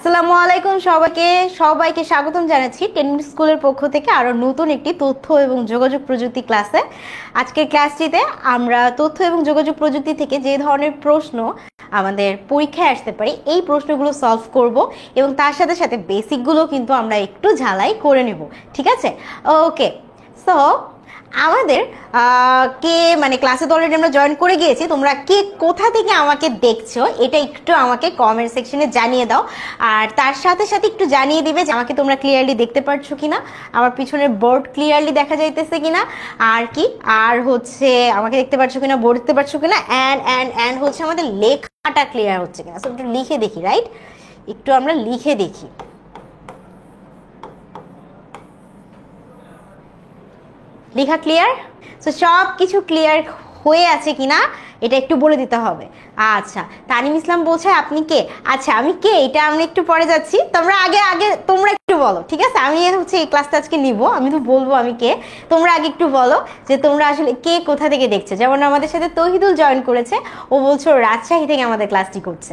আসসালামু আলাইকুম সবাইকে স্বাগতম জানাচ্ছি 10 মিনিট স্কুলের পক্ষ থেকে আরো নতুন একটি তথ্য এবং যোগাযোগ প্রযুক্তি ক্লাসে। আজকের ক্লাসটিতে আমরা তথ্য এবং যোগাযোগ প্রযুক্তি থেকে যে ধরনের প্রশ্ন আমাদের পরীক্ষায় আসতে পারে এই প্রশ্নগুলো সলভ করব এবং তার সাথে সাথে বেসিকগুলো কিন্তু আমরা একটু ঝালাই করে নেব, ঠিক আছে? ওকে, সো আমাদের কে ক্লাসে তো অলরেডি আমরা জয়েন করে গিয়েছি, তোমরা কে কোথা থেকে আমাকে দেখছো এটা একটু আমাকে কমেন্ট সেকশনে জানিয়ে দাও। আর তার সাথে সাথে একটু জানিয়ে দিবে যে আমাকে তোমরা ক্লিয়ারলি দেখতে পারছো কিনা, আমার পিছনের বোর্ড ক্লিয়ারলি দেখা যাইতেছে কিনা, আর কি আর হচ্ছে আমাকে দেখতে পারছো কিনা, বোর্ড দেখতে পারছো কিনা, অ্যান্ড হচ্ছে আমাদের লেখাটা ক্লিয়ার হচ্ছে কিনা। সো একটু লিখে দেখি, রাইট? একটু আমরা লিখে দেখি। লেখা ক্লিয়ার? সো সব কিছু ক্লিয়ার হয়ে আছে কিনা এটা একটু বলে দিতে হবে। আচ্ছা, তানিম ইসলাম বলছে আপনি কে? আচ্ছা, আমি কে এটা আমরা একটু পরে যাচ্ছি, তোমরা আগে তোমরা একটু বলো, ঠিক আছে? আমি হচ্ছে এই ক্লাসটা আজকে নিব, আমি তো বলবো আমি কে, তোমরা আগে একটু বলো যে তোমরা আসলে কে কোথা থেকে দেখছো। যেমন আমাদের সাথে তৌহিদুল জয়েন করেছে, ও বলছো রাজশাহী থেকে আমাদের ক্লাসটি করছে।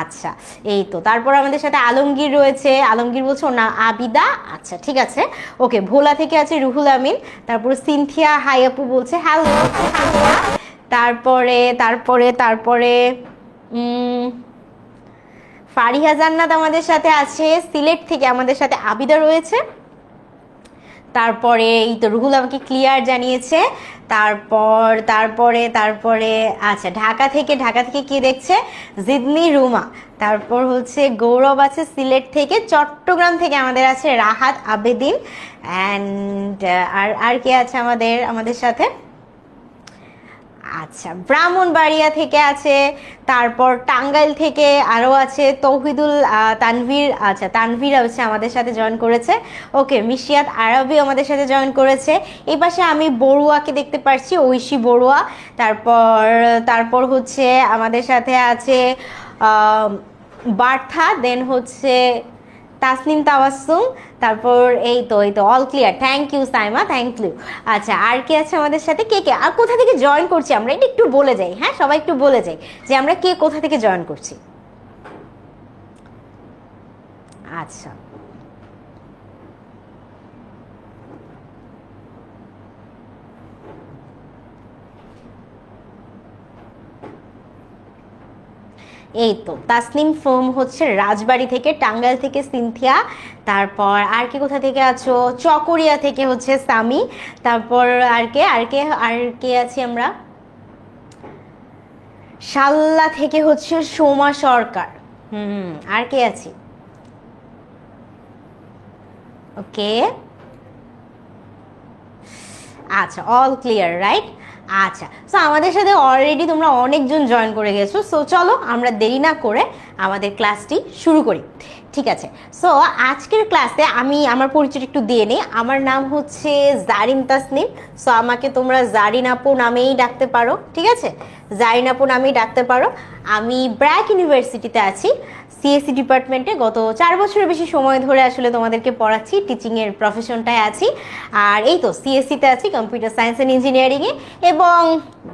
আচ্ছা, এই তো। তারপর আমাদের সাথে আলমগীর রয়েছে, আলমগীর বলছো না আবিদা। আচ্ছা, ঠিক আছে, ওকে। ভোলা থেকে আছে রুহুল আমিন। তারপর সিনথিয়া হাই আপু বলছে হ্যালো। তারপরে তারপরে তারপরে ফারিহা জান্নাত আমাদের সাথে আছে, সিলেট থেকে আমাদের সাথে আবিদা রয়েছে। তারপরে এই তো রুহুল আমাকে ক্লিয়ার জানিয়েছে। তারপরে আচ্ছা, ঢাকা থেকে কে দেখছে? জিদনি রুমা। তারপর হচ্ছে গৌরব আছে সিলেট থেকে। চট্টগ্রাম থেকে আমাদের আছে রাহাত আবেদিন। অ্যান্ড আর কে আছে আমাদের সাথে? আচ্ছা, ব্রাহ্মণবাড়িয়া থেকে আছে। তারপর টাঙ্গাইল থেকে আরও আছে তৌহিদুল তানভীর। আচ্ছা, তানভীর হচ্ছে আমাদের সাথে জয়েন করেছে। ওকে, মিশিয়াত আরবি আমাদের সাথে জয়েন করেছে। এই পাশে আমি বড়ুয়াকে দেখতে পাচ্ছি, ঐশী বড়ুয়া। তারপর হচ্ছে আমাদের সাথে আছে বার্থা, দেন হচ্ছে তাসনিম তাবাসসুম। তারপর এই তো all clear, thank you Saima, thank you. আচ্ছা, আর কে আছে আমাদের সাথে? কে আর কোথা থেকে জয়েন করছি আমরা এটা একটু বলে যাই। হ্যাঁ, সবাই একটু বলে যাই যে আমরা কে কোথা থেকে জয়েন করছি। আচ্ছা, এই তো তাসনিম ফ্রম হচ্ছে রাজবাড়ি থেকে, টাঙ্গাইল থেকে সিনথিয়া। তারপর আর কে কোথা থেকে আছো? চকরিয়া থেকে হচ্ছে সামি। তারপর আর কে আছি আমরা? শাল্লা থেকে হচ্ছে সোমা সরকার। আর কে আছি? ওকে, আচ্ছা, অল ক্লিয়ার, রাইট? আচ্ছা, সো আমাদের সাথে অলরেডি তোমরা অনেকজন জয়েন করে গেছো। সো চলো আমরা দেরি না করে আমাদের ক্লাসটি শুরু করি, ঠিক আছে? সো আজকের ক্লাসে আমি আমার পরিচয় একটু দিয়ে নিই। আমার নাম হচ্ছে জারিন তাসনিম। সো আমাকে তোমরা জারিন আপু নামেই ডাকতে পারো, ঠিক আছে? জারিন আপু নামেই ডাকতে পারো। আমি ব্র্যাক ইউনিভার্সিটিতে আছি, সিএসসি ডিপার্টমেন্টে। গত 4 বছরের বেশি সময় ধরে আসলে তোমাদেরকে পড়াচ্ছি, টিচিংয়ের প্রফেশনটায় আছি। আর এই তো সিএসসিতে আছি, কম্পিউটার সায়েন্স অ্যান্ড ইঞ্জিনিয়ারিংয়ে। এবং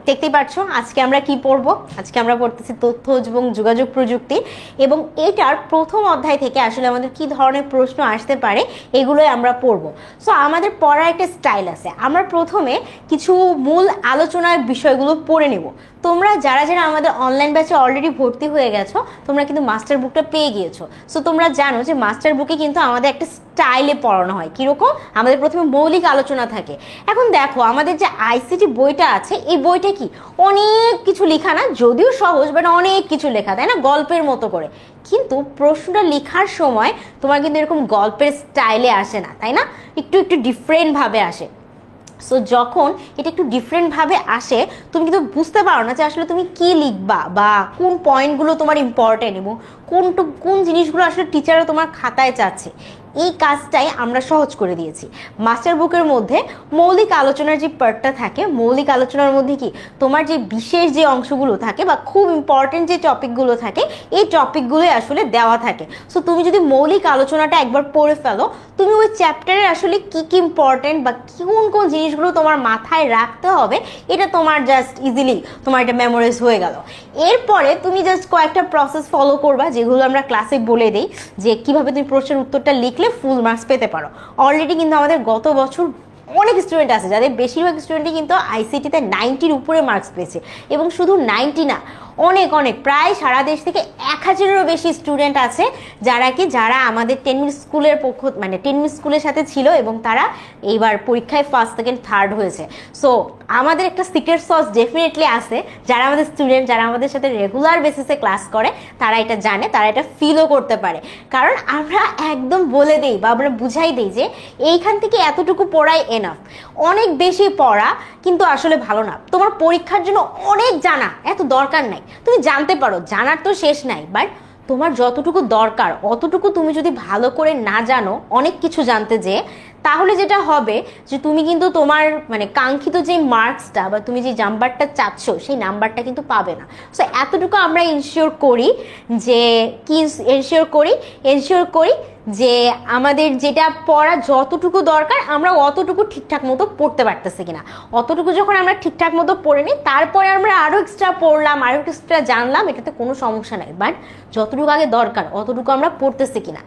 দেখতেই পাচ্ছ আজকে আমরা কি পড়বো। আজকে আমরা পড়তেছি তথ্য এবং যোগাযোগ প্রযুক্তি, এবং এটার প্রথম অধ্যায় থেকে আসলে আমাদের কি ধরনের প্রশ্ন আসতে পারে এগুলোই আমরা পড়বো। সো আমাদের পড়ার একটা স্টাইল আছে। আমরা প্রথমে কিছু মূল আলোচনার বিষয়গুলো পড়ে নেব। তোমরা যারা আমাদের অনলাইন ব্যাচে অলরেডি ভর্তি হয়ে গেছো, তোমরা কিন্তু মাস্টার বুকটা পেয়ে গিয়েছো। সো তোমরা জানো যে মাস্টার বুকে কিন্তু আমাদের একটা স্টাইলে পড়ানো হয়। কিরকম? আমাদের প্রথমে মৌলিক আলোচনা থাকে। এখন দেখো আমাদের যে আইসিটি বইটা আছে, এই বইটা কি অনেক কিছু লেখা না, যদিও সহজ, বাট অনেক কিছু লেখা, তাই না? গল্পের মতো করে। কিন্তু প্রশ্নটা লেখার সময় তোমার কিন্তু এরকম গল্পের স্টাইলে আসে না, তাই না? একটু ডিফারেন্টভাবে আসে। সো যখন এটা একটু ডিফারেন্টভাবে আসে, তুমি কিন্তু বুঝতে পারো না যে আসলে তুমি কি লিখবা বা কোন পয়েন্টগুলো তোমার ইম্পর্টেন্ট এবং কোন জিনিসগুলো আসলে টিচাররা তোমার খাতায় চাচ্ছে। এই কাজটাই আমরা সহজ করে দিয়েছি। মাস্টার বুকের মধ্যে মৌলিক আলোচনার যে পার্টটা থাকে, মৌলিক আলোচনার মধ্যে কি তোমার যে বিশেষ যে অংশগুলো থাকে বা খুব ইম্পর্টেন্ট যে টপিকগুলো থাকে, এই টপিকগুলোই আসলে দেওয়া থাকে। সো তুমি যদি মৌলিক আলোচনাটা একবার পড়ে ফেলো, তুমি ওই চ্যাপ্টারে আসলে কি ইম্পর্টেন্ট বা কোন জিনিসগুলো তোমার মাথায় রাখতে হবে, এটা তোমার জাস্ট ইজিলি তোমার এটা মেমোরাইজ হয়ে গেল। এরপরে তুমি জাস্ট কয়েকটা প্রসেস ফলো করবা, যে যেগুলো আমরা ক্লাসে বলে দিই যে কিভাবে তুমি প্রশ্নের উত্তরটা লিখলে ফুল মার্কস পেতে পারো। অলরেডি কিন্তু আমাদের গত বছর অনেক স্টুডেন্ট আছে যাদের বেশিরভাগ স্টুডেন্টই কিন্তু আইসিটিতে 90-র উপরে মার্কস পেয়েছে, এবং শুধু 90 না, অনেক অনেক প্রায় সারা দেশ থেকে 1000-এরও বেশি স্টুডেন্ট আছে যারা আমাদের 10 মিনিট স্কুলের মানে 10 মিনিট স্কুলের সাথে ছিল, এবং তারা এইবার পরীক্ষায় ফার্স্ট সেকেন্ড থার্ড হয়েছে। সো আমাদের একটা সিক্রেট সস ডেফিনেটলি আছে, যারা আমাদের স্টুডেন্ট, যারা আমাদের সাথে রেগুলার বেসিসে ক্লাস করে, তারা এটা জানে, তারা এটা ফিলও করতে পারে। কারণ আমরা একদম বলে দিই বা আমরা বুঝাই দিই যে এইখান থেকে এতটুকু পড়াই এনাফ। অনেক বেশি পড়া কিন্তু আসলে ভালো না। তোমার পরীক্ষার জন্য অনেক জানা এত দরকার নাই, তুমি জানতে পারো, জানার তো শেষ নাই, বাট তোমার যতটুকু দরকার অতটুকু তুমি যদি ভালো করে না জানো অনেক কিছু জানতে যে, তাহলে যেটা হবে যে তুমি কিন্তু তোমার মানে কাঙ্ক্ষিত যে মার্কসটা বা তুমি যে নাম্বারটা চাচ্ছ সেই নাম্বারটা কিন্তু পাবে না। সো এতটুকু আমরা এনশিওর করি যে কি এনশিওর করি যে আমাদের যেটা পড়া যতটুকু দরকার আমরা অতটুকু ঠিকঠাক মতো পড়তে পারতেছি কিনা। অতটুকু যখন আমরা ঠিকঠাক মতো পড়ে নিই, তারপরে আমরা আরও এক্সট্রা পড়লাম, আরও এক্সট্রা জানলাম, এটাতে কোনো সমস্যা নাই, বাট যতটুকু আগে দরকার অতটুকু আমরা পড়তেছি কিনা।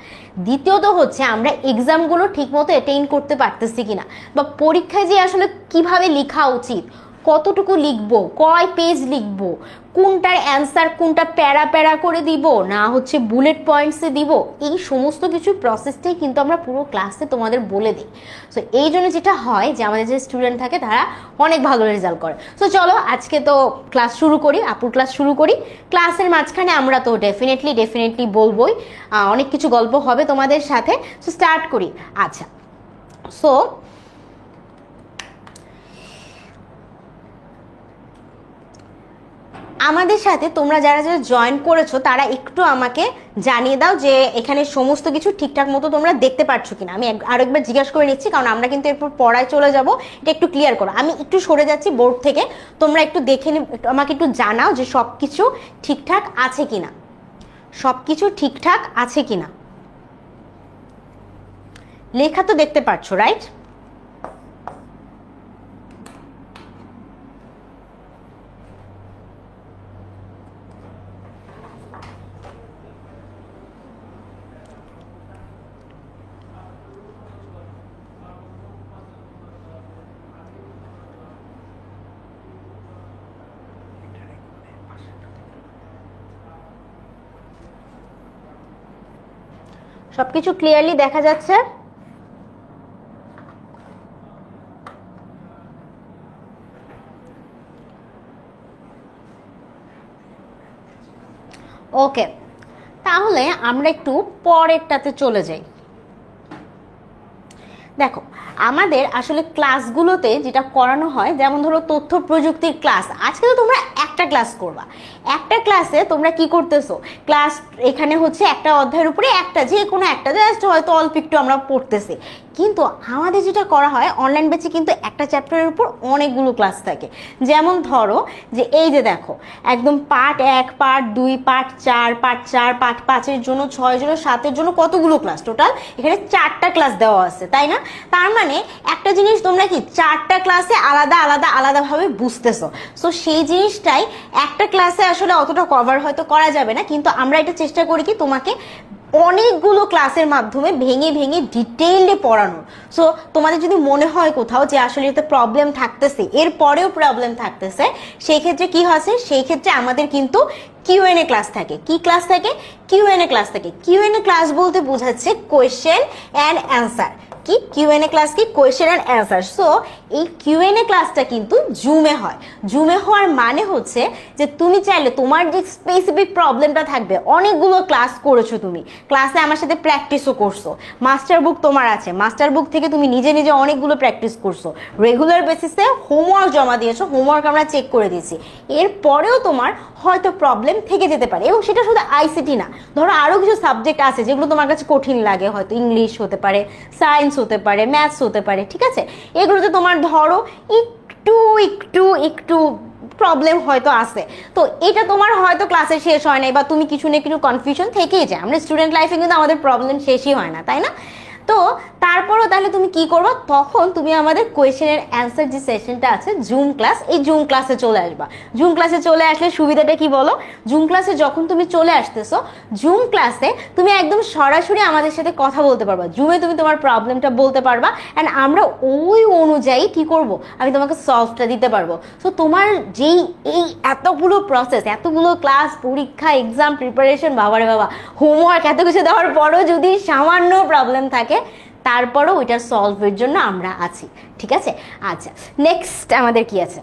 দ্বিতীয়ত হচ্ছে আমরা এক্সামগুলো ঠিক মতো অ্যাটেইন করতে পারতেছি কিনা, বা পরীক্ষায় যে আসলে কিভাবে লেখা উচিত, কতটুকু লিখবো, কয় পেজ লিখবো, কোনটার অ্যান্সার কোনটা প্যারা করে দিব না হচ্ছে বুলেট পয়েন্টসে দিব, এই সমস্ত কিছু প্রসেসটাই কিন্তু আমরা পুরো ক্লাসে তোমাদের বলে দিই। সো এই জন্য যেটা হয় যে আমাদের যে স্টুডেন্ট থাকে তারা অনেক ভালো রেজাল্ট করে। সো চলো আজকে তো ক্লাস শুরু করি, আপুর ক্লাস শুরু করি। ক্লাসের মাঝখানে আমরা তো ডেফিনেটলি বলবোই, অনেক কিছু গল্প হবে তোমাদের সাথে। সো স্টার্ট করি। আচ্ছা, সো আমাদের সাথে তোমরা যারা যারা জয়েন করেছো তারা একটু আমাকে জানিয়ে দাও যে এখানে সমস্ত কিছু ঠিকঠাক মতো তোমরা দেখতে পাচ্ছ কিনা। আমি আরেকবার জিজ্ঞাসা করে নিচ্ছি, কারণ আমরা কিন্তু এরপর পড়ায় চলে যাব, এটা একটু ক্লিয়ার করো। আমি একটু সরে যাচ্ছি বোর্ড থেকে, তোমরা একটু দেখে আমাকে একটু জানাও যে সব কিছু ঠিকঠাক আছে কিনা, সব কিছু ঠিকঠাক আছে কিনা। লেখা তো দেখতে পাচ্ছ, রাইট? সবকিছু ক্লিয়ারলি দেখা যাচ্ছে? ওকে, তাহলে আমরা একটু পরেরটাতে চলে যাই। দেখো আমাদের আসলে ক্লাসগুলোতে যেটা করানো হয়, যেমন ধরো তথ্য প্রযুক্তির ক্লাস, আজকে তো তোমরা একটা ক্লাস করবা, একটা ক্লাসে তোমরা কি করতেছো, ক্লাস এখানে হচ্ছে একটা অধ্যায়ের উপরে একটা যে কোনো একটা জাস্ট হয়তো অল্প একটু আমরা পড়তেছি, কিন্তু আমাদের যেটা করা হয় অনলাইন ব্যাচে কিন্তু একটা চ্যাপ্টারের উপর অনেকগুলো ক্লাস থাকে। যেমন ধরো যে এই যে দেখো একদম পার্ট 1, পার্ট 2, পার্ট 4, পার্ট 5-এর জন্য, 6 জন্য, 7-এর জন্য কতগুলো ক্লাস, টোটাল এখানে 4টা ক্লাস দেওয়া আছে, তাই না? তার মানে একটা জিনিস তোমরা কি 4টা ক্লাসে আলাদাভাবে বুঝতেছো। সো সেই জিনিসটাই একটা ক্লাসে আসলে অতটা কভার হয়তো করা যাবে না, কিন্তু আমরা এটা চেষ্টা করি কি তোমাকে অনেকগুলো ক্লাসের মাধ্যমে ভেঙে ডিটেইলে পড়ানোর। সো তোমাদের যদি মনে হয় কোথাও যে আসলে এতে প্রবলেম থাকতেছে, এরপরেও প্রবলেম থাকতেছে, সেই ক্ষেত্রে কি হচ্ছে, সেই ক্ষেত্রে আমাদের কিন্তু কিউএনএ ক্লাস থাকে। কি ক্লাস থাকে? কিউএনএ ক্লাস থাকে। কিউএনএ ক্লাস বলতে বোঝাচ্ছে কোয়েশ্চেন অ্যান্ড অ্যান্সার। কি কিউএনএ ক্লাস? কি কোয়েশ্চেন অ্যান্ড অ্যান্সার। সো এই কিউএনএ ক্লাসটা কিন্তু জুমে হয়। জুমে হওয়ার মানে হচ্ছে যে তুমি চাইলে তোমার যে স্পেসিফিক প্রবলেমটা থাকবে, অনেকগুলো ক্লাস করেছো তুমি, ক্লাসে আমার সাথে প্র্যাকটিসও করছো, মাস্টার বুক তোমার আছে, মাস্টার বুক থেকে তুমি নিজে অনেকগুলো প্র্যাকটিস করছো, রেগুলার বেসিসে হোমওয়ার্ক জমা দিয়েছো, হোমওয়ার্ক আমরা চেক করে দিয়েছি, এরপরেও তোমার হয়তো প্রবলেম থেকে যেতে পারে। এবং সেটা শুধু আইসিটি না, ধরো আরও কিছু সাবজেক্ট আছে যেগুলো তোমার কাছে কঠিন লাগে, হয়তো ইংলিশ হতে পারে, সায়েন্স হতে পারে, ম্যাথস হতে পারে, ঠিক আছে? এগুলোতে তোমার ধরো একটু প্রবলেম হয়তো আছে, তো এটা তোমার হয়তো ক্লাসে শেষ হয় নাই, বা তুমি কিছু না কিছু কনফিউশন থেকেই যায়। আমরা স্টুডেন্ট লাইফে কিন্তু আমাদের প্রবলেম শেষই হয় না, তাই না? তো তারপরও তাহলে তুমি কি করবা, তখন তুমি আমাদের কোয়েশ্চেনের অ্যান্সার যে সেশনটা আছে জুম ক্লাস, এই জুম ক্লাসে চলে আসবা। জুম ক্লাসে চলে আসলে সুবিধাটা কি বলো, জুম ক্লাসে যখন তুমি চলে আসতেছো, জুম ক্লাসে তুমি একদম সরাসরি আমাদের সাথে কথা বলতে পারবা, জুমে তুমি তোমার প্রবলেমটা বলতে পারবা, অ্যান্ড আমরা ওই অনুযায়ী কি করব, আমি তোমাকে সলভটা দিতে পারবো। সো তোমার যেই এই এতগুলো প্রসেস, এতগুলো ক্লাস, পরীক্ষা, এক্সাম প্রিপারেশন, বাবারে বাবা, হোমওয়ার্ক, এত কিছু দেওয়ার পরও যদি সামান্য প্রবলেম থাকে, তারপরও ওইটার সলভের জন্য আমরা আছি, ঠিক আছে। আচ্ছা, নেক্সট আমাদের কি আছে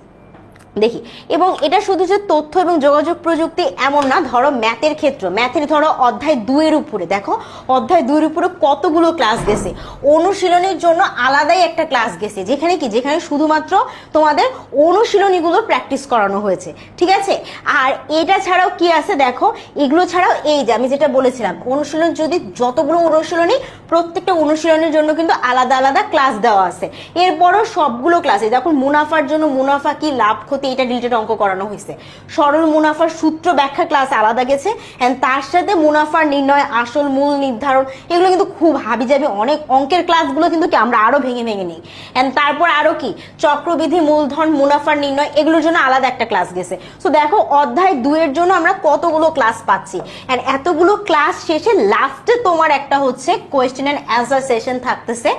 দেখি। এবং এটা শুধু যে তথ্য এবং যোগাযোগ প্রযুক্তি এমন না, ধরো ম্যাথের ক্ষেত্র, ম্যাথের ধরো অধ্যায় 2 এর উপরে দেখো, অধ্যায় 2 এর উপরে কতগুলো ক্লাস গেছে, অনুশীলনের জন্য আলাদাই একটা ক্লাস গেছে, যেখানে কি, যেখানে শুধুমাত্র তোমাদের অনুশীলনীগুলো প্র্যাকটিস করানো হয়েছে, ঠিক আছে। আর এটা ছাড়াও কি আছে দেখো, এগুলো ছাড়াও এই যে আমি যেটা বলেছিলাম, অনুশীলন যদি যতগুলো অনুশীলনী, প্রত্যেকটা অনুশীলনের জন্য কিন্তু আলাদা আলাদা ক্লাস দেওয়া আছে। এরপরও সবগুলো ক্লাসে দেখো, মুনাফার জন্য মুনাফা কি, লাভ ক্ষতি, এটা রিলেটেড অঙ্ক করানো হয়েছে। সরল মুনাফার সূত্র ব্যাখ্যা ক্লাস আলাদা গেছে, এন্ড তার সাথে মুনাফার নির্ণয়, আসল মূল নির্ধারণ, এগুলো কিন্তু খুব হাবিজাবি অনেক অঙ্কের ক্লাসগুলো কিন্তু কি আমরা আরো ভেঙে ভেঙে নিই। এন্ড তারপর আরো কি, চক্রবৃদ্ধি, মূলধন, মুনাফার নির্ণয়, এগুলোর জন্য আলাদা একটা ক্লাস গেছে। সো দেখো অধ্যায় 2 এর জন্য আমরা কতগুলো ক্লাস পাচ্ছি, এন্ড এতগুলো ক্লাস শেষে লাস্টে তোমার একটা হচ্ছে কোয়েশ্চেন এন্ড অ্যান্সার সেশন থাকতেছে।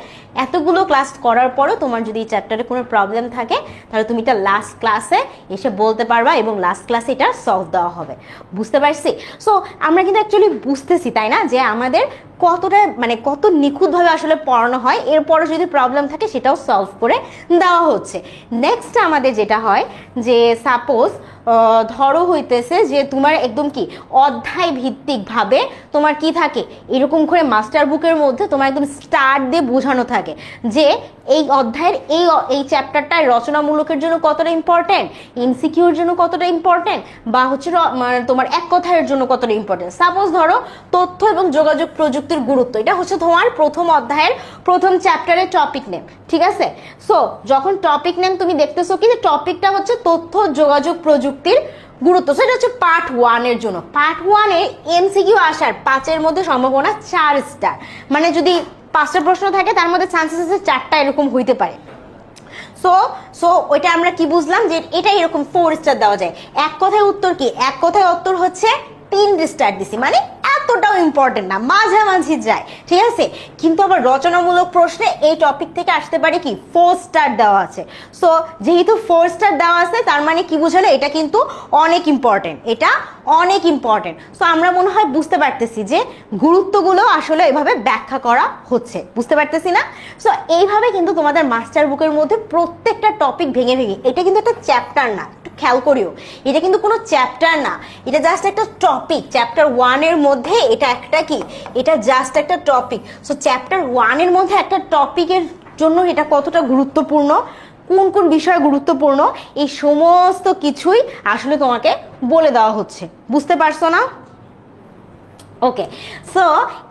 এতগুলো ক্লাস করার পরও তোমার যদি এই চ্যাপ্টারে কোনো প্রবলেম থাকে, তাহলে তুমি এটা লাস্ট ক্লাসে এসে বলতে পারবা, এবং লাস্ট ক্লাসে এটা সলভ দেওয়া হবে। বুঝতে পারছি? সো আমরা কিন্তু অ্যাকচুয়ালি বুঝতেছি, তাই না, যে আমাদের কতটা মানে কত নিখুঁতভাবে আসলে পড়ানো হয়, এরপরে যদি প্রবলেম থাকে সেটাও সলভ করে দেওয়া হচ্ছে। নেক্সট আমাদের যেটা হয় যে সাপোজ ধরো হইতেছে যে তোমার একদম কি অধ্যায় ভিত্তিকভাবে তোমার কি থাকে, এরকম করে মাস্টার বুকের মধ্যে তোমার একদম স্টার্ট দিয়ে বোঝানো থাকে যে এই অধ্যায়ের এই চ্যাপ্টারটা রচনামূলকের জন্য কতটা ইম্পর্টেন্ট, এমসিকিউর জন্য কতটা ইম্পর্টেন্ট, বা হচ্ছে মানে তোমার এক কথায়ের জন্য কতটা ইম্পর্টেন্ট। সাপোজ ধরো তথ্য এবং যোগাযোগ প্রযুক্তির গুরুত্ব, এটা হচ্ছে তোমার প্রথম অধ্যায়ের প্রথম চ্যাপ্টারের টপিক নেম, ঠিক আছে। সো যখন টপিক নেম তুমি দেখতেছো কি, যে টপিকটা হচ্ছে তথ্য যোগাযোগ প্রযুক্তির গুরুত্ব, সেটা হচ্ছে পার্ট 1 এর জন্য। পার্ট 1 এ এমসিকিউ আসার 5 এর মধ্যে সম্ভাবনা 4 স্টার, মানে যদি 5টা প্রশ্ন থাকে তার মধ্যে চান্সেস আছে 4টা এরকম হইতে পারে। সো ওইটা আমরা কি বুঝলাম, যে এটা এরকম 4 স্টার দেওয়া যায়। এক কথায় উত্তর কি, এক কথায় উত্তর হচ্ছে 3 স্টার দিছি, মানে এতটাও ইম্পর্টেন্ট না, মাঝামাঝি যায়, ঠিক আছে। কিন্তু আবার রচনামূলক প্রশ্নে এই টপিক থেকে আসতে পারে কি 4 স্টার দেওয়া আছে। সো যেহেতু 4 স্টার দেওয়া আছে, তার মানে কি বুঝালো, এটা কিন্তু অনেক ইম্পর্টেন্ট, এটা অনেক ইম্পর্টেন্ট। সো আমরা মনে হয় বুঝতে পারতেছি যে গুরুত্বগুলো আসলে এভাবে ব্যাখ্যা করা হচ্ছে, বুঝতে পারতেছি না। সো এইভাবে কিন্তু তোমাদের মাস্টার বুকের মধ্যে প্রত্যেকটা টপিক ভেঙে ভেঙে, এটা কিন্তু একটা চ্যাপ্টার না, খেয়াল করিও, এটা কিন্তু কোনো চ্যাপ্টার না, এটা জাস্ট একটা টপিক। চ্যাপ্টার 1 এর মধ্যে এটা একটা কি, এটা জাস্ট একটা টপিক। সো চ্যাপ্টার 1 এর মধ্যে একটা টপিকের জন্য এটা কতটা গুরুত্বপূর্ণ, কোন কোন বিষয় গুরুত্বপূর্ণ, এই সমস্ত কিছুই আসলে তোমাকে বলে দেওয়া হচ্ছে। বুঝতে পারছো না? ওকে, সো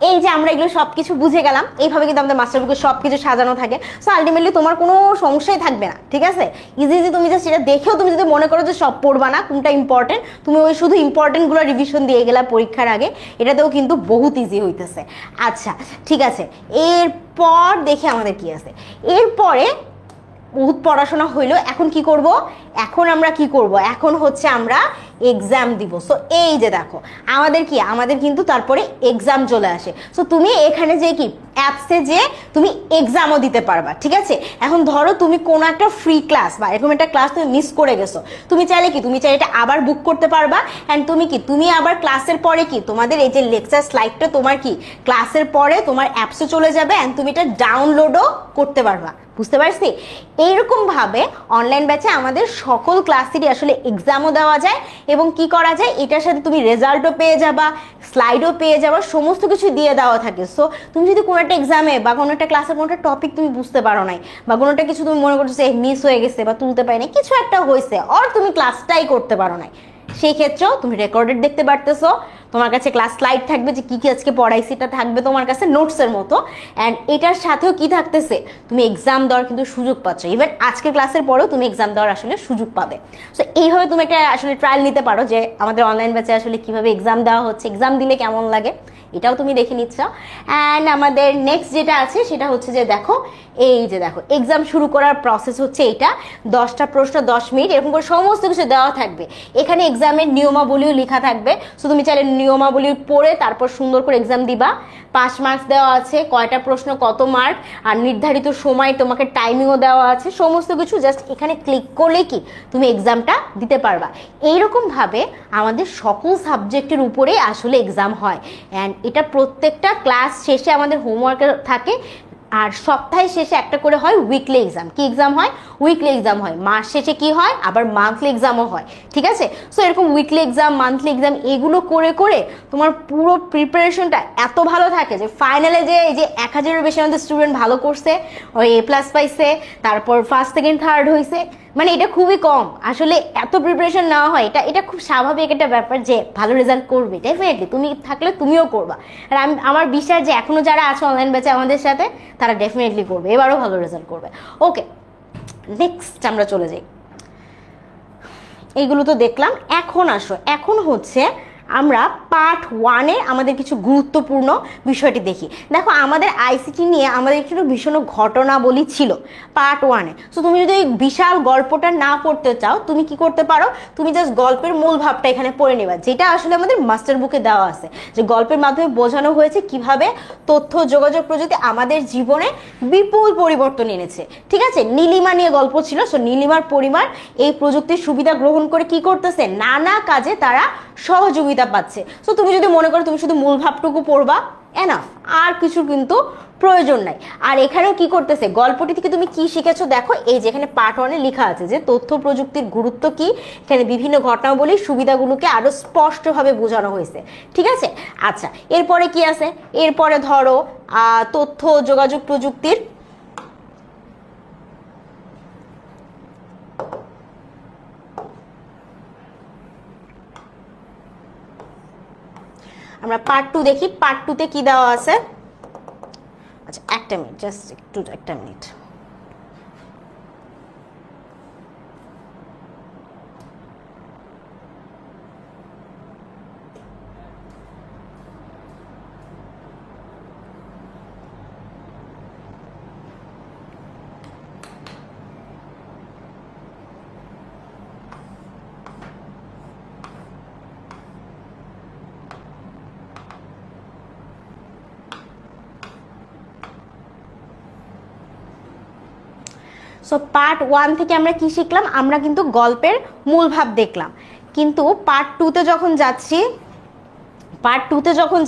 এই যে আমরা এগুলো সবকিছু বুঝে গেলাম, এইভাবে কিন্তু আমাদের মাস্টার বুকে সবকিছু সাজানো থাকে। সো আলটিমেটলি তোমার কোনো সমস্যাই থাকবে না, ঠিক আছে। ইজি ইজি তুমি জাস্ট এটা দেখেও তুমি যদি মনে করো যে সব পড়বা না, কোনটা ইম্পর্টেন্ট, তুমি ওই শুধু ইম্পর্টেন্টগুলো রিভিশন দিয়ে গেলা পরীক্ষার আগে, এটাতেও কিন্তু বহুত ইজি হইতেছে। আচ্ছা ঠিক আছে, এরপর দেখি আমাদের কি আছে। এরপরে বহুত পড়াশোনা হইলো, এখন কি করব, এখন আমরা কি করব, এখন হচ্ছে আমরা এক্সাম দিব। সো এই যে দেখো আমাদের কিন্তু তারপরে এক্সাম চলে আসে। সো তুমি এখানে যে কি অ্যাপসে যে তুমি এক্সামও দিতে পারবা, ঠিক আছে। এখন ধরো তুমি কোনো একটা ফ্রি ক্লাস বা এরকম একটা ক্লাস তুমি মিস করে গেছো, তুমি চাইলে এটা আবার বুক করতে পারবা। অ্যান্ড তুমি আবার ক্লাসের পরে কি তোমাদের এই যে লেকচার স্লাইডটা তোমার কি ক্লাসের পরে তোমার অ্যাপসে চলে যাবে, অ্যান্ড তুমি এটা ডাউনলোডও করতে পারবা। বুঝতে পারছি? এইরকম ভাবে অনলাইন ব্যাচে আমাদের সকল ক্লাসেরই আসলে এক্সামও দেওয়া যায়, এবং কি করা যায়, এটার সাথে তুমি রেজাল্টও পেয়ে যাবা, স্লাইডও পেয়ে যাবা, সমস্ত কিছু দিয়ে দেওয়া থাকে। সো তুমি যদি কোনো একটা এক্সামে বা কোনো একটা ক্লাসের কোনো একটা টপিক তুমি বুঝতে পারো নাই, বা কোনো একটা কিছু তুমি মনে করছো যে মিস হয়ে গেছে বা তুলতে পারি না, কিছু একটা হয়েছে, আর তুমি ক্লাসটাই করতে পারো নাই, সেই ক্ষেত্রেও তুমি রেকর্ডেড দেখতে পারতেছো। তোমার কাছে ক্লাস স্লাইড থাকবে যে কি কি আজকে পড়াইছি, এটা থাকবে তোমার কাছে নোটসের মতো। অ্যান্ড এটার সাথেও কি থাকতেছে, তুমি এক্সাম দেওয়ার কিন্তু সুযোগ পাচ্ছ। ইভেন আজকের ক্লাসের পরেও তুমি এক্সাম দেওয়ার আসলে সুযোগ পাবে। সো এইভাবে তুমি একটা আসলে ট্রায়াল নিতে পারো যে আমাদের অনলাইন ব্যাচে আসলে কিভাবে এক্সাম দেওয়া হচ্ছে, এক্সাম দিলে কেমন লাগে, এটাও তুমি দেখে নিচ্ছ। অ্যান্ড আমাদের নেক্সট যেটা আছে সেটা হচ্ছে যে দেখো, এই যে দেখো এক্সাম শুরু করার প্রসেস হচ্ছে এইটা, 10টা প্রশ্ন 10 মিনিট এরকম করে সমস্ত কিছু দেওয়া থাকবে। এখানে এক্সামের নিয়মাবলীও লেখা থাকবে, সো তুমি চাইলে নিয়মাবলী পড়ে তারপর সুন্দর করে এক্সাম দিবা। 5 মার্কস দেওয়া আছে, কয়টা প্রশ্ন কত মার্ক, আর নির্ধারিত সময় তোমাকে টাইমিংও দেওয়া আছে, সমস্ত কিছু জাস্ট এখানে ক্লিক করলে কি তুমি এক্সামটা দিতে পারবা। এইরকমভাবে আমাদের সকল সাবজেক্টের উপরেই আসলে এক্সাম হয়। অ্যান্ড এটা প্রত্যেকটা ক্লাস শেষে আমাদের হোমওয়ার্কের থাকে, আর সপ্তাহের শেষে একটা করে হয় উইকলি এক্সাম। কি এক্সাম হয়? উইকলি এক্সাম হয়। মাস শেষে কি হয়? আবার মান্থলি এক্সামও হয়, ঠিক আছে? সো এরকম উইকলি এক্সাম, মান্থলি এক্সাম এগুলো করে করে তোমার পুরো প্রিপারেশনটা এত ভালো থাকে যে ফাইনালে যে এই যে 1000-এর বেশি আমাদের স্টুডেন্ট ভালো করছে, ওই A+ পাইছে, তারপর ফার্স্ট সেকেন্ড থার্ড হয়েছে, মানে এটা খুবই কম। আসলে এত প্রিপারেশন নেওয়া হয়, এটা এটা খুব স্বাভাবিক একটা ব্যাপার যে ভালো রেজাল্ট করবে, ডেফিনেটলি তুমি থাকলে তুমিও করবা। আর আমার বিশ্বাস যে এখনো যারা আছে অনলাইন ব্যাচে আমাদের সাথে, তারা ডেফিনেটলি করবে, এবারও ভালো রেজাল্ট করবে। ওকে, নেক্সট আমরা চলে যাই। এইগুলো তো দেখলাম, এখন আসো, এখন হচ্ছে আমরা পার্ট 1-এ আমাদের কিছু গুরুত্বপূর্ণ বিষয়টি দেখি। দেখো আমাদের আইসিটি নিয়ে আমাদের একটু ভীষণ ঘটনাবলী ছিল পার্ট 1-এ। সো তুমি যদি ওই বিশাল গল্পটা না পড়তে চাও, তুমি কি করতে পারো, তুমি জাস্ট গল্পের মূল ভাবটা এখানে পড়ে নেবা, যেটা আসলে আমাদের মাস্টার বুকে দেওয়া আছে, যে গল্পের মাধ্যমে বোঝানো হয়েছে কিভাবে তথ্য যোগাযোগ প্রযুক্তি আমাদের জীবনে বিপুল পরিবর্তন এনেছে। ঠিক আছে, নীলিমা নিয়ে গল্প ছিল। সো নীলিমার পরিবার এই প্রযুক্তির সুবিধা গ্রহণ করে কি করতেছে, নানা কাজে তারা সহযোগিতা পাচ্ছে। সো তুমি যদি মনে করো তুমি শুধু মূল ভাবটুকু পড়বা, এনাফ, আর কিছু কিন্তু প্রয়োজন নাই। আর এখানেও কি করতেছে, গল্পটি থেকে তুমি কি শিখেছো দেখো, এই যে এখানে পার্ট 1-এ লেখা আছে যে তথ্য প্রযুক্তির গুরুত্ব কি, এখানে বিভিন্ন ঘটনাবলী সুবিধাগুলোকে আরো স্পষ্টভাবে বোঝানো হয়েছে। ঠিক আছে, আচ্ছা এরপরে কি আছে, এরপরে ধরো তথ্য যোগাযোগ প্রযুক্তির আমরা পার্ট 2 দেখি। পার্ট 2-তে কি দেওয়া আছে? আচ্ছা একটা মিনিট, জাস্ট একটা মিনিট। সো পার্ট 1 থেকে আমরা কি শিখলাম, আমরা কিন্তু গল্পের মূল ভাব দেখলাম। কিন্তু পার্ট 2-তে যখন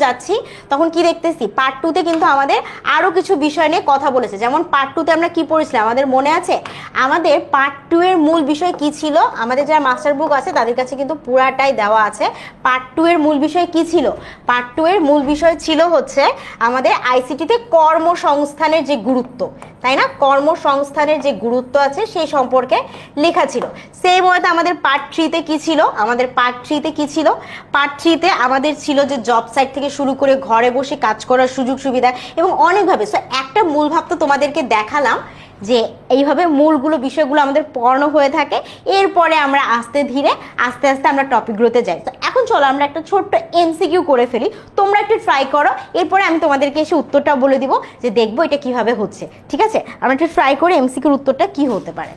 যাচ্ছি তখন কি দেখতেছি, পার্ট 2-তে কিন্তু আমাদের আরো কিছু বিষয় নিয়ে কথা বলেছে। যেমন পার্ট 2-তে আমরা কি পড়েছিলাম, আমাদের মনে আছে? আমাদের পার্ট 2-এর মূল বিষয় কি ছিল? আমাদের যারা মাস্টার বুক আছে তাদের কাছে কিন্তু পুরাটাই দেওয়া আছে। পার্ট 2-এর মূল বিষয় কি ছিল? পার্ট 2-এর মূল বিষয় ছিল হচ্ছে আমাদের আইসিটিতে কর্মসংস্থানের যে গুরুত্ব, তাই না? কর্মসংস্থানের যে গুরুত্ব আছে সেই সম্পর্কে লেখা ছিল। সেম ওয়েতে আমাদের পার্ট 3-তে কি ছিল? পার্ট 3-তে আমাদের ছিল যে জব সাইট থেকে শুরু করে ঘরে বসে কাজ করার সুযোগ সুবিধা এবং অনেকভাবে। সো একটা মূল ভাব তো তোমাদেরকে দেখালাম যে এইভাবে মূলগুলো বিষয়গুলো আমাদের পড়ানো হয়ে থাকে। এরপরে আমরা আস্তে আস্তে আমরা টপিকগুলোতে যাই। তো এখন চলো আমরা একটা ছোট্ট এমসিকিউ করে ফেলি, তোমরা একটু ট্রাই করো, এরপরে আমি তোমাদেরকে এসে উত্তরটা বলে দিব যে দেখবো এটা কিভাবে হচ্ছে। ঠিক আছে, আমরা একটু ট্রাই করি এমসিকিউর উত্তরটা কি হতে পারে।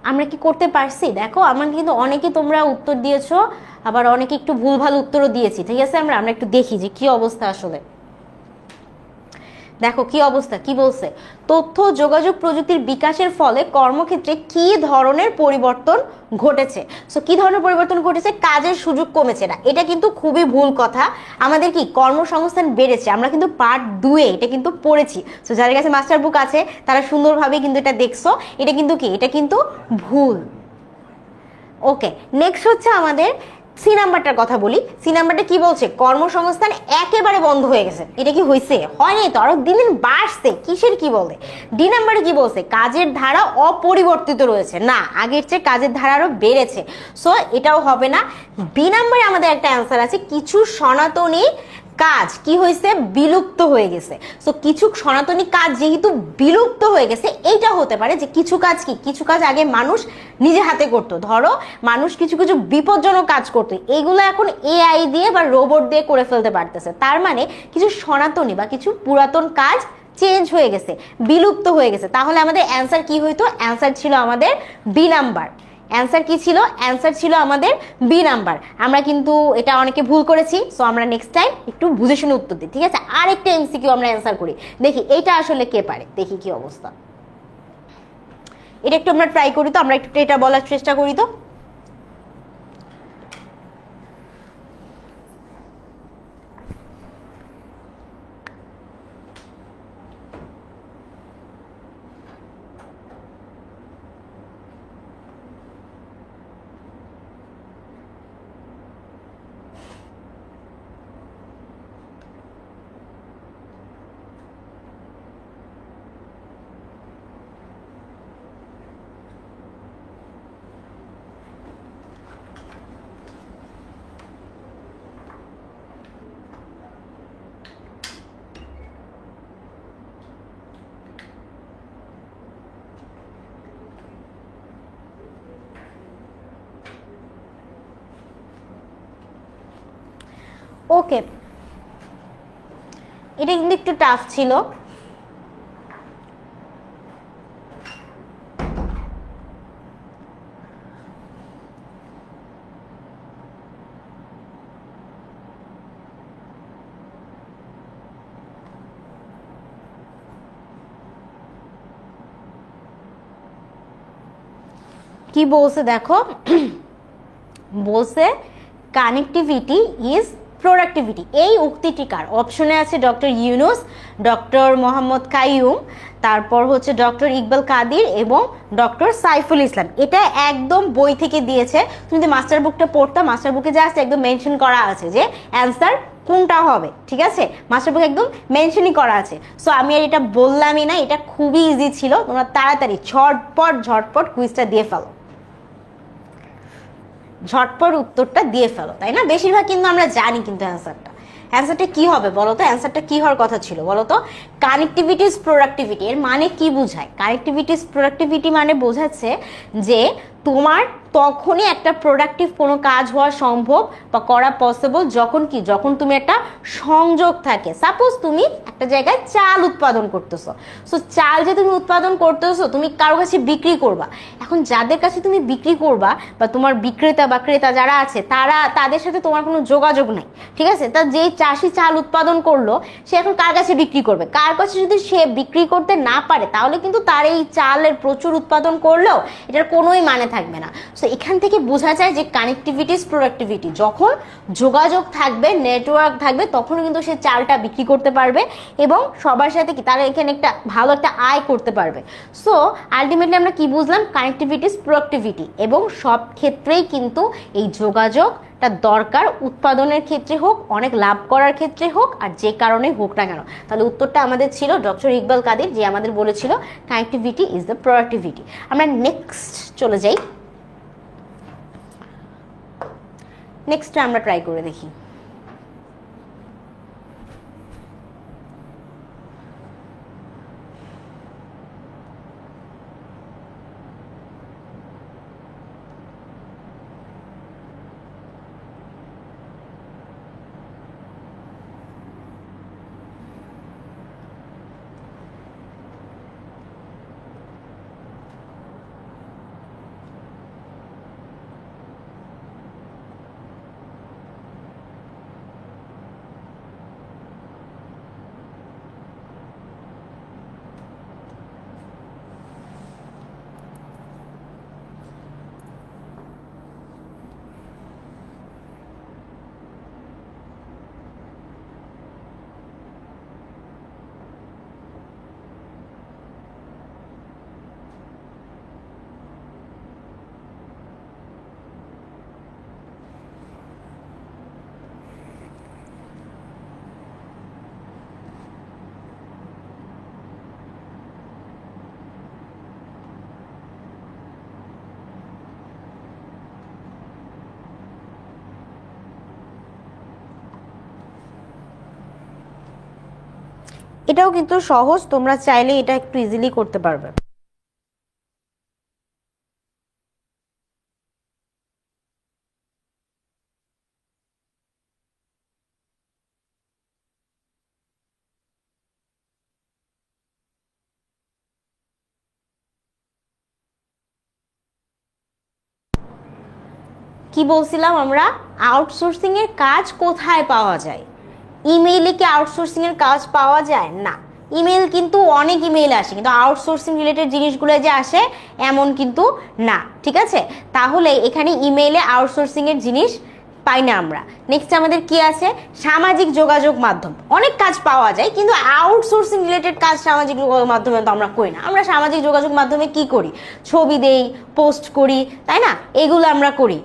আমরা কি করতে পারছি? দেখো আমার কিন্তু অনেকে তোমরা উত্তর দিয়েছো, আবার অনেকে একটু ভুলভাল উত্তরও দিয়েছি, ঠিক আছে? আমরা একটু দেখি যে কি অবস্থা আসলে। দেখো কি অবস্থা, কি বলছে, তথ্য যোগাযোগ প্রযুক্তির বিকাশের ফলে কর্মক্ষেত্রে কি ধরনের পরিবর্তন ঘটেছে। সো কি ধরনের পরিবর্তন ঘটেছে? কাজের সুযোগ কমেছে না, এটা কিন্তু খুবই ভুল কথা। আমাদের কি কর্মসংস্থান বেড়েছে, আমরা কিন্তু পার্ট 2 এটা কিন্তু পড়েছি। সো যাদের কাছে মাস্টার বুক আছে তারা সুন্দরভাবে কিন্তু এটা দেখছো। এটা কিন্তু কি, এটা কিন্তু ভুল। ওকে, নেক্সট হচ্ছে আমাদের সি নাম্বারটার কথা বলি। সি নাম্বারটা কি বলছে? কর্মসংস্থান একেবারে বন্ধ হয়ে গেছে। এটা কি হয়েছে? হয়নি তো, আরো দিন দিন বাড়ছে। কিসের কি বলে? ডি নাম্বারে কি বলছে? কাজের ধারা অপরিবর্তিত রয়েছে। না, আগের চেয়ে কাজের ধারা আরো বেড়েছে। সো এটাও হবে না। বি নাম্বারে আমাদের একটা অ্যান্সার আছে, কিছু সনাতনী কাজ কি হয়েছে? বিলুপ্ত হয়ে গেছে। সো কিছু সনাতনী কাজ যেহেতু বিলুপ্ত হয়ে গেছে, এইটা হতে পারে যে কিছু কাজ কি, কিছু কাজ আগে মানুষ নিজে হাতে করতো। ধরো মানুষ কিছু কিছু বিপজ্জনক কাজ করতো, এইগুলো এখন এআই দিয়ে বা রোবট দিয়ে করে ফেলতে পারতেছে। তার মানে কিছু সনাতনী বা কিছু পুরাতন কাজ চেঞ্জ হয়ে গেছে, বিলুপ্ত হয়ে গেছে। তাহলে আমাদের অ্যান্সার কি হইতো? অ্যান্সার ছিল আমাদের বি নাম্বার। অ্যান্সার কি ছিল? অ্যান্সার ছিল আমাদের বি নাম্বার। আমরা কিন্তু এটা অনেকে ভুল করেছি। সো আমরা নেক্সট টাইম একটু বুঝে শুনে উত্তর দিই, ঠিক আছে? আরেকটা এমসিকিউ আমরা অ্যান্সার করি, দেখি এটা আসলে কে পারে, দেখি কি অবস্থা। এটা একটু আমরা ট্রাই করি তো, আমরা একটু এটা বলার চেষ্টা করি তো। ওকে, এটা কিন্তু একটু টাফ ছিল। কি বলছে দেখো, বলছে কানেক্টিভিটি ইজ প্রোডাক্টিভিটি। এই উক্তিটি কার? অপশনে আছে ডক্টর ইউনুস, ডক্টর মোহাম্মদ কাইয়ুম, তারপর হচ্ছে ডক্টর ইকবাল কাদির এবং ডক্টর সাইফুল ইসলাম। এটা একদম বই থেকে দিয়েছে। তুমি যদি মাস্টার বুকটা পড়তা, মাস্টার বুকে জাস্ট একদম মেনশন করা আছে যে অ্যান্সার কোনটা হবে, ঠিক আছে? মাস্টার বুকে একদম মেনশনই করা আছে। সো আমি আর এটা বললামই না, এটা খুবই ইজি ছিল। তোমরা তাড়াতাড়ি ঝটপট ঝটপট কুইজটা দিয়ে ফেলো, ঝটপট উত্তরটা দিয়ে ফেলো, তাই না? বেশিরভাগ কিন্তু আমরা জানি কিন্তু অ্যান্সারটা কি হবে বলো তো? অ্যান্সারটা কি হওয়ার কথা ছিল বলো তো? Connectivity is productivity. এর মানে কি বোঝায়? কানেক্টিভিটি ইজ প্রোডাক্টিভিটি মানে বোঝাচ্ছে যে তোমার তখনই একটা প্রোডাক্টিভ কোনো কাজ হওয়া সম্ভব বা করা পসিবল যখন কি, যখন তুমি একটা সংযোগ থাকে। সাপোজ তুমি একটা জায়গায় চাল উৎপাদন করতেছো। সো চাল যে তুমি উৎপাদন করতেছো, তুমি কারো কাছে বিক্রি করবা। এখন যাদের কাছে তুমি বিক্রি করবা বা তোমার বিক্রেতা বা ক্রেতা যারা আছে, তাদের সাথে তোমার কোনো যোগাযোগ নাই, ঠিক আছে? তা যেই চাষি চাল উৎপাদন করলো, সে এখন কার কাছে বিক্রি করবে? কার কাছে যদি সে বিক্রি করতে না পারে, তাহলে কিন্তু তার এই চালের প্রচুর উৎপাদন করলেও এটার কোনোই মানে থাকবে না। সো এখান থেকে বোঝা যায় যে কানেক্টিভিটি ইজ প্রোডাক্টিভিটি। যখন যোগাযোগ থাকবে, নেটওয়ার্ক থাকবে, তখন কিন্তু সে চালটা বিক্রি করতে পারবে এবং সবার সাথে কি তারা এখানে একটা ভালো একটা আয় করতে পারবে। সো আলটিমেটলি আমরা কি বুঝলাম? Connectivity is productivity. এবং সব ক্ষেত্রেই কিন্তু এই যোগাযোগটা দরকার, উৎপাদনের ক্ষেত্রে হোক, অনেক লাভ করার ক্ষেত্রে হোক, আর যে কারণে হোক না কেন। তাহলে উত্তরটা আমাদের ছিল ডক্টর ইকবাল কাদির, যে আমাদের বলেছিল কানেক্টিভিটি ইজ দ্য প্রোডাক্টিভিটি। আমরা নেক্সট চলে যাই। নেক্সট আমরা ট্রাই করে দেখি। এটাও কিন্তু সহজ, তোমরা চাইলে এটা একটু ইজিলি করতে পারবে। কি বলছিলাম আমরা, আউটসোর্সিং এর কাজ কোথায় পাওয়া যায়? ইমেইলে কি আউটসোর্সিং এর কাজ পাওয়া যায়? না, ইমেল কিন্তু অনেক ইমেইল আসে, কিন্তু আউটসোর্সিং রিলেটেড জিনিসগুলো যে আসে এমন কিন্তু না, ঠিক আছে? তাহলে এখানে ইমেইলে আউটসোর্সিং এর জিনিস পাই না আমরা। নেক্সট আমাদের কি আছে, সামাজিক যোগাযোগ মাধ্যম। অনেক কাজ পাওয়া যায়, কিন্তু আউটসোর্সিং রিলেটেড কাজ সামাজিক যোগাযোগ মাধ্যমে তো আমরা করি না। আমরা সামাজিক যোগাযোগ মাধ্যমে কি করি, ছবি দেই, পোস্ট করি, তাই না? এগুলো আমরা করি।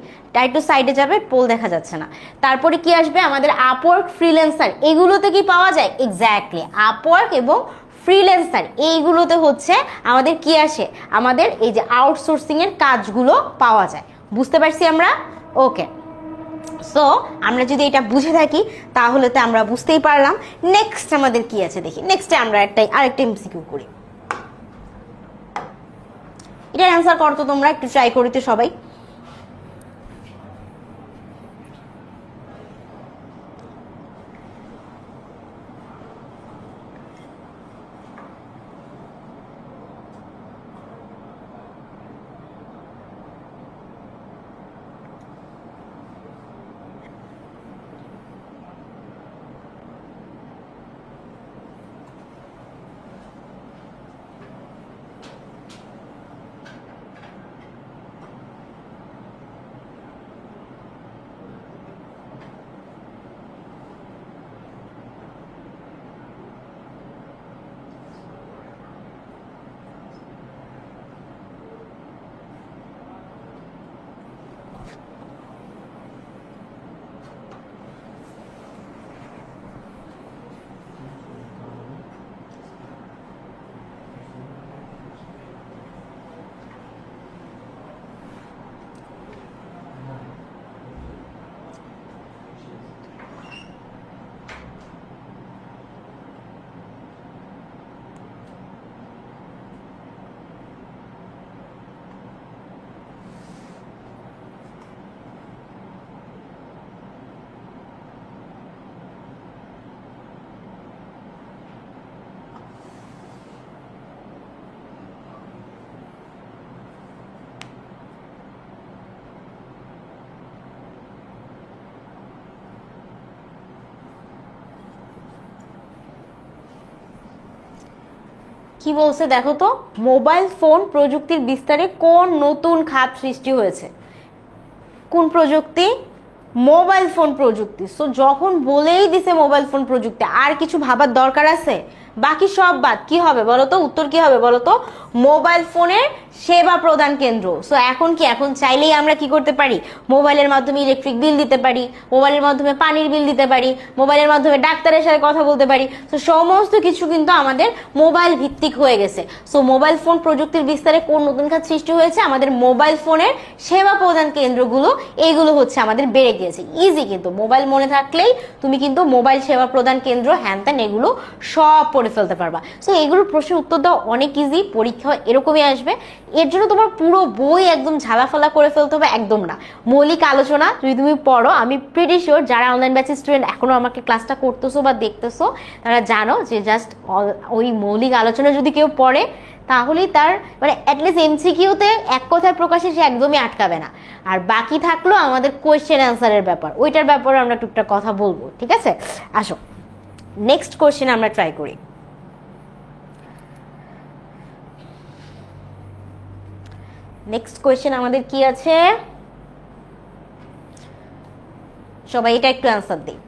একটু সাইডে যাবে, পোল দেখা যাচ্ছে না। তারপরে কি আসবে আমাদের আপওয়ার্ক, ফ্রিল্যান্সার, এগুলোতে কি পাওয়া যায়? এক্স্যাক্টলি, আপওয়ার্ক এবং ফ্রিল্যান্সার এইগুলোতে হচ্ছে আমাদের কি আসে, আমাদের এই যে আউটসোর্সিং এর কাজগুলো পাওয়া যায়। বুঝতে পারছি আমরা? ওকে, সো আমরা যদি এটা বুঝে থাকি তাহলে তো আমরা বুঝতেই পারলাম। নেক্সট আমাদের কি আছে দেখি। নেক্সটে আমরা আরেকটা এমসিকিউ করি। এটার অ্যান্সার করতো তোমরা, একটু ট্রাই করিতে সবাই। কি বলছে দেখো তো, মোবাইল ফোন প্রযুক্তির বিস্তারে কোন নতুন খাত সৃষ্টি হয়েছে? কোন প্রযুক্তি? মোবাইল ফোন প্রযুক্তি। সো যখন বলেই দিছে মোবাইল ফোন প্রযুক্তি, আর কিছু ভাবার দরকার আছে? বাকি সব বাদ। কি হবে বলতো, উত্তর কি হবে বলতো? মোবাইল ফোনের সেবা প্রদান কেন্দ্র। সো এখন কি, এখন চাইলেই আমরা কি করতে পারি, মোবাইলের মাধ্যমে ইলেকট্রিক বিল দিতে পারি, মোবাইলের মাধ্যমে পানির বিল দিতে পারি, মোবাইলের মাধ্যমে ডাক্তারের সাথে কথা বলতে পারি। তো সমস্ত কিছু কিন্তু আমাদের মোবাইল ভিত্তিক হয়ে গেছে। সো মোবাইল ফোন প্রযুক্তির বিস্তারে কোন নতুন খাত সৃষ্টি হয়েছে? আমাদের মোবাইল ফোনের সেবা প্রদান কেন্দ্রগুলো, এইগুলো হচ্ছে আমাদের বেড়ে গিয়েছে। ইজি, কিন্তু মোবাইল মনে থাকলেই তুমি কিন্তু মোবাইল সেবা প্রদান কেন্দ্র, হ্যান ত্যান, এগুলো সব পড়ে ফেলতে পারবা। সো এগুলোর প্রশ্নের উত্তর দেওয়া অনেক ইজি, পরীক্ষা এরকমই আসবে। এর জন্য তোমার পুরো বই একদম ঝালাফালা করে ফেলতে হবে, একদম না। মৌলিক আলোচনা যদি তুমি পড়ো, আমি প্রিটি শিওর যারা অনলাইন ব্যাচের স্টুডেন্ট এখনো আমাকে ক্লাসটা করতেছো বা দেখতেছো, তারা জানো যে জাস্ট ওই মৌলিক আলোচনা যদি কেউ পড়ে তাহলেই তার মানে অ্যাটলিস্ট এমসিকিউতে এক কথায় প্রকাশে সে একদমই আটকাবে না। আর বাকি থাকলো আমাদের কোয়েশ্চেন অ্যান্সারের ব্যাপার, ওইটার ব্যাপারে আমরা টুকটাক কথা বলবো, ঠিক আছে? আসো নেক্সট কোয়েশ্চেন আমরা ট্রাই করি। নেক্সট কোয়েশ্চেন আমাদের কি আছে, সবাই এটা একটু অ্যান্সার দিই।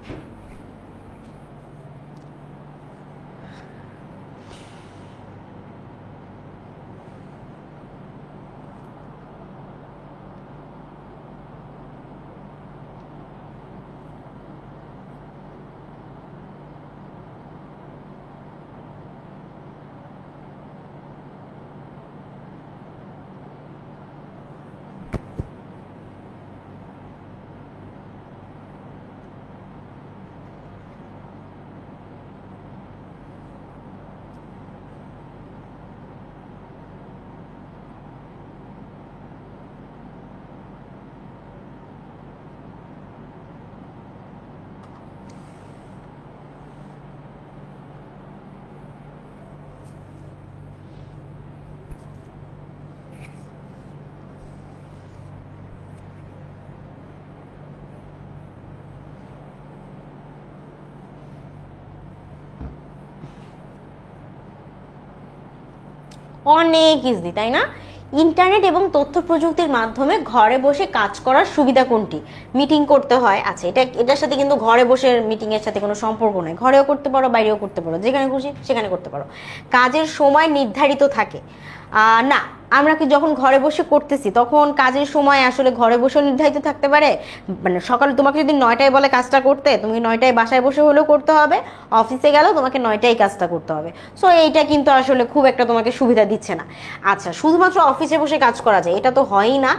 অনেক ইজি, তাই না? ইন্টারনেট এবং তথ্য প্রযুক্তির মাধ্যমে ঘরে বসে কাজ করার সুবিধা কোনটি? মিটিং করতে হয়, আচ্ছা এটার সাথে কিন্তু ঘরে বসে মিটিং এর সাথে কোনো সম্পর্ক নেই, ঘরেও করতে পারো বাইরেও করতে পারো, যেখানে খুশি সেখানে করতে পারো। কাজের সময় নির্ধারিত থাকে? না, আমরা কি যখন ঘরে বসে করতেছি তখন কাজের সময় আসলে ঘরে বসেও নির্ধারিত থাকতে পারে? মানে সকালে তোমাকে যদি 9টায় বলে কাজটা করতে, তুমি 9টায় বাসায় বসে হলেও করতে হবে, অফিসে গেলেও তোমাকে 9টায় কাজটা করতে হবে। সো এইটা কিন্তু আসলে খুব একটা তোমাকে সুবিধা দিচ্ছে না। আচ্ছা, শুধুমাত্র অফিসে বসে কাজ করা যায় এটা তো হয়ই না।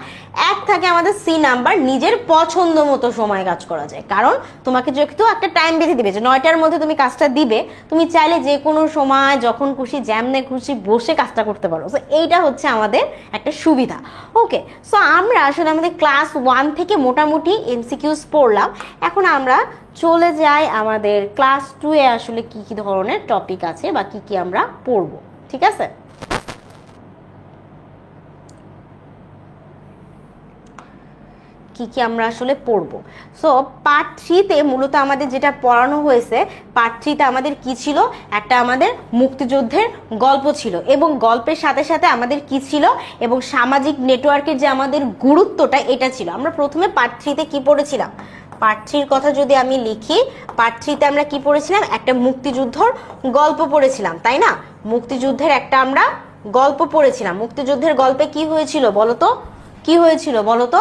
এক থাকে আমাদের সি নাম্বার, নিজের পছন্দ মতো সময় কাজ করা যায়। কারণ তোমাকে যেহেতু একটা টাইম বেঁধে দিবে যে 9টার মধ্যে তুমি কাজটা দিবে, তুমি চাইলে যে কোনো সময় যখন খুশি যেমনে খুশি বসে কাজটা করতে পারো। সো এইটা হচ্ছে আমাদের একটা সুবিধা। ওকে, সো আমরা আসলে আমাদের ক্লাস 1 থেকে মোটামুটি এমসিকিউস পড়লাম। এখন আমরা চলে যাই আমাদের ক্লাস 2 এ আসলে কি কি ধরনের টপিক আছে বা কি কি আমরা পড়বো। ঠিক আছে, কি কি আমরা আসলে পড়বো। সো পার্ট 3-তে মূলত আমাদের যেটা পড়ানো হয়েছে, পার্ট 3-তে আমাদের কি ছিল, একটা আমাদের মুক্তিযুদ্ধের গল্প ছিল, এবং গল্পের সাথে সাথে আমাদের কি ছিল, এবং সামাজিক নেটওয়ার্কের যে আমাদের গুরুত্বটা এটা ছিল। আমরা প্রথমে পার্ট 3-তে কি পড়েছিলাম, পার্ট 3-র কথা যদি আমি লিখি, পার্ট 3-তে আমরা কি পড়েছিলাম, একটা মুক্তিযুদ্ধর গল্প পড়েছিলাম, তাই না? মুক্তিযুদ্ধের একটা আমরা গল্প পড়েছিলাম। মুক্তিযুদ্ধের গল্পে কি হয়েছিল বলতো, কি হয়েছিল বলতো,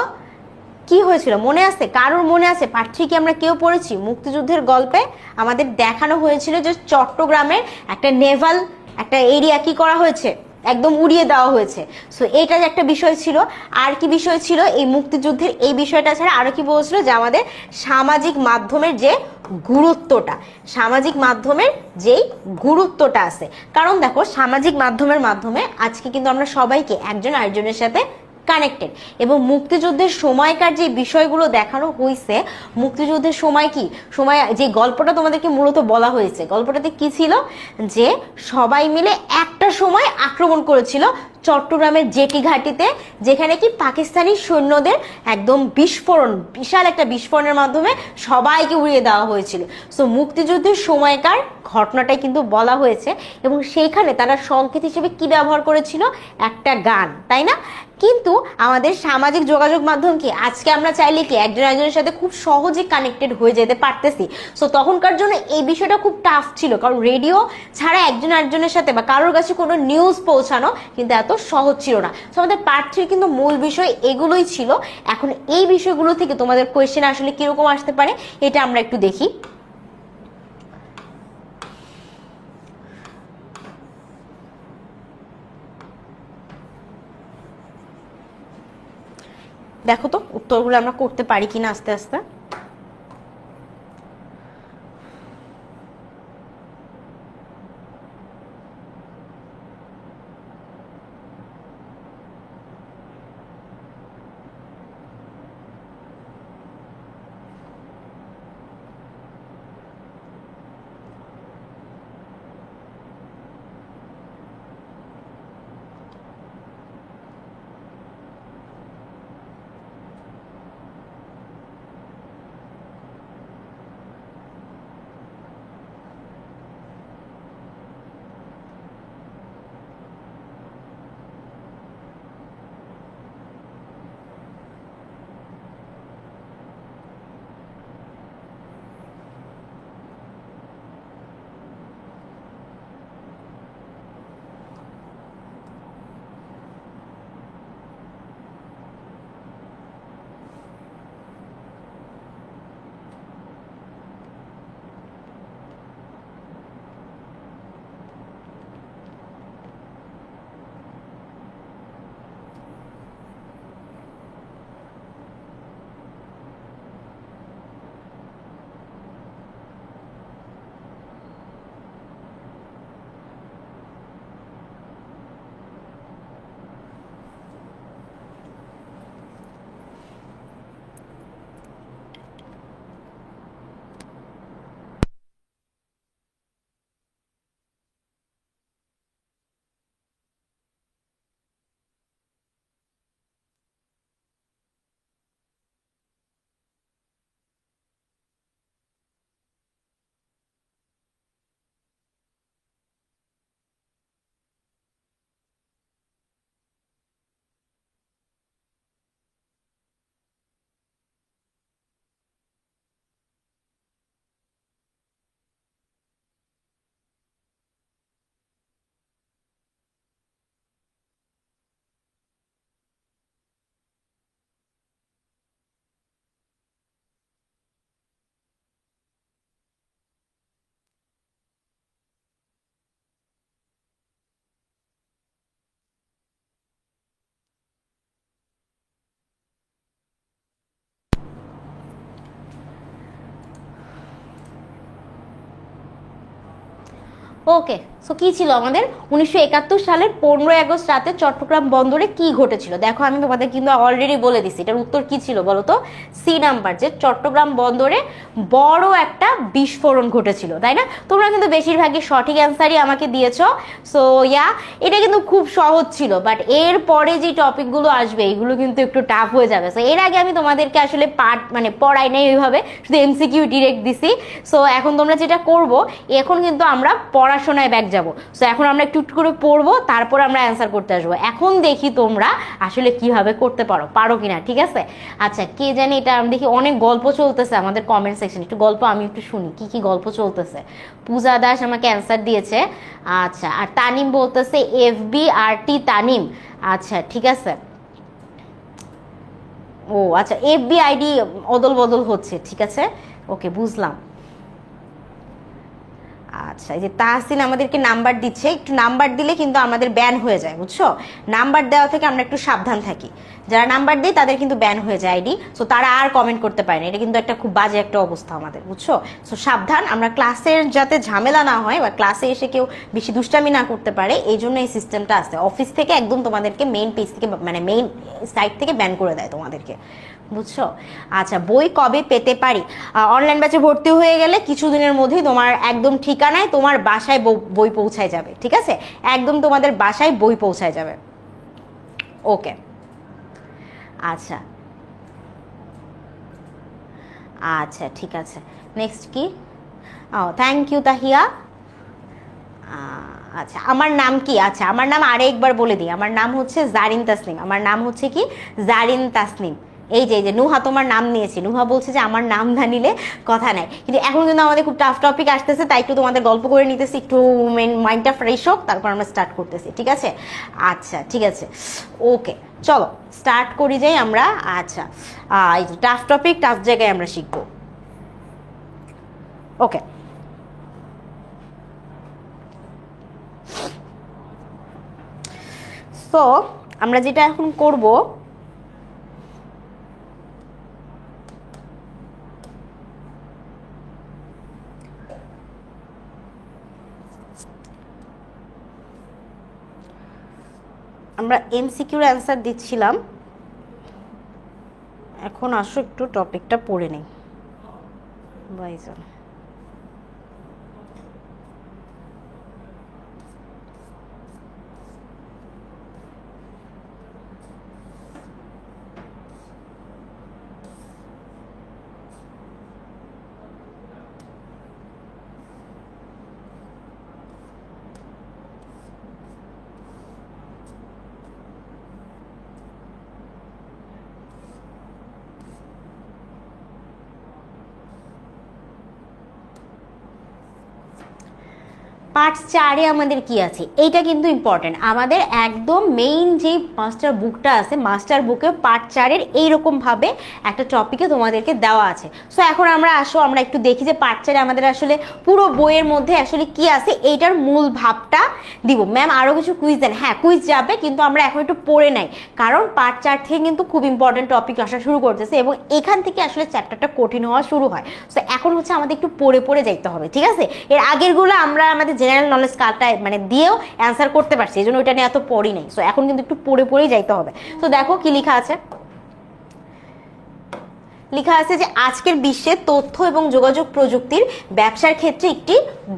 কি হয়েছিল মনে আছে? কারোর মনে আছে? পার্ট 3 কি আমরা কেউ পড়েছি? মুক্তিযুদ্ধের গল্পে আমাদের দেখানো হয়েছিল যে চট্টগ্রামের একটা নেভাল একটা এরিয়া কি করা হয়েছে, একদম উড়িয়ে দেওয়া হয়েছে। সো এইটা একটা বিষয় ছিল। আর কি বিষয় ছিল এই মুক্তিযুদ্ধের এই বিষয়টা ছাড়া? আরো কি বলছিল যে আমাদের সামাজিক মাধ্যমের যে গুরুত্বটা, সামাজিক মাধ্যমের যেই গুরুত্বটা আছে। কারণ দেখো, সামাজিক মাধ্যমের মাধ্যমে আজকে কিন্তু আমরা সবাইকে একজন আরেকজনের সাথে কানেক্টেড। এবং মুক্তিযুদ্ধের সময়কার যে বিষয়গুলো দেখানো হয়েছে, মুক্তিযুদ্ধের সময় কি সময় যে গল্পটা তোমাদেরকে মূলত বলা হয়েছে, গল্পটাতে কি ছিল, যে সবাই মিলে একটা সময় আক্রমণ করেছিল চট্টগ্রামের জেটি ঘাটিতে, যেখানে কি পাকিস্তানি সৈন্যদের একদম বিস্ফোরণ, বিশাল একটা বিস্ফোরণের মাধ্যমে সবাইকে উড়িয়ে দেওয়া হয়েছিল। সো মুক্তিযুদ্ধের সময়কার ঘটনাটাই কিন্তু বলা হয়েছে, এবং সেইখানে তারা সংকেত হিসেবে কি ব্যবহার করেছিল, একটা গান, তাই না? কিন্তু আমাদের সামাজিক যোগাযোগ মাধ্যম কি, আজকে আমরা চাইলে কি একজন একজনের সাথে খুব সহজে কানেক্টেড হয়ে যেতে পারতেছি। সো তখনকার জন্য এই বিষয়টা খুব টাফ ছিল, কারণ রেডিও ছাড়া একজন আরেকজনের সাথে বা কারোর কাছে কোনো নিউজ পৌঁছানো কিন্তু এত সহজ ছিল না। সো আমাদের পার্ট 3 কিন্তু মূল বিষয় এগুলোই ছিল। এখন এই বিষয়গুলো থেকে তোমাদের কোয়েশ্চেন আসলে কিরকম আসতে পারে এটা আমরা একটু দেখি। দেখো তো উত্তরগুলো আমরা করতে পারি কিনা আস্তে আস্তে। ওকে, সো কি ছিল আমাদের 1971 সালের 15 আগস্ট রাতে চট্টগ্রাম বন্দরে কি ঘটেছিল? দেখো আমি তোমাদের কিন্তু অলরেডি বলে দিছি এটার উত্তর কি ছিল বলো তো। সি নাম্বার, যে চট্টগ্রাম বন্দরে বড় একটা বিস্ফোরণ ঘটেছিল, তাই না? তোমরা কিন্তু বেশিরভাগই সঠিক অ্যান্সারই আমাকে দিয়েছো। সো ইয়া, এটা কিন্তু খুব সহজ ছিল, বাট এর পরে যে টপিকগুলো আসবে এগুলো কিন্তু একটু টাফ হয়ে যাবে। সো এর আগে আমি তোমাদেরকে আসলে পার্ট মানে পড়াই নাই ওইভাবে, শুধু এমসিকিউ ডিরেক্ট দিছি। সো এখন তোমরা যেটা করবো, এখন কিন্তু আমরা পড়াশোনায় ব্যাক যাবো। সো এখন আমরা একটু একটু করে পড়বো, তারপর আমরা অ্যান্সার করতে আসবো। এখন দেখি তোমরা আসলে কিভাবে করতে পারো কিনা, ঠিক আছে? আচ্ছা, কে জানি এটা আমি দেখি অনেক গল্প চলতেছে আমাদের কমেন্ট সেকশন, একটু গল্প আমি একটু শুনি কি কি গল্প চলতেছে। পূজা দাস আমাকে অ্যান্সার দিয়েছে। আচ্ছা, আর তানিম বলতেছে FBRT তানিম। আচ্ছা ঠিক আছে, ও আচ্ছা FBID অদল বদল হচ্ছে, ঠিক আছে, ওকে বুঝলাম। আচ্ছা, এই যে তাহসিন আমাদেরকে নাম্বার দিচ্ছে, একটু নাম্বার দিলে কিন্তু আমাদের ব্যান হয়ে যায়, বুঝছো? নাম্বার দেওয়া থেকে আমরা একটু সাবধান থাকি। যারা নাম্বার দেয় তাদের কিন্তু ব্যান হয়ে যায় আইডি, সো তারা আর কমেন্ট করতে পারে না। এটা কিন্তু একটা খুব বাজে একটা অবস্থা আমাদের, বুঝছো? সো সাবধান, আমরা ক্লাসের যাতে ঝামেলা না হয় বা ক্লাসে এসে কেউ বেশি দুষ্টামি না করতে পারে, এই জন্য এই সিস্টেমটা আছে। অফিস থেকে একদম তোমাদেরকে মেইন পেজ থেকে মানে মেইন সাইট থেকে ব্যান করে দেয় তোমাদেরকে, বুঝছো? আচ্ছা, বই কবে পেতে পারি? অনলাইন ব্যাচে ভর্তি হয়ে গেলে কিছুদিনের মধ্যেই তোমার একদম ঠিকানায় তোমার বাসায় বই পৌঁছায় যাবে, ঠিক আছে? একদম তোমাদের বাসায় বই পৌঁছায় যাবে। ওকে, আচ্ছা আচ্ছা ঠিক আছে, নেক্সট কি? ও থ্যাংক ইউ তাহিয়া। আচ্ছা, আমার নাম কি? আচ্ছা, আমার নাম আরেকবার বলে দিই, আমার নাম হচ্ছে জারিন তাসনিম। আমার নাম হচ্ছে কি? জারিন তাসনিম। এই যে নুহা তোমার নাম নিয়েছি, নুহা বলছে যে আমার নাম না নিলে কথা নাই। কিন্তু এখন কিন্তু আমাদের খুব টাফ টপিক আসতেছে, তাই একটু তোমাদের গল্প করে নিতেছি, একটু মাইন্ডটা ফ্রেশ হোক, তারপর আমরা স্টার্ট করতেছি, ঠিক আছে? আচ্ছা ঠিক আছে, ওকে চলো স্টার্ট করি যাই আমরা। আচ্ছা, এই যে টাফ টপিক টাফ জায়গায় আমরা শিখবো। ওকে, সো আমরা যেটা এখন করব, আমরা এমসিকিউর অ্যান্সার দিচ্ছিলাম, এখন আসো একটু টপিকটা পড়ে নেই। বাইজন, পার্ট 4-এ আমাদের কি আছে এইটা কিন্তু ইম্পর্টেন্ট। আমাদের একদম মেইন যে মাস্টার বুকটা আছে, মাস্টার বুকে পার্ট 4-এর এইরকম ভাবে একটা টপিকে তোমাদেরকে দেওয়া আছে। সো এখন আমরা আসো আমরা একটু দেখি যে পার্ট 4-এ আমাদের আসলে পুরো বইয়ের মধ্যে আসলে কি আছে, এইটার মূল ভাবটা দিব। ম্যাম আরো কিছু কুইজ দেন, হ্যাঁ কুইজ যাবে, কিন্তু আমরা এখন একটু পড়ে নাই, কারণ পার্ট 4 থেকে কিন্তু খুব ইম্পর্টেন্ট টপিক আসা শুরু করতেছে এবং এখান থেকে আসলে চ্যাপ্টারটা কঠিন হওয়া শুরু হয়। সো এখন হচ্ছে আমাদের একটু পড়ে পড়ে যাইতে হবে, ঠিক আছে? এর আগেরগুলো আমরা আমাদের জেনারেল নলেজ কার্ডটা মানে দিয়েও অ্যান্সার করতে পারছি, এই জন্য ওইটা নিয়ে এত পড়ি নাই। সো এখন কিন্তু একটু পড়ে পড়েই যাইতে হবে। তো দেখো কি লেখা আছে, লেখা আছে যে আজকের বিশ্বে তথ্য এবং যোগাযোগ প্রযুক্তির ব্যবসার ক্ষেত্রে একটি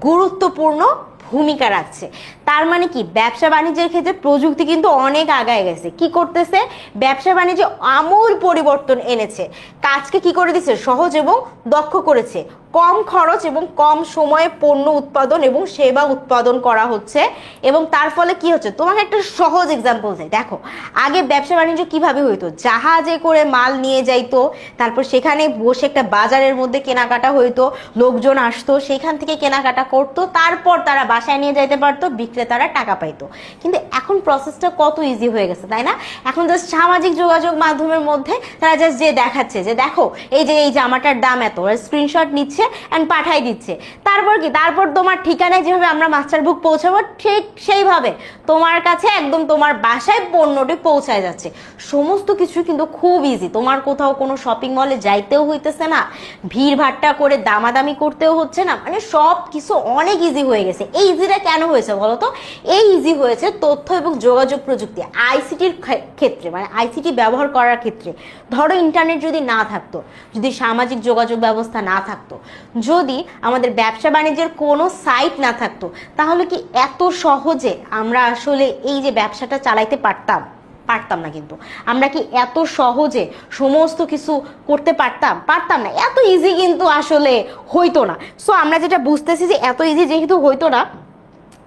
গুরুত্বপূর্ণ ভূমিকা রাখছে। তার মানে কি, ব্যবসা বাণিজ্যের ক্ষেত্রে প্রযুক্তি কিন্তু অনেক আগায় গেছে। কি করতেছে, ব্যবসা বাণিজ্যে আমূল পরিবর্তন এনেছে, কাজকে কি করে দিচ্ছে, সহজ এবং দক্ষ করেছে। কম খরচ এবং কম সময়ে পণ্য উৎপাদন এবং সেবা উৎপাদন করা হচ্ছে, এবং তার ফলে কি হচ্ছে, তোমাকে একটা সহজ এক্সাম্পল দেয়। দেখো আগে ব্যবসা বাণিজ্য কিভাবে হইতো, জাহাজে করে মাল নিয়ে যাইতো, তারপর সেখানে বসে একটা বাজারের মধ্যে কেনাকাটা হইতো, লোকজন আসতো, সেখান থেকে কেনাকাটা করতো, তারপর তারা বাসায় নিয়ে যাইতে পারতো, বিক্রেতারা টাকা পাইতো। কিন্তু এখন প্রসেসটা কত ইজি হয়ে গেছে, তাই না? এখন জাস্ট সামাজিক যোগাযোগ মাধ্যমের মধ্যে তারা জাস্ট যে দেখাচ্ছে যে দেখো এই যে জামাটার দাম এত, স্ক্রিনশট নিচ্ছে অ্যান্ড পাঠাই দিচ্ছে। তারপর কি, তারপর তোমার ঠিকানায় যেভাবে আমরা মাস্টার বুক পৌঁছাবো ঠিক সেইভাবে তোমার কাছে একদম তোমার বাসায় পণ্যটি পৌঁছায় যাচ্ছে। সমস্ত কিছু কিন্তু খুব ইজি। তোমার কোথাও কোনো শপিং মলে যাইতেও হইতেছে না, ভিড় ভাট্টা করে দামাদামি করতেও হচ্ছে না, মানে সব কিছু অনেক ইজি হয়ে গেছে। এই ইজিটা কেন হয়েছে বলো তো? এই ইজি হয়েছে তথ্য এবং যোগাযোগ প্রযুক্তি, আইসিটির ক্ষেত্রে, মানে আইসিটি ব্যবহার করার ক্ষেত্রে। ধরো ইন্টারনেট যদি না থাকতো, যদি সামাজিক যোগাযোগ ব্যবস্থা না থাকতো, যদি আমাদের ব্যবসা বাণিজ্যের কোনো সাইট না থাকতো, তাহলে কি এত সহজে আমরা আসলে এই যে ব্যবসাটা চালাইতে পারতাম না। কিন্তু আমরা কি এত সহজে সমস্ত কিছু করতে পারতাম না। এত ইজি কিন্তু আসলে হইতো না। সো আমরা যেটা বুঝতেছি যে এত ইজি যেহেতু হইতো না,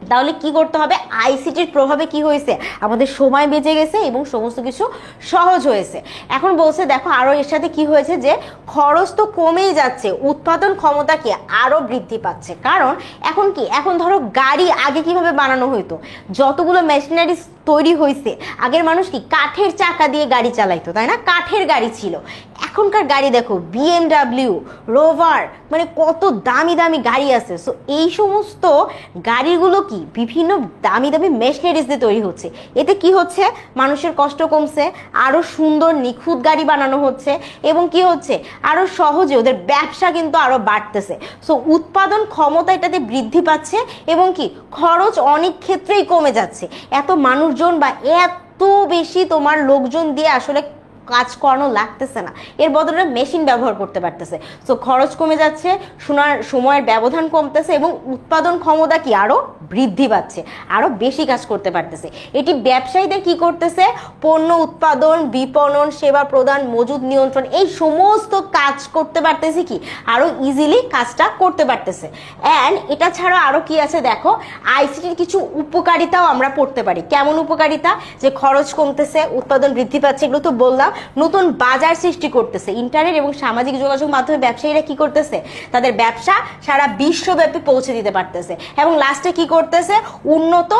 তাহলে কি করতে হবে? আইসিটির প্রভাবে কি হয়েছে, আমাদের সময় বেঁচে গেছে এবং সমস্ত কিছু সহজ হয়েছে। এখন বলছে দেখো আরো এর সাথে কি হয়েছে, যে খরচ তো কমেই যাচ্ছে, উৎপাদন ক্ষমতা কি আরো বৃদ্ধি পাচ্ছে। কারণ এখন কি, এখন ধরো গাড়ি আগে কিভাবে বানানো হইতো, যতগুলো মেশিনারিজ তৈরি হয়েছে, আগের মানুষ কি কাঠের চাকা দিয়ে গাড়ি চালাইতো, তাই না? কাঠের গাড়ি ছিল। এখনকার গাড়ি দেখো BMW, রোভার, মানে কত দামি দামি গাড়ি আছে। সো এই সমস্ত গাড়িগুলো কি বিভিন্ন দামি দামি মেশিনারিজ দিয়ে তৈরি হচ্ছে। এতে কি হচ্ছে, মানুষের কষ্ট কমছে, আরো সুন্দর নিখুঁত গাড়ি বানানো হচ্ছে, এবং কি হচ্ছে, আরো সহজে ওদের ব্যবসা কিন্তু আরো বাড়তেছে। সো উৎপাদন ক্ষমতা এটাতে বৃদ্ধি পাচ্ছে এবং কি খরচ অনেক ক্ষেত্রেই কমে যাচ্ছে। এত মানুষজন বা এত বেশি তোমার লোকজন দিয়ে আসলে কাজ করানো লাগতেছে না, এর বদলে মেশিন ব্যবহার করতে পারতেছে। সো খরচ কমে যাচ্ছে, সময়ের ব্যবধান কমতেছে এবং উৎপাদন ক্ষমতা কি আরো বৃদ্ধি পাচ্ছে, আরো বেশি কাজ করতে পারতেছে। এটি ব্যবসায়ীদের কি করতেছে, পণ্য উৎপাদন, বিপণন, সেবা প্রদান, মজুদ নিয়ন্ত্রণ, এই সমস্ত কাজ করতে পারতেছে কি আরো ইজিলি কাজটা করতে পারতেছে। অ্যান্ড এটা ছাড়া আরো কি আছে দেখো, আইসিটির কিছু উপকারিতাও আমরা পড়তে পারি। কেমন উপকারিতা? যে খরচ কমতেছে, উৎপাদন বৃদ্ধি পাচ্ছে, এগুলো তো বললাম। নতুন বাজার সৃষ্টি করতেছে, ইন্টারনেট এবং সামাজিক যোগাযোগ মাধ্যমে ব্যবসায়ীরা কি করতেছে, তাদের ব্যবসা সারা বিশ্বব্যাপী পৌঁছে দিতে পারতেছে। এবং লাস্টে কি করতেছে, উন্নত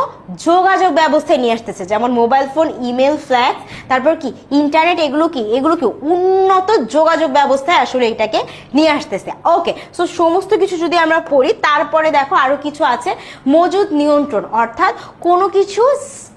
যোগাযোগ ব্যবস্থায় নিয়ে আসতেছে, যেমন মোবাইল ফোন, ইমেল, ফ্ল্যাক্স, তারপর কি ইন্টারনেট, এগুলো কি উন্নত যোগাযোগ ব্যবস্থায় আসলে এটাকে নিয়ে আসতেছে। ওকে, সো সমস্ত কিছু যদি আমরা পড়ি, তারপরে দেখো আরো কিছু আছে, মজুদ নিয়ন্ত্রণ, অর্থাৎ কোনো কিছু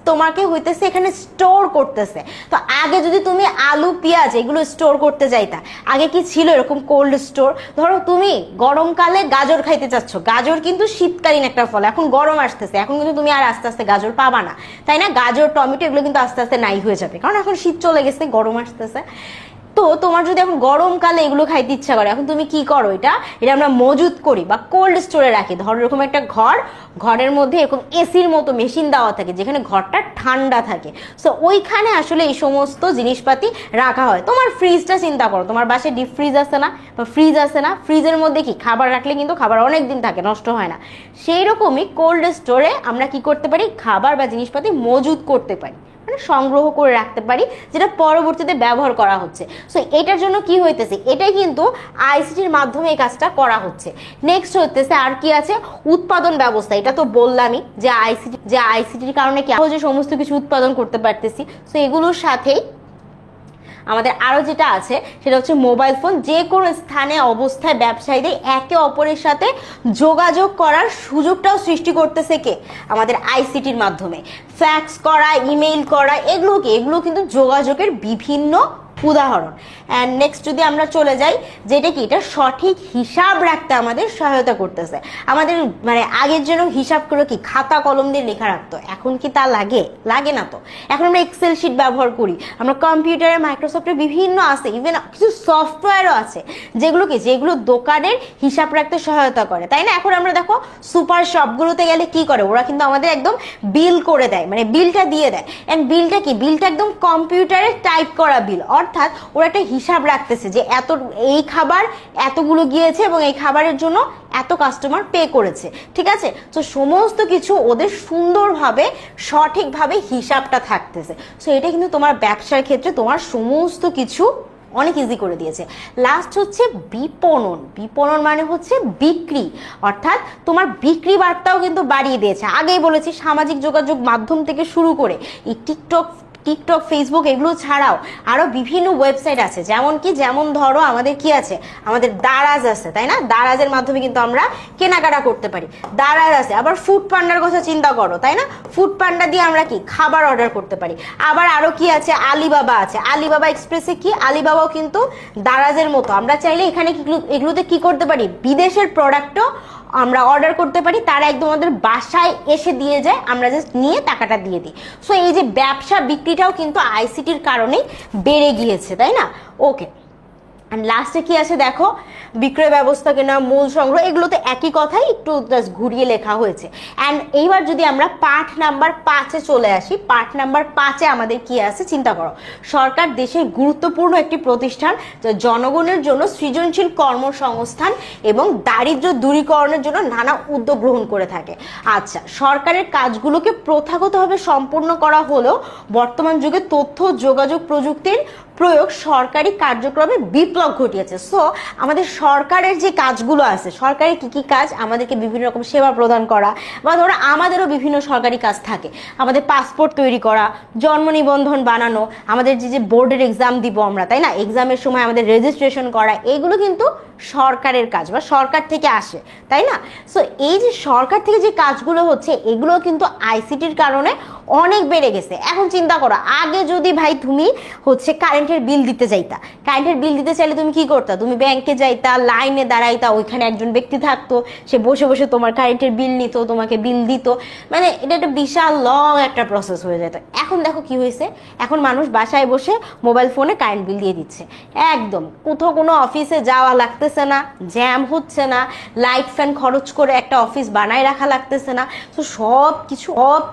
তোমাকে হইতেছে এখানে স্টোর করতেছে। তো আগে যদি তুমি আলু, পেঁয়াজ এগুলো স্টোর করতে যাইতা, আগে কি ছিল এরকম কোল্ড স্টোর? ধরো তুমি গরমকালে গাজর খাইতে চাচ্ছ, গাজর কিন্তু শীতকালীন একটা ফল, এখন গরম আসতেছে, এখন কিন্তু তুমি আর আস্তে আস্তে গাজর পাবা না, তাই না? গাজর, টমেটো এগুলো কিন্তু আস্তে আস্তে নাই হয়ে যাবে, কারণ এখন শীত চলে গেছে, গরম আসতেছে। তো তোমার যদি এখন গরমকালে এগুলো খাইতে ইচ্ছা করে, এখন তুমি কি করো, এটা আমরা মজুত করি বা কোল্ড স্টোরে রাখি। ধরো এরকম একটা ঘরের মধ্যে এরকম এসির মতো মেশিন দেওয়া থাকে, যেখানে ঘরটা ঠান্ডা থাকে। সো ওইখানে আসলে এই সমস্ত জিনিসপাতি রাখা হয়। তোমার ফ্রিজটা চিন্তা করো, তোমার বাসায় ডিপ ফ্রিজ আছে না, বা ফ্রিজ আছে না, ফ্রিজের মধ্যে কি খাবার রাখলে কিন্তু খাবার অনেক দিন থাকে, নষ্ট হয় না। সেই রকমই কোল্ড স্টোরে আমরা কি করতে পারি, খাবার বা জিনিসপাতি মজুত করতে পারি, মানে সংগ্রহ করে রাখতে পারি, যেটা পরবর্তীতে ব্যবহার করা হচ্ছে। সো এটার জন্য কি হইতেছে, এটাই কিন্তু আইসিটির মাধ্যমে এই কাজটা করা হচ্ছে। নেক্সট হইতেছে আর কি আছে, উৎপাদন ব্যবস্থা। এটা তো বললামই যে আইসিটির কারণে কি সহজে সমস্ত কিছু উৎপাদন করতে পারতেছি। সো এগুলোর সাথেই আমাদের আরো যেটা আছে সেটা হচ্ছে মোবাইল ফোন। যে কোনো স্থানে অবস্থায় ব্যবসায়ীদের একে অপরের সাথে যোগাযোগ করার সুযোগটাও সৃষ্টি করতেছে কে, আমাদের আইসিটির মাধ্যমে। ফ্যাক্স করা, ইমেইল করা, এগুলো কিন্তু যোগাযোগের বিভিন্ন উদাহরণ। অ্যান্ড নেক্সট যদি আমরা চলে যাই, যেটা কি এটা সঠিক হিসাব রাখতে আমাদের সহায়তা করতেছে। আমাদের মানে আগের জন্য হিসাব করে কি খাতা কলম দিয়ে লেখা রাখতো, এখন কি তা লাগে না। তো এখন আমরা এক্সেল শিট ব্যবহার করি, আমরা কম্পিউটারে, মাইক্রোসফটে বিভিন্ন আছে, ইভেন কিছু সফটওয়্যারও আছে যেগুলো দোকানের হিসাব রাখতে সহায়তা করে, তাই না? এখন আমরা দেখো সুপার শপগুলোতে গেলে কি করে, ওরা কিন্তু আমাদের একদম বিল করে দেয়, মানে বিলটা দিয়ে দেয়। এন্ড বিলটা কি, বিলটা একদম কম্পিউটারে টাইপ করা বিল, অর্থাৎ ওরা একটা হিসাব রাখতেছে যে এই খাবার এতগুলো গিয়েছে এবং এই খাবারের জন্য এত কাস্টমার পে করেছে, ঠিক আছে? তো সমস্ত কিছু ওদের সুন্দরভাবে সঠিকভাবে হিসাবটা থাকতেছে। সো এটা কিন্তু তোমার ব্যবসার ক্ষেত্রে তোমার সমস্ত কিছু অনেক ইজি করে দিয়েছে। লাস্ট হচ্ছে বিপণন। বিপণন মানে হচ্ছে বিক্রি, অর্থাৎ তোমার বিক্রি বার্তাও কিন্তু বাড়িয়ে দিয়েছে। আগেই বলেছি সামাজিক যোগাযোগ মাধ্যম থেকে শুরু করে এই টিকটক, ফেসবুক এগুলো ছাড়াও আরো বিভিন্ন ওয়েবসাইট আছে, যেমন ধরো আমাদের কি আছে, আমাদের দারাজ আছে, তাই না? দারাজের মাধ্যমে কিন্তু আমরা কেনাকাটা করতে পারি, দারাজ আছে। আবার ফুড পান্ডার কথা চিন্তা করো, তাই না? ফুড পান্ডা দিয়ে আমরা কি খাবার অর্ডার করতে পারি। আবার আরো কি আছে, আলিবাবা আছে, আলিবাবা এক্সপ্রেসে কি, আলিবাবাও কিন্তু দারাজের মতো। আমরা চাইলে এখানে এগুলোতে কি করতে পারি, বিদেশের প্রোডাক্টও আমরা অর্ডার করতে পারি, তারা একদম আমাদের বাসায় এসে দিয়ে যায়, আমরা জাস্ট নিয়ে টাকাটা দিয়ে দিই। সো এই যে ব্যবসা বিক্রিটাও কিন্তু আইসিটির কারণেই বেড়ে গিয়েছে, তাই না? ওকে, আর লাস্টে কি আছে দেখো, বিক্রয় ব্যবস্থা কেনা, মূল সংগ্রহ, এগুলোতে একই কথাই একটু জাস্ট ঘুরিয়ে লেখা হয়েছে। অ্যান্ড এইবার যদি আমরা পাঠ নাম্বার 5-এ চলে আসি, পাঠ নাম্বার 5-এ আমাদের কি আছে চিন্তা করো। সরকার দেশের গুরুত্বপূর্ণ একটি প্রতিষ্ঠান যা জনগণের জন্য সৃজনশীল কর্মসংস্থান এবং দারিদ্র্য দূরীকরণের জন্য নানা উদ্যোগ গ্রহণ করে থাকে। আচ্ছা, সরকারের কাজগুলোকে প্রথাগতভাবে সম্পূর্ণ করা হলেও বর্তমান যুগে তথ্য যোগাযোগ প্রযুক্তির প্রয়োগ সরকারি কার্যক্রমে বিপ্লব ঘটিয়েছে। সো আমাদের সরকারের যে কাজগুলো আছে, সরকারি কি কি কাজ, আমাদেরকে বিভিন্ন রকম সেবা প্রদান করা, বা ধরো আমাদেরও বিভিন্ন সরকারি কাজ থাকে, আমাদের পাসপোর্ট তৈরি করা, জন্ম নিবন্ধন বানানো, আমাদের যে বোর্ডের এক্সাম দিব আমরা, তাই না? এক্সামের সময় আমাদের রেজিস্ট্রেশন করা, এগুলো কিন্তু সরকারের কাজ বা সরকার থেকে আসে, তাই না? সো এই যে সরকার থেকে যে কাজগুলো হচ্ছে, এগুলো কিন্তু আইসিটির কারণে অনেক বেড়ে গেছে। এখন চিন্তা করো, আগে যদি ভাই তুমি হচ্ছে কারেন্টের বিল দিতে যাইতা, কারেন্টের বিল দিতে চাইলে তুমি কি করতা, তুমি ব্যাংকে যাইতা, লাইনে দাঁড়াইতা, ওইখানে একজন ব্যক্তি থাকতো, সে বসে বসে তোমার কারেন্টের বিল নিত, তোমাকে বিল দিত, মানে এটা একটা বিশাল লং একটা প্রসেস হয়ে যেত। এখন দেখো কি হয়েছে, এখন মানুষ বাসায় বসে মোবাইল ফোনে কারেন্ট বিল দিয়ে দিচ্ছে, একদম কোথাও কোনো অফিসে যাওয়া লাগতেছে না, জ্যাম হচ্ছে না, লাইট ফ্যান খরচ করে একটা অফিস বানায় রাখা লাগতেছে না। তো সব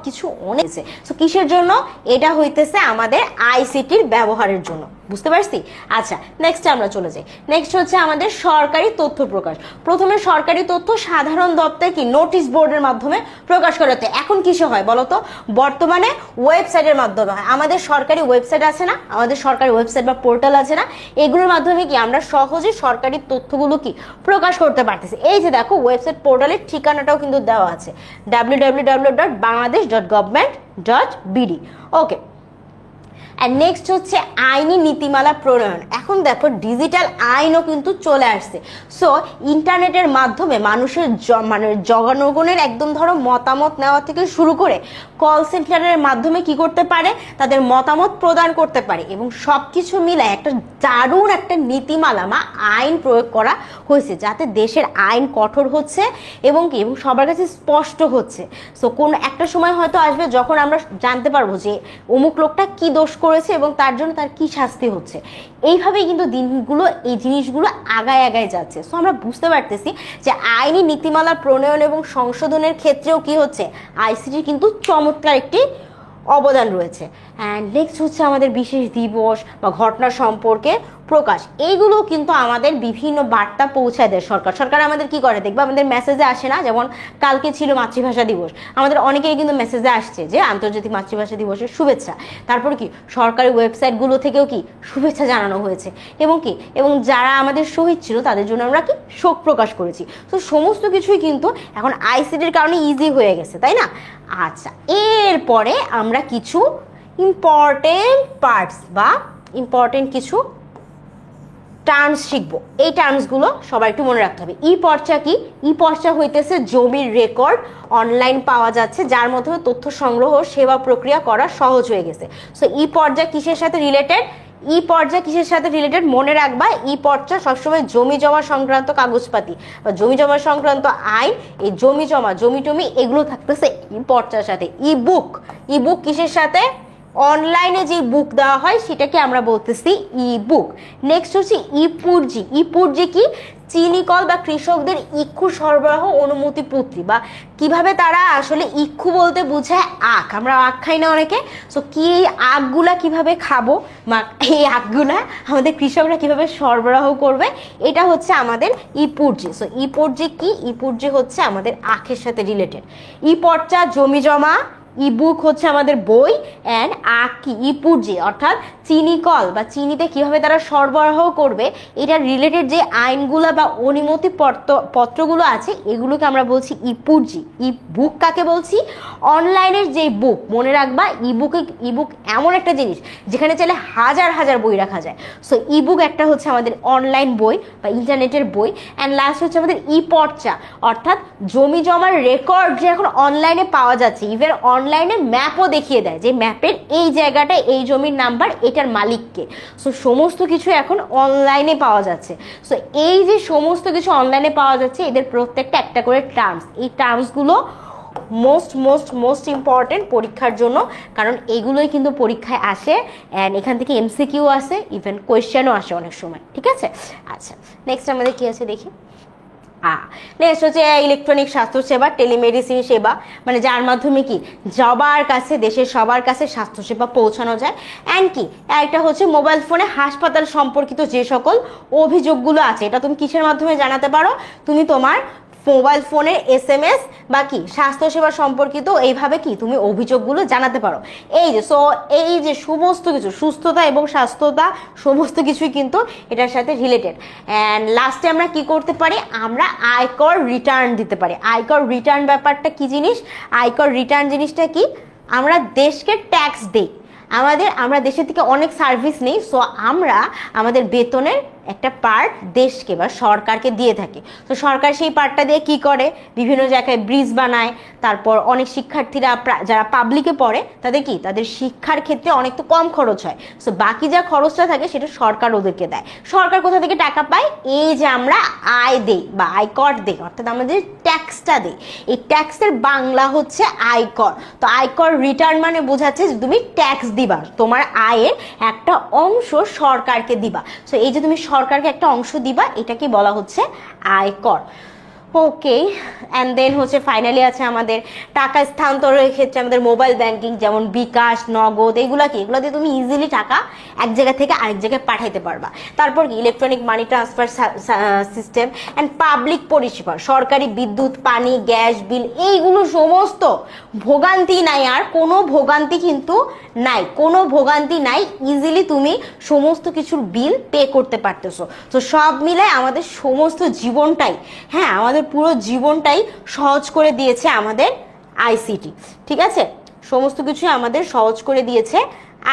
কিছু অনেক। সো কিসের জন্য? এটা হইতেছে আমাদের আইসিটির ব্যবহারের জন্য, বুঝতে পারছি? আচ্ছা, নেক্সট আমরা চলে যাই। নেক্সট হচ্ছে আমাদের সরকারি তথ্য প্রকাশ। প্রথমে সরকারি তথ্য সাধারণ দপ্তর কি নোটিশ বোর্ডের মাধ্যমে প্রকাশ করা হতো। এখন কিসে হয় বলতো? বর্তমানে ওয়েবসাইটের মাধ্যমে হয়। আমাদের সরকারি ওয়েবসাইট আছে না, আমাদের সরকারি ওয়েবসাইট বা পোর্টাল আছে না, এগুলোর মাধ্যমে কি আমরা সহজে সরকারি তথ্যগুলো কি প্রকাশ করতে পারতেছি। এই যে দেখো, ওয়েবসাইট পোর্টালের ঠিকানাটাও কিন্তু দেওয়া আছে, www.bangladesh.government.bd। ওকে, আর নেক্সট হচ্ছে আইনি নীতিমালা প্রণয়ন। এখন দেখো ডিজিটাল আইনও কিন্তু চলে আসছে। সো ইন্টারনেটের মাধ্যমে মানুষের মানে জনগণের একদম ধরো মতামত নেওয়া থেকে শুরু করে কল সেন্টারের মাধ্যমে কি করতে পারে, তাদের মতামত প্রদান করতে পারে, এবং সবকিছু মিলে একটা দারুণ একটা নীতিমালা বা আইন প্রয়োগ করা হয়েছে, যাতে দেশের আইন কঠোর হচ্ছে এবং সবার কাছে স্পষ্ট হচ্ছে। সো কোন একটা সময় হয়তো আসবে যখন আমরা জানতে পারবো যে অমুক লোকটা কি দোষ করেছে এবং তার জন্য তার কি শাস্তি হচ্ছে। এইভাবেই কিন্তু দিনগুলো, এই জিনিসগুলো আগায় যাচ্ছে। সো আমরা বুঝতে পারতেছি যে আইনি নীতিমালা প্রণয়ন এবং সংশোধনের ক্ষেত্রেও কি হচ্ছে, আইসিটি কিন্তু চমৎকার একটি অবদান রয়েছে। অ্যান্ড নেক্সট হচ্ছে আমাদের বিশেষ দিবস বা ঘটনা সম্পর্কে প্রকাশ। এইগুলো কিন্তু আমাদের বিভিন্ন বার্তা পৌঁছায় দেয় সরকার আমাদের কি করে দেখবে, আমাদের মেসেজে আসে না, যেমন কালকে ছিল মাতৃভাষা দিবস, আমাদের অনেকেই কিন্তু মেসেজে আসছে যে আন্তর্জাতিক মাতৃভাষা দিবসের শুভেচ্ছা। তারপর কি সরকারি ওয়েবসাইটগুলো থেকেও কি শুভেচ্ছা জানানো হয়েছে, এবং যারা আমাদের শহীদ ছিল তাদের জন্য আমরা কি শোক প্রকাশ করেছি। তো সমস্ত কিছুই কিন্তু এখন আইসিটির কারণে ইজি হয়ে গেছে, তাই না? আচ্ছা, এরপরে আমরা কিছু ইম্পর্টেন্ট পার্টস বা ইম্পর্টেন্ট কিছু টার্মস শিখবো। এই টার্মসগুলো সবাই একটু মনে রাখতে হবে। ই পর্চা কি? ই পর্চা হইতেছে জমির রেকর্ড অনলাইন পাওয়া যাচ্ছে, যার মাধ্যমে তথ্য সংগ্রহ সেবা প্রক্রিয়া করা সহজ হয়ে গেছে। সো ই পর্চা কিসের সাথে রিলেটেড? ই পর্চা কিসের সাথে রিলেটেড মনে রাখবা, ই পর্চা সবসময় জমি জমা সংক্রান্ত কাগজপাতি বা জমি জমা সংক্রান্ত আইন, এই জমি টমি এগুলো থাকতেছে ই পর্চার সাথে। ই বুক কিসের সাথে? অনলাইনে যে বুক দেওয়া হয় সেটাকে আমরা বলতেছি ই বুক। নেক্সট হচ্ছে ইপুর্জি কি? চিনিকল বা কৃষকদের ইক্ষু সরবরাহ অনুমতি পত্রী, বা কিভাবে তারা আসলে ইক্ষু বলতে বোঝায় আখ, আমরা আখ খাই না অনেকে, সো কি এই আখগুলা কিভাবে খাবো বা এই আখগুলা আমাদের কৃষকরা কিভাবে সরবরাহ করবে, এটা হচ্ছে আমাদের ইপুর্জি। সো ইপুর্জি কি? ইপুর্জি হচ্ছে আমাদের আখের সাথে রিলেটেড। ই পর্চা জমি জমা, ইবুক হচ্ছে আমাদের বই, অ্যান্ড আকি ইপুজি অর্থাৎ চিনিকল বা চিনিতে কিভাবে তারা সরবরাহ করবে এটার রিলেটেড যে আইনগুলো বা অনুমতি পত্রগুলো আছে এগুলোকে আমরা বলছি ইপুজি। বুক কাকে বলছি? অনলাইনের যে বুক, মনে রাখবা ইবুক এমন একটা জিনিস যেখানে চাইলে হাজার হাজার বই রাখা যায়। সো ইবুক একটা হচ্ছে আমাদের অনলাইন বই বা ইন্টারনেটের বই। অ্যান্ড লাস্ট হচ্ছে আমাদের ই পর্চা অর্থাৎ জমি জমার রেকর্ড যে এখন অনলাইনে পাওয়া যাচ্ছে, ইভেন অনলাইনে ম্যাপও দেখিয়ে দেয় যে ম্যাপের এই জায়গাটা এই জমির নাম্বার এটার মালিককে। সো সমস্ত কিছু এখন অনলাইনে পাওয়া যাচ্ছে। সো এই যে সমস্ত কিছু অনলাইনে পাওয়া যাচ্ছে এদের প্রত্যেকটা একটা করে টার্মস, এই টার্মসগুলো মোস্ট ইম্পর্টেন্ট পরীক্ষার জন্য, কারণ এগুলোই কিন্তু পরীক্ষায় আসে অ্যান্ড এখান থেকে এমসিকিউ আসে, ইভেন কোয়েশ্চেনও আসে অনেক সময়। ঠিক আছে, আচ্ছা নেক্সট আমাদের কি আছে দেখি। নেক্সট হচ্ছে ইলেকট্রনিক স্বাস্থ্যসেবা, টেলিমেডিসিন সেবা, মানে যার মাধ্যমে কি সবার কাছে, দেশের সবার কাছে স্বাস্থ্যসেবা পৌঁছানো যায়। অ্যান্ড কি একটা হচ্ছে মোবাইল ফোনে হাসপাতাল সম্পর্কিত যে সকল অভিযোগগুলো আছে এটা তুমি কিসের মাধ্যমে জানাতে পারো? তুমি তোমার মোবাইল ফোনের SMS বা কি স্বাস্থ্যসেবা সম্পর্কিত এইভাবে কি তুমি অভিযোগগুলো জানাতে পারো। এই যে সমস্ত কিছু সুস্থতা এবং স্বাস্থ্যতা সমস্ত কিছুই কিন্তু এটার সাথে রিলেটেড। অ্যান্ড লাস্টে আমরা কি করতে পারি? আমরা আয়কর রিটার্ন দিতে পারি। আয়কর রিটার্ন ব্যাপারটা কি জিনিস? আয়কর রিটার্ন জিনিসটা কি? আমরা দেশকে ট্যাক্স দিই, আমরা দেশের থেকে অনেক সার্ভিস নেই, সো আমরা আমাদের বেতনের একটা পার্ট দেশকে বা সরকারকে দিয়ে থাকি। তো সরকার সেই পার্টটা দিয়ে কি করে? বিভিন্ন জায়গায় ব্রিজ বানায়, তারপর অনেক শিক্ষার্থীরা যারা পাবলিকে পড়ে তাদের শিক্ষার ক্ষেত্রে অনেক তো কম খরচ হয়, সো বাকি যা খরচটা থাকে সেটা সরকার ওদেরকে দেয়। সরকার কোথা থেকে টাকা পায়? এই যে আমরা আয় দেই বা আয়কর দেই, অর্থাৎ আমাদের ট্যাক্সটা দেই। এই ট্যাক্সের বাংলা হচ্ছে আয়কর। তো আয়কর রিটার্ন মানে বোঝাচ্ছে যে তুমি ট্যাক্স দিবা, তোমার আয়ের একটা অংশ সরকারকে দিবা। সো এই যে তুমি সরকারকে একটা অংশ দিবা এটাকে বলা হচ্ছে আয়কর। ওকে, অ্যান্ড দেন হচ্ছে ফাইনালি আছে আমাদের টাকা স্থানান্তরের ক্ষেত্রে আমাদের মোবাইল ব্যাংকিং, যেমন বিকাশ, নগদ, এগুলো দিয়ে তুমি ইজিলি টাকা এক জায়গা থেকে আরেক জায়গায় পাঠাইতে পারবা। তারপর কি electronic money transfer system and public পরিষেবা, সরকারি বিদ্যুৎ, পানি, গ্যাস বিল, এইগুলো সমস্ত ভোগান্তি নাই, আর কোনো ভোগান্তি কিন্তু নাই, কোনো ভোগান্তি নাই, ইজিলি তুমি সমস্ত কিছুর বিল পে করতে পারতেছো। তো সব মিলে আমাদের সমস্ত জীবনটাই, হ্যাঁ আমাদের পুরো জীবনটাই সহজ করে দিয়েছে আমাদের আইসিটি। ঠিক আছে, সমস্ত কিছু আমাদের সহজ করে দিয়েছে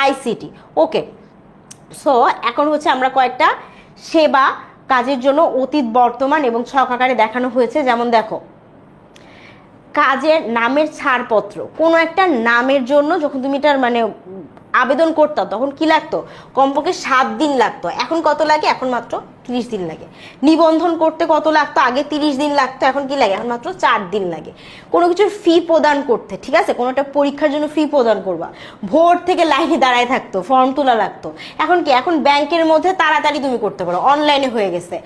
আইসিটি। ওকে, সো এখন হচ্ছে আমরা কয়েকটা সেবা কাজের জন্য অতীত, বর্তমান এবং ছক আকারে দেখানো হয়েছে। যেমন দেখো, কাজের নামের ছাড়পত্র, কোনো একটা নামের জন্য যখন তুমি এটার মানে আবেদন করতাম তখন কি লাগতো? কমপক্ষে 7 দিন লাগতো। এখন কত লাগে? এখন মাত্র 30 দিন লাগে। নিবন্ধন করতে কত লাগতো? আগে 30 দিন লাগতো, এখন কি লাগে? এখন মাত্র 4 দিন লাগে। কোনো কিছুর ফি প্রদান করতে, ঠিক আছে, কোনো একটা পরীক্ষার জন্য ফি প্রদান করবা, ভোর থেকে লাইনে দাঁড়ায় থাকতো, ফর্ম তোলা লাগতো। এখন কি? এখন ব্যাংকের মধ্যে তাড়াতাড়ি তুমি করতে পারো, অনলাইনে হয়ে গেছে।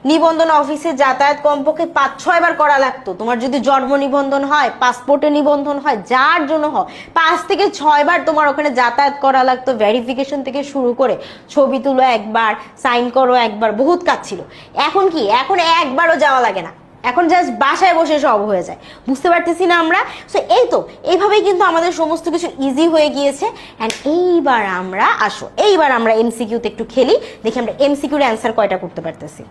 নিবন্ধন অফিসে যাতায়াত কমপক্ষে 5-6 বার করা লাগতো। তোমার যদি জন্ম নিবন্ধন হয়, পাসপোর্টে নিবন্ধন হয়, যার জন্য হয়, 5 থেকে 6 বার তোমার ওখানে যাতায়াত করা লাগতো। ভেরিফিকেশন থেকে শুরু করে ছবি তুলো একবার, সাইন করো একবার, বহুত কাজ ছিল। এখন কি? এখন একবারও যাওয়া লাগে না, এখন জাস্ট বাসায় বসে সব হয়ে যায়। বুঝতে পারতেছি না আমরা? সো এই তো এইভাবেই কিন্তু আমাদের সমস্ত কিছু ইজি হয়ে গিয়েছে। অ্যান্ড এইবার আমরা এমসিকিউতে একটু খেলি, দেখি আমরা এমসিকিউর অ্যান্সার কয়টা করতে পারতেছি।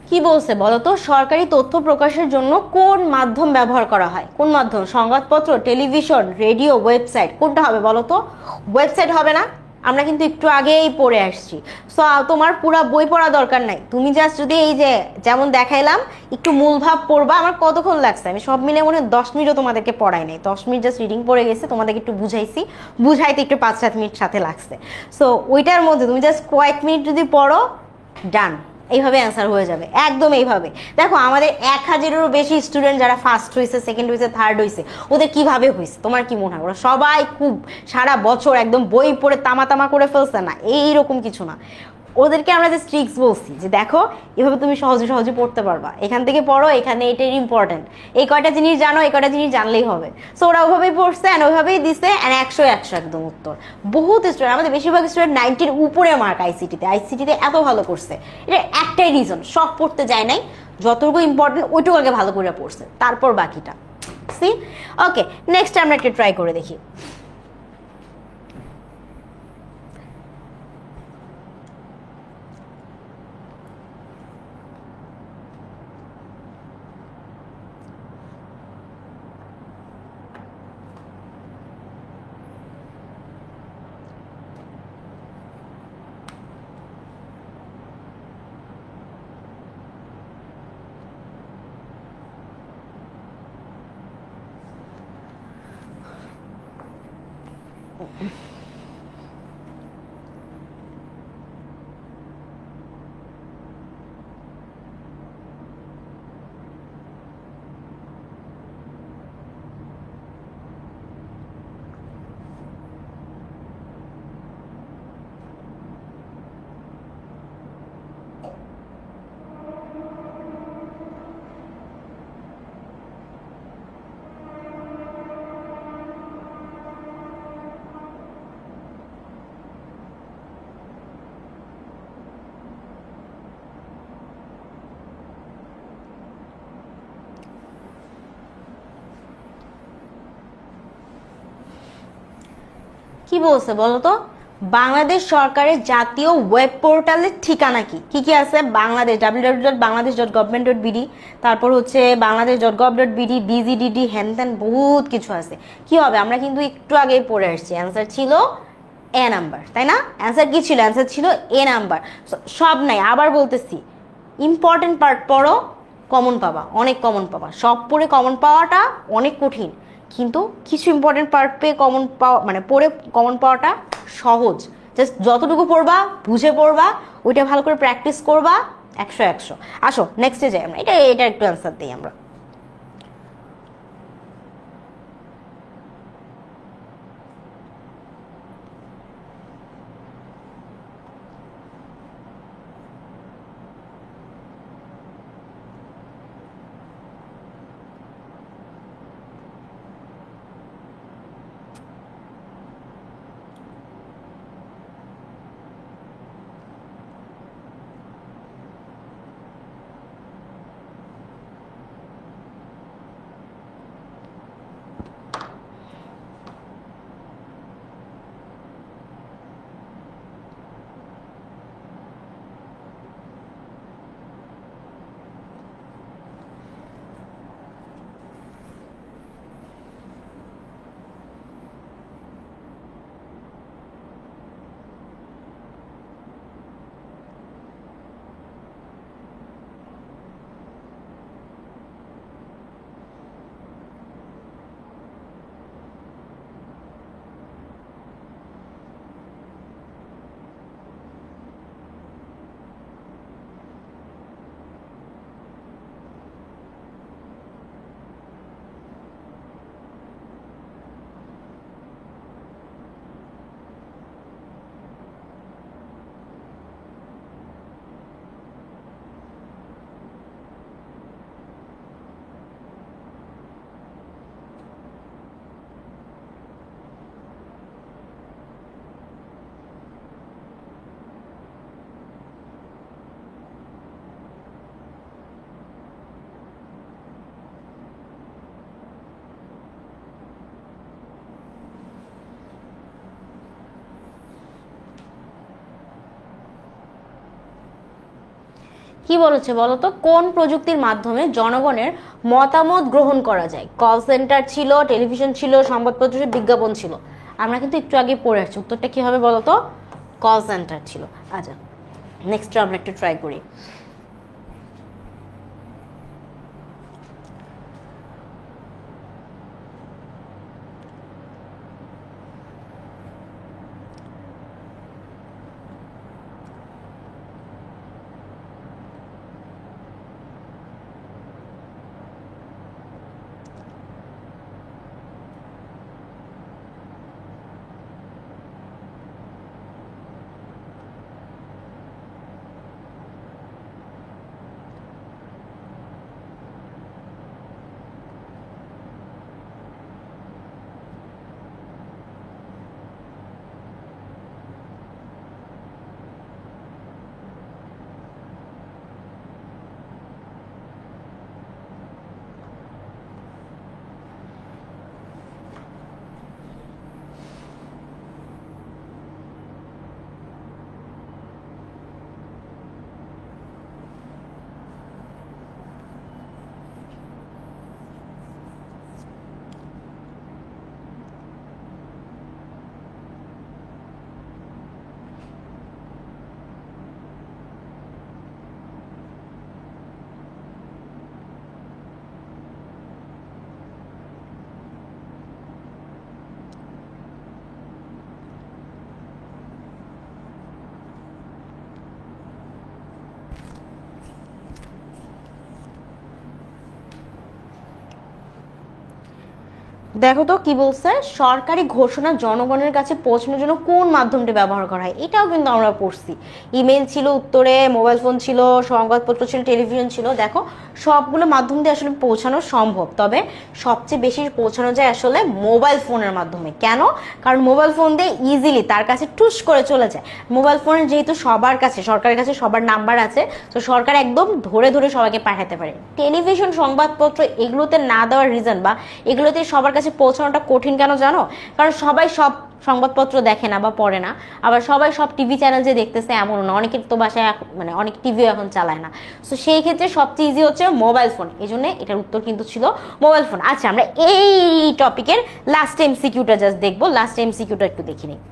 কি বলছে বলো তো, সরকারি তথ্য প্রকাশের জন্য কোন মাধ্যম ব্যবহার করা হয়? কোন মাধ্যম? সংবাদপত্র, টেলিভিশন, রেডিও, ওয়েবসাইট, কোনটা হবে বলো তো? ওয়েবসাইট হবে না? আমরা কিন্তু একটু আগেই পড়ে আসছি। সো তোমার পুরো বই পড়া দরকার নাই, তুমি জাস্ট যদি এই যে যেমন দেখাইলাম একটু মূল ভাব পড়বা। আমার কতক্ষণ লাগছে, আমি সব মিলে মনে হয় 10 মিনিটও তোমাদেরকে পড়াই নাই, 10 মিনিট জাস্ট রিডিং পড়ে গেছে, তোমাদেরকে একটু বুঝাইছি, বুঝাইতে একটু 5-7 মিনিট সাথে লাগছে। সো ওইটার মধ্যে তুমি জাস্ট কয়েক মিনিট যদি পড়ো, ডান, এইভাবে অ্যান্সার হয়ে যাবে, একদম এইভাবে। দেখো আমাদের 1000-এরও বেশি স্টুডেন্ট যারা ফার্স্ট হয়েছে, সেকেন্ড হয়েছে, থার্ড হয়েছে, ওদের কিভাবে হয়েছে তোমার কি মনে হয়? ওরা সবাই খুব সারা বছর একদম বই পড়ে তামা তামা করে ফেলছে না, এইরকম কিছু না। ওদেরকে আমরা যে ট্রিক্স বলছি যে দেখো এভাবে তুমি সহজে সহজে পড়তে পারবা, এখান থেকে পড়ো, এখানে এটাই ইম্পর্টেন্ট, এই কয়টা জিনিস জানো, এই কয়টা জিনিস জানলেই হবে। সো ওরা ওইভাবেই পড়ছে অ্যান্ড ওইভাবেই দিছে অ্যান্ড 100-100 একদম উত্তর। বহুত স্টুডেন্ট, আমাদের বেশিরভাগ স্টুডেন্ট 90-র উপরে মার্ক আইসিটিতে এত ভালো করছে। এটা একটাই রিজন, সব পড়তে যায় নাই, যতটুকু ইম্পর্টেন্ট ওইটুকু আগে ভালো করে পড়ছে, তারপর বাকিটা। সি ওকে, নেক্সট আমরা একটা ট্রাই করে দেখি। কি বলছে বলো তো? বাংলাদেশ সরকারের জাতীয় ওয়েব পোর্টালের ঠিকানা কি? কি কি আছে? বাংলাদেশ www.bangladesh.government.bd, তারপর হচ্ছে bangladesh.gov.bd, BGDD, হ্যান ত্যান বহুত কিছু আছে। কি হবে? আমরা কিন্তু একটু আগেই পড়ে আসছি, অ্যান্সার ছিল এ নাম্বার, তাই না? অ্যান্সার কি ছিল? অ্যান্সার ছিল এ নাম্বার। সব নাই, আবার বলতেছি, ইম্পর্টেন্ট পার্ট পড়ো, কমন পাবা, অনেক কমন পাবা। সব পড়ে কমন পাওয়াটা অনেক কঠিন, কিন্তু কিছু ইম্পর্টেন্ট পার্ট পেয়ে কমন পাওয়া, মানে পড়ে কমন পাওয়াটা সহজ। জাস্ট যতটুকু পড়বা, বুঝে পড়বা, ওইটা ভালো করে প্র্যাকটিস করবা, 100-100। আসো নেক্সটে যাই আমরা, এটা একটু অ্যান্সার দিই আমরা। কি বলেছে বলো তো, কোন প্রযুক্তির মাধ্যমে জনগণের মতামত গ্রহণ করা যায়? কল সেন্টার ছিল, টেলিভিশন ছিল, সংবাদপত্র ছিল, বিজ্ঞাপন ছিল। আমরা কিন্তু একটু আগে পড়ে আসছি, উত্তরটা কি হবে বলো তো? কল সেন্টার ছিল। আচ্ছা, নেক্সট আমরা একটু ট্রাই করি। দেখো তো কি বলছে, সরকারি ঘোষণা জনগণের কাছে পৌঁছানোর জন্য কোন মাধ্যমটি ব্যবহার করা হয়। এটাও কিন্তু আমরা পড়ছি। ইমেল ছিল উত্তরে, মোবাইল ফোন ছিল, সংবাদপত্র ছিল, টেলিভিশন ছিল। দেখো সবগুলো মাধ্যম দিয়ে আসলে পৌঁছানো সম্ভব, তবে সবচেয়ে বেশি পৌঁছানো যায় আসলে মোবাইল ফোনের মাধ্যমে। কেন? কারণ মোবাইল ফোন দিয়ে ইজিলি তার কাছে টুস করে চলে যায়। মোবাইল ফোনের যেহেতু সবার কাছে, সরকারের কাছে সবার নাম্বার আছে, তো সরকার একদম ধরে ধরে সবাইকে পাঠাতে পারে। টেলিভিশন, সংবাদপত্র এগুলোতে না দেওয়ার রিজন বা এগুলোতে সবার কাছে পৌঁছানোটা কঠিন কেন জানো? কারণ সবাই সব সংবাদপত্র দেখে না বা পড়ে না, আবার সবাই সব টিভি চ্যানেল যে দেখতেছে এমন না, অনেকের তো বাসায় মানে অনেক টিভিও এখন চালায় না। তো সেই ক্ষেত্রে সবচেয়ে ইজি হচ্ছে মোবাইল ফোন, এই জন্য এটার উত্তর কিন্তু ছিল মোবাইল ফোন। আচ্ছা, আমরা এই টপিকের লাস্ট এমসিকিউটা জাস্ট দেখবো, লাস্ট এমসিকিউটা একটু দেখি নিই।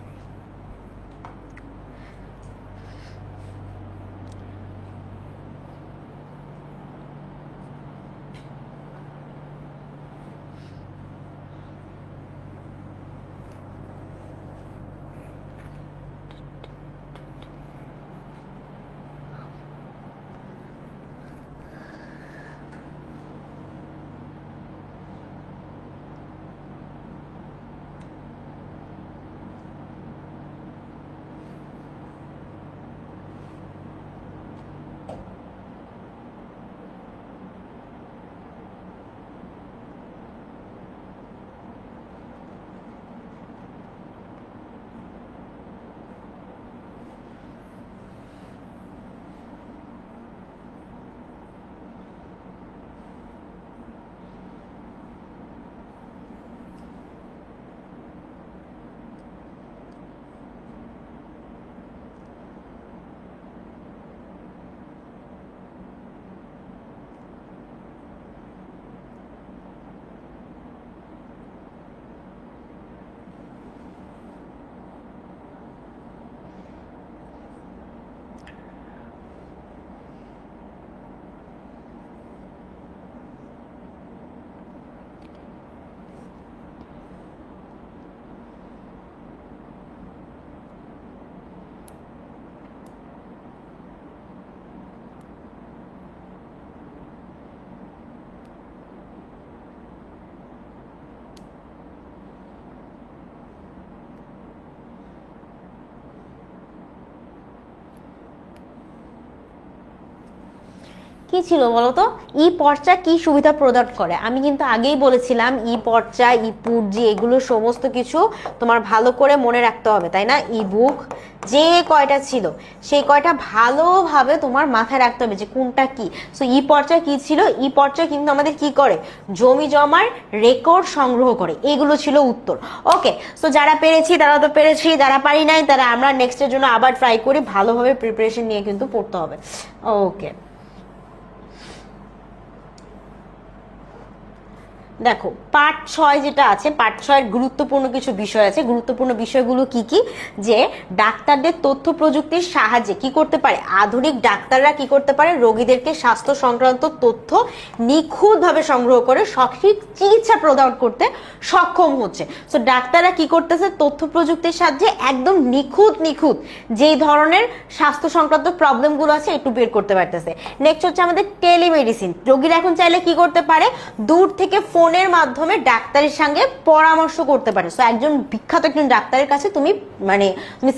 কি ছিল বলতো? ই পর্চা কি সুবিধা প্রদান করে? আমি কিন্তু আগেই বলেছিলাম ই পর্চা, ই পুরজি এগুলো সমস্ত কিছু তোমার ভালো করে মনে রাখতে হবে, তাই না? ই বুক যে কয়টা ছিল সেই কয়টা ভালোভাবে তোমার মাথায় রাখতে হবে যে কোনটা কি। সো ই পর্চা কি ছিল? ই পর্চা কিন্তু আমাদের কি করে, জমি জমার রেকর্ড সংগ্রহ করে। এগুলো ছিল উত্তর। ওকে, সো যারা পেরেছি তারা তো পেরেছি, যারা পারি নাই তারা আমরা নেক্সটের জন্য আবার ট্রাই করি, ভালোভাবে প্রিপারেশন নিয়ে কিন্তু পড়তে হবে। ওকে। দেখো পার্ট 6 যেটা আছে, পার্ট 6 এর গুরুত্বপূর্ণ কিছু বিষয় আছে। গুরুত্বপূর্ণ বিষয়গুলো কি কি, যে ডাক্তারদের তথ্য প্রযুক্তির সাহায্যে কি করতে পারে, আধুনিক ডাক্তাররা কি করতে পারে, রোগীদেরকে স্বাস্থ্য সংক্রান্ত তথ্য নিখুঁতভাবে সংগ্রহ করে সঠিক চিকিৎসা প্রদান করতে সক্ষম হচ্ছে। সো ডাক্তাররা কি করতেছে, তথ্য প্রযুক্তির সাহায্যে একদম নিখুঁত যেই ধরনের স্বাস্থ্য সংক্রান্ত প্রবলেমগুলো আছে একটু বের করতে পারতেছে। নেক্সট হচ্ছে আমাদের টেলিমেডিসিন। রোগীরা এখন চাইলে কি করতে পারে, দূর থেকে ফোনের মাধ্যমে ডাক্তারের সঙ্গে পরামর্শ করতে পারে। সো একজন বিখ্যাত একজন ডাক্তারের কাছে তুমি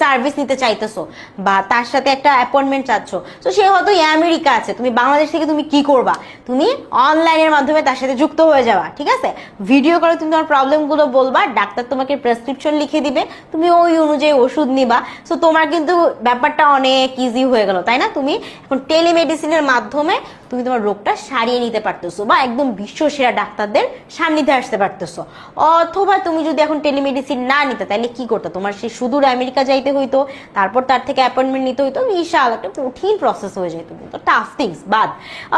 সার্ভিস নিতে চাইতেছো বা তার সাথে একটা অ্যাপয়েন্টমেন্ট চাচ্ছ, তো সে হয়তো আমেরিকা আছে, তুমি বাংলাদেশ থেকে তুমি কি করবা, তুমি অনলাইনের মাধ্যমে তার সাথে যুক্ত হয়ে যাওয়া, ঠিক আছে। ভিডিও করে তুমি তোমার প্রবলেমগুলো বলবা, ডাক্তার তোমাকে প্রেসক্রিপশন লিখে দিবে, তুমি ওই অনুযায়ী ওষুধ নিবা। সো তোমার কিন্তু ব্যাপারটা অনেক ইজি হয়ে গেল, তাই না? তুমি এখন টেলিমেডিসিনের মাধ্যমে তুমি তোমার রোগটা সারিয়ে নিতে পারতেছো বা একদম বিশ্বসেরা ডাক্তারদের সান্নিধ্যে আসতে পারতেছো। অথবা তুমি যদি এখন টেলিমেডিসিন না নিতে, তাহলে কি করতে, তোমার সেই সুদূর আমেরিকা যাইতে হইতো, তারপর তার থেকে অ্যাপয়েন্টমেন্ট নিতে হইতো, বিশাল একটা কঠিন প্রসেস হয়ে যেত, কিন্তু টাফ থিংস বাদ।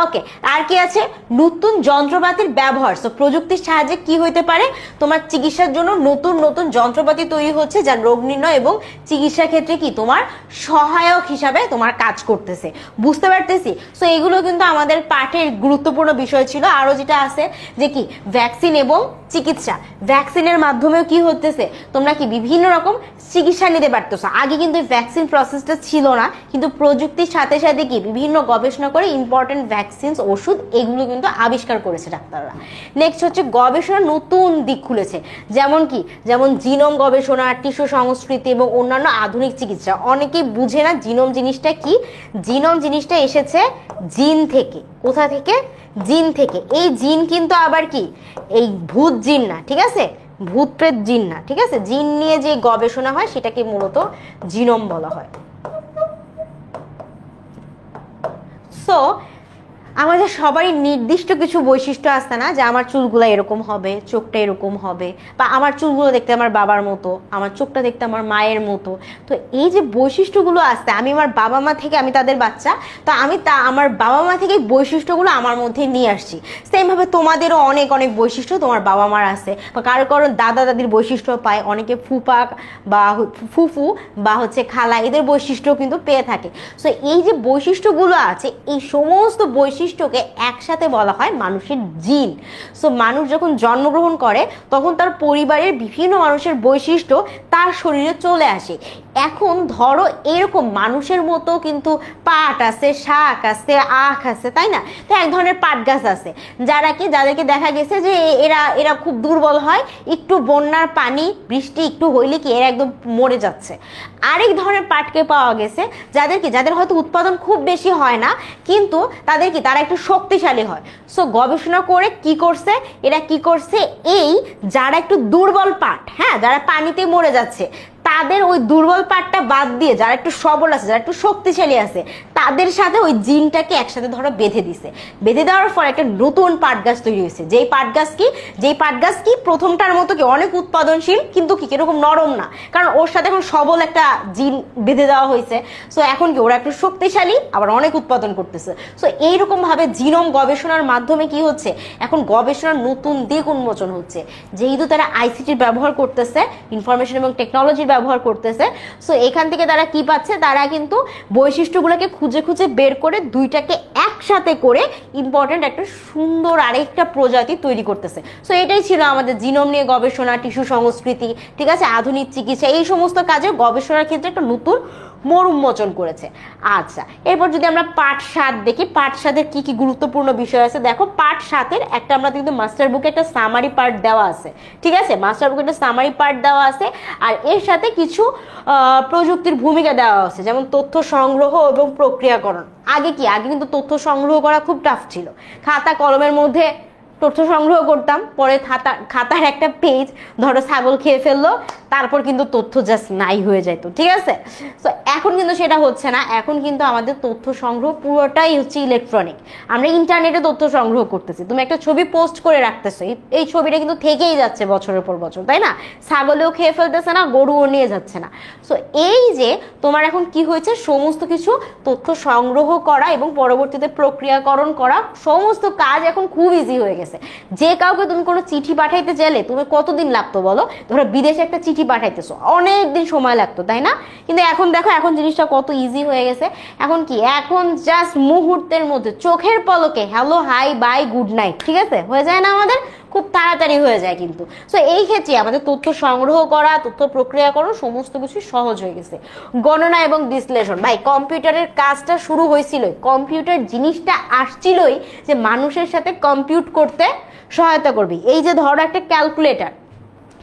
ওকে, আর কি আছে, নতুন যন্ত্রপাতির ব্যবহার। সো প্রযুক্তির সাহায্যে কি হইতে পারে, তোমার চিকিৎসার জন্য নতুন যন্ত্রপাতি তৈরি হচ্ছে, যা রোগ নির্ণয় এবং চিকিৎসা ক্ষেত্রে কি তোমার সহায়ক হিসাবে তোমার কাজ করতেছে। বুঝতে পারতেছি? সো এগুলো কিন্তু আমাদের পাঠের গুরুত্বপূর্ণ বিষয় ছিল। আরো যেটা আছে যে কি ভ্যাকসিন এবং চিকিৎসা। ভ্যাকসিনের মাধ্যমেও কি হতেছে, তোমরা কি বিভিন্ন রকম চিকিৎসা নিতে পারতেছো। আগে কিন্তু ভ্যাকসিন প্রসেসটা ছিল না, কিন্তু প্রযুক্তির সাথে সাথে কি বিভিন্ন গবেষণা করে ইম্পর্টেন্ট ভ্যাকসিন, ওষুধ এগুলো কিন্তু আবিষ্কার করেছে ডাক্তাররা। নেক্সট হচ্ছে গবেষণা নতুন দিক খুলেছে, যেমন জিনোম গবেষণা, টিস্যু সংস্কৃতি এবং অন্যান্য আধুনিক চিকিৎসা। অনেকেই বুঝে না জিনোম জিনিসটা কি। জিনোম জিনিসটা এসেছে জিন থেকে। কোথা থেকে? জিন থেকে। এই জিন কিন্তু আবার কি এই ভূত জিন না, ঠিক আছে, ভূত প্রেত জিন না, ঠিক আছে। জিন নিয়ে যে গবেষণা হয় সেটাকে মূলত জিনোম বলা হয়। সো আমাদের সবারই নির্দিষ্ট কিছু বৈশিষ্ট্য আছে না, যে আমার চুলগুলো এরকম হবে, চোখটা এরকম হবে, বা আমার চুলগুলো দেখতে আমার বাবার মতো, আমার চোখটা দেখতে আমার মায়ের মতো। তো এই যে বৈশিষ্ট্যগুলো আছে, আমি আমার বাবা মা থেকে, আমি তাদের বাচ্চা, তো আমি আমার বাবা মা থেকে বৈশিষ্ট্যগুলো আমার মধ্যে নিয়ে আসছি। সেমভাবে তোমাদেরও অনেক বৈশিষ্ট্য তোমার বাবা মার আছে, বা কারো দাদা দাদির বৈশিষ্ট্য পায়, অনেকে ফুপা বা ফুফু বা হচ্ছে খালা, এদের বৈশিষ্ট্য কিন্তু পেয়ে থাকে। সো এই যে বৈশিষ্ট্যগুলো আছে, এই সমস্ত বৈশিষ্ট্যকে একসাথে বলা হয় মানুষের জিন। সো মানুষ যখন জন্মগ্রহণ করে তখন তার পরিবারের বিভিন্ন মানুষের বৈশিষ্ট্য তার শরীরে চলে আসে। এখন ধরো এরকম মানুষের মতো কিন্তু পাট আছে, শাক আছে, আখ আছে, তাই না? তো এক ধরনের পাট গাছ আছে যাদেরকে দেখা গেছে যে এরা খুব দুর্বল হয়, একটু বন্যার পানি বৃষ্টি একটু হইলে কি এরা একদম মরে যাচ্ছে। আরেক ধরনের পাটকে পাওয়া গেছে যাদের হয়তো উৎপাদন খুব বেশি হয় না, কিন্তু তারা একটু শক্তিশালী হয়। সো গবেষণা করে এরা কি করছে, এই যারা একটু দুর্বল পাট, হ্যাঁ, যারা পানিতে মরে যাচ্ছে, তাদের ওই দুর্বল পাটটা বাদ দিয়ে যারা একটু সবল আছে, যারা একটু শক্তিশালী আছে, তাদের সাথে ওই জিনটাকে একসাথে ধরো বেঁধে দিছে। বেঁধে দেওয়ার পর একটা নতুন পাট গাছ তৈরি হয়েছে। যেই পাট গাছ কি প্রথমটার মতো কি অনেক উৎপাদনশীল, কিন্তু কি এরকম নরম না, কারণ ওর সাথে এখন সবল একটা জিন বেঁধে দেওয়া হয়েছে। সো এখন কি ওরা একটু শক্তিশালী, আবার অনেক উৎপাদন করতেছে। সো এইরকম ভাবে জিনোম গবেষণার মাধ্যমে কি হচ্ছে, এখন গবেষণার নতুন দিক উন্মোচন হচ্ছে। যেহেতু তারা আইসিটির ব্যবহার করতেছে, ইনফরমেশন এবং টেকনোলজির ব্যবহার করতেছে, সো এখান থেকে তারা কি পাচ্ছে, তারা কিন্তু বৈশিষ্ট্যগুলোকে খুঁজে বের করে দুইটাকে একসাথে করে ইম্পর্টেন্ট একটা সুন্দর আরেকটা প্রজাতি তৈরি করতেছে। সো এটাই ছিল আমাদের জিনোম নিয়ে গবেষণা, টিস্যু সংস্কৃতি, ঠিক আছে, আধুনিক চিকিৎসা, এই সমস্ত কাজে গবেষণার ক্ষেত্রে একটা নতুন মোড় উন্মোচন করেছে। আচ্ছা, এরপর যদি আমরা পার্ট 7 দেখি, পার্ট 7-এর কি কি গুরুত্বপূর্ণ বিষয় আছে দেখো। পার্ট 7-এর একটা আমরা কিন্তু মাস্টার বুকে একটা সামারি পার্ট দেওয়া আছে, ঠিক আছে, মাস্টার বুকে একটা সামারি পার্ট দেওয়া আছে, আর এর সাথে কিছু প্রযুক্তির ভূমিকা দেওয়া আছে, যেমন তথ্য সংগ্রহ এবং প্রক্রিয়াকরণ। আগে কিন্তু তথ্য সংগ্রহ করা খুব টাফ ছিল। খাতা কলমের মধ্যে তথ্য সংগ্রহ করতাম, পরে খাতার একটা পেজ ধরো ছাগল খেয়ে ফেললো, তারপর কিন্তু তথ্য জাস্ট নাই হয়ে যেত, ঠিক আছে? তো এখন কিন্তু সেটা হচ্ছে না, এখন কিন্তু আমাদের তথ্য সংগ্রহ পুরোটাই হচ্ছে ইলেকট্রনিক। আমরা ইন্টারনেটে তথ্য সংগ্রহ করতেছি। তুমি একটা ছবি পোস্ট করে রাখতেছো, এই ছবিটা কিন্তু থেকেই যাচ্ছে বছরের পর বছর, তাই না? ছাগলেও খেয়ে ফেলতেছে না, গরুও নিয়ে যাচ্ছে না। সো এই যে তোমার এখন কি হয়েছে, সমস্ত কিছু তথ্য সংগ্রহ করা এবং পরবর্তীতে প্রক্রিয়াকরণ করা, সমস্ত কাজ এখন খুব ইজি হয়ে গেছে। যে কাউকে তুমি কোনো চিঠি পাঠাইতে চাইলে তুমি কতদিন লাগতো বলো? ধরো বিদেশে একটা চিঠি পাঠাইতেছো, অনেক দিন সময় লাগতো, তাই না? কিন্তু এখন দেখো, এখন জিনিসটা কত ইজি হয়ে গেছে। এখন কি, এখন জাস্ট মুহূর্তের মধ্যে চোখের পলকে hello, hi, bye, good night, ঠিক আছে, হয়ে যায় না? আমাদের খুব তাড়াতাড়ি হয়ে যায় কিন্তু। সো এই ক্ষেত্রে আমাদের তথ্য সংগ্রহ করা, তথ্য প্রক্রিয়াকরণ সমস্ত কিছু সহজ হয়ে গেছে। গণনা এবং বিশ্লেষণ, ভাই কম্পিউটারের কাজটা শুরু হয়েছিল, কম্পিউটার জিনিসটা আসছিলই যে মানুষের সাথে কম্পিউট করতে সহায়তা করবে। এই যে ধরো একটা ক্যালকুলেটর,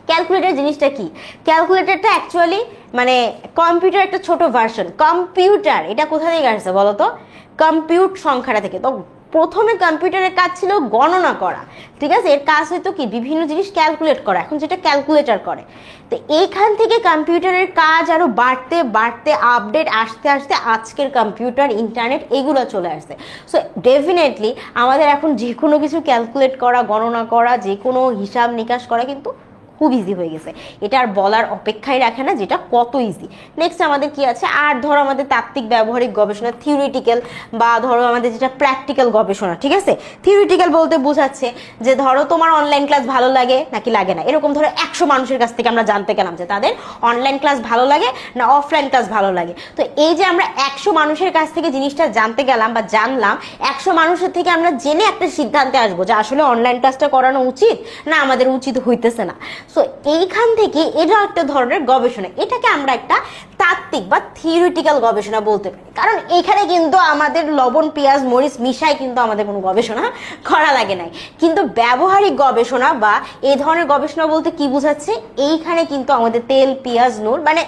ক্যালকুলেটর জিনিসটা কি? ক্যালকুলেটরটা অ্যাকচুয়ালি মানে কম্পিউটার একটা ছোট ভার্সন। কম্পিউটার এটা কোথা থেকে আসছে বলো তো? কম্পিউট সংখ্যাটা থেকে। তো প্রথমে কম্পিউটারের কাজ ছিল গণনা করা, ঠিক আছে? এর কাজ হয়তো কি, বিভিন্ন জিনিস ক্যালকুলেট করা, এখন যেটা ক্যালকুলেটর করে। তো এইখান থেকে কম্পিউটারের কাজ আরো বাড়তে বাড়তে আপডেট আসতে আসতে আজকের কম্পিউটার, ইন্টারনেট এগুলো চলে আসছে। সো ডেফিনেটলি আমাদের এখন যে কোনো কিছু ক্যালকুলেট করা, গণনা করা, যে কোনো হিসাব নিকাশ করা কিন্তু খুব ইজি হয়ে গেছে। এটা আর বলার অপেক্ষাই রাখে না যেটা কত ইজি। নেক্সট আমাদের কি আছে, আর ধরো আমাদের তাত্ত্বিক ব্যবহারিক গবেষণা, থিওরিটিক্যাল, বা ধরো আমাদের যেটা প্র্যাকটিক্যাল গবেষণা, ঠিক আছে? থিওরিটিক্যাল বলতে বোঝাচ্ছে যে ধরো তোমার অনলাইন ক্লাস ভালো লাগে নাকি লাগে না, এরকম ধরো 100 মানুষের কাছ থেকে আমরা জানতে গেলাম যে তাদের অনলাইন ক্লাস ভালো লাগে না অফলাইন ক্লাস ভালো লাগে। তো এই যে আমরা 100 মানুষের কাছ থেকে জিনিসটা জানতে গেলাম বা জানলাম, 100 মানুষের থেকে আমরা জেনে একটা সিদ্ধান্তে আসবো যে আসলে অনলাইন ক্লাসটা করানো উচিত না আমাদের উচিত হইতেছে না। সো এইখান থেকে এটা একটা ধরনের গবেষণা, এটাকে আমরা একটা তাত্ত্বিক বা থিওরিটিক্যাল গবেষণা বলতে পারি। কারণ এখানে কিন্তু আমাদের লবণ পেঁয়াজ মরিচ মিশাই কিন্তু আমাদের কোনো গবেষণা করা লাগে নাই। কিন্তু ব্যবহারিক গবেষণা বা এই ধরনের গবেষণা বলতে কি বোঝাচ্ছে, এইখানে কিন্তু আমাদের তেল পেঁয়াজ নুন মানে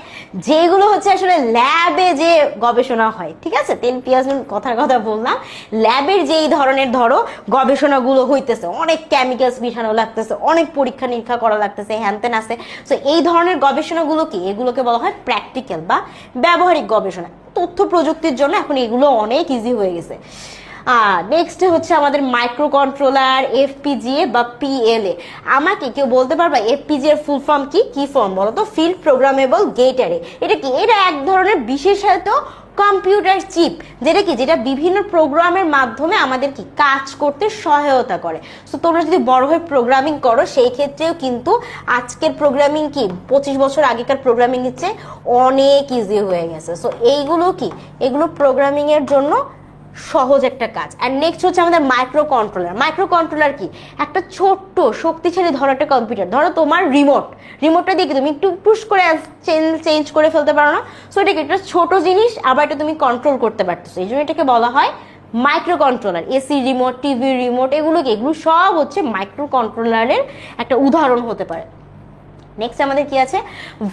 যেগুলো হচ্ছে আসলে ল্যাবে যে গবেষণা হয়, ঠিক আছে? তেল পেঁয়াজ নুন কথার কথা বললাম, ল্যাবের যেই ধরনের ধরো গবেষণাগুলো হইতেছে, অনেক কেমিক্যালস মিশানো লাগতেছে, অনেক পরীক্ষা নিরীক্ষা করা লাগতেছে, হ্যানতেন আছে। সো এই ধরনের গবেষণাগুলো কি, এগুলোকে বলা হয় প্র্যাকটিক্যাল বা ব্যবহারিক গবেষণা। তথ্য প্রযুক্তির জন্য এখন এগুলো অনেক ইজি হয়ে গেছে। নেক্সট হচ্ছে আমাদের মাইক্রো কন্ট্রোলার, এফপিজিএ বা পিএলএ। আমাকে কেউ বলতে পারবা এফপিজিএ এর ফুল ফর্ম কি? কি ফর্ম বলো তো? Field programmable gate array. এটা কি? এটা এক ধরনের বিশেষায়িত কম্পিউটার চিপ, যেটা কি, যেটা বিভিন্ন প্রোগ্রামের মাধ্যমে আমাদের কি কাজ করতে সহায়তা করে। সো তোমরা যদি বড় হয়ে প্রোগ্রামিং করো, সেই ক্ষেত্রেও কিন্তু আজকের প্রোগ্রামিং কি 25 বছর আগেকার প্রোগ্রামিং এর চেয়ে অনেক ইজি হয়ে গেছে। সো এইগুলো কি, এগুলো প্রোগ্রামিং এর জন্য সহজ একটা কাজ। আর নেক্সট হচ্ছে আমাদের মাইক্রো কন্ট্রোলার। মাইক্রো কন্ট্রোলার কি? একটা ছোট্ট শক্তিশালী ধরো একটা কম্পিউটার, ধরো তোমার রিমোটটা দিয়ে কি তুমি একটু পুশ করে চেঞ্জ করে ফেলতে পারো না? সো এটা কি, একটা ছোট জিনিস, আবার এটা তুমি কন্ট্রোল করতে পারতেছো, এই জন্য এটাকে বলা হয় micro controller. AC remote, TV remote, এগুলো কি, এগুলো সব হচ্ছে মাইক্রো কন্ট্রোলারের একটা উদাহরণ হতে পারে। নেক্সট আমাদের কি আছে,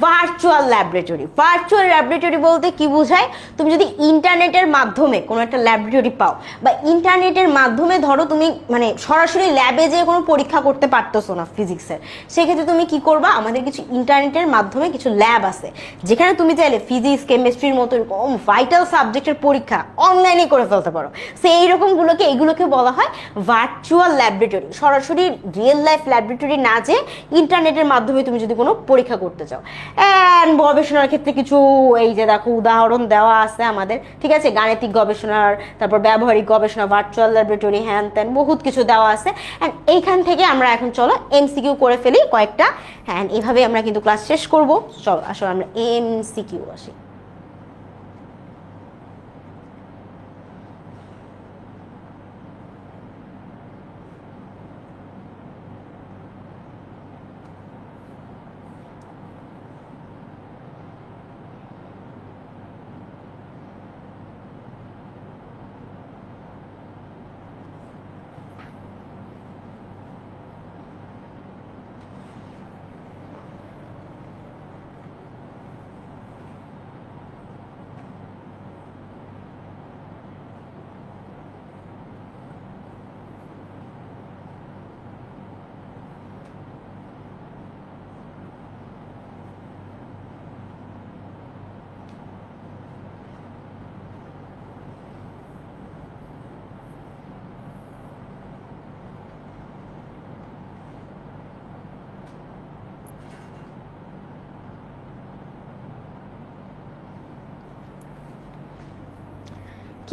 ভার্চুয়াল ল্যাবরেটরি। ভার্চুয়াল ল্যাবরেটরি বলতে কি বোঝায়, তুমি যদি ইন্টারনেটের মাধ্যমে কোনো একটা ল্যাবরেটরি পাও, বা ইন্টারনেটের মাধ্যমে ধরো তুমি মানে সরাসরি ল্যাবে যে কোনো পরীক্ষা করতে পারতেছো না ফিজিক্সের, সেক্ষেত্রে তুমি কি করবা, আমাদের কিছু ইন্টারনেটের মাধ্যমে কিছু ল্যাব আছে যেখানে তুমি চাইলে ফিজিক্স কেমিস্ট্রির মতো এরকম ভাইটাল সাবজেক্টের পরীক্ষা অনলাইনে করে ফেলতে পারো। সো এইরকমগুলোকে, এগুলোকে বলা হয় ভার্চুয়াল ল্যাবরেটরি। সরাসরি রিয়েল লাইফ ল্যাবরেটরি না, যে ইন্টারনেটের মাধ্যমে তুমি যদি কোনো পরীক্ষা করতে চাও। এন্ড গবেষণার ক্ষেত্রে কিছু এই যে দেখো উদাহরণ দেওয়া আছে আমাদের, ঠিক আছে? গাণিতিক গবেষণার, তারপর ব্যবহারিক গবেষণা, ভার্চুয়াল ল্যাবরেটরি, হ্যান ত্যান বহুত কিছু দেওয়া আছে। অ্যান্ড এইখান থেকে আমরা এখন চলো এমসিকিউ করে ফেলি কয়েকটা। হ্যাঁ, এইভাবে আমরা কিন্তু ক্লাস শেষ করবো। চলো আসলে আমরা এমসিকিউ আসি।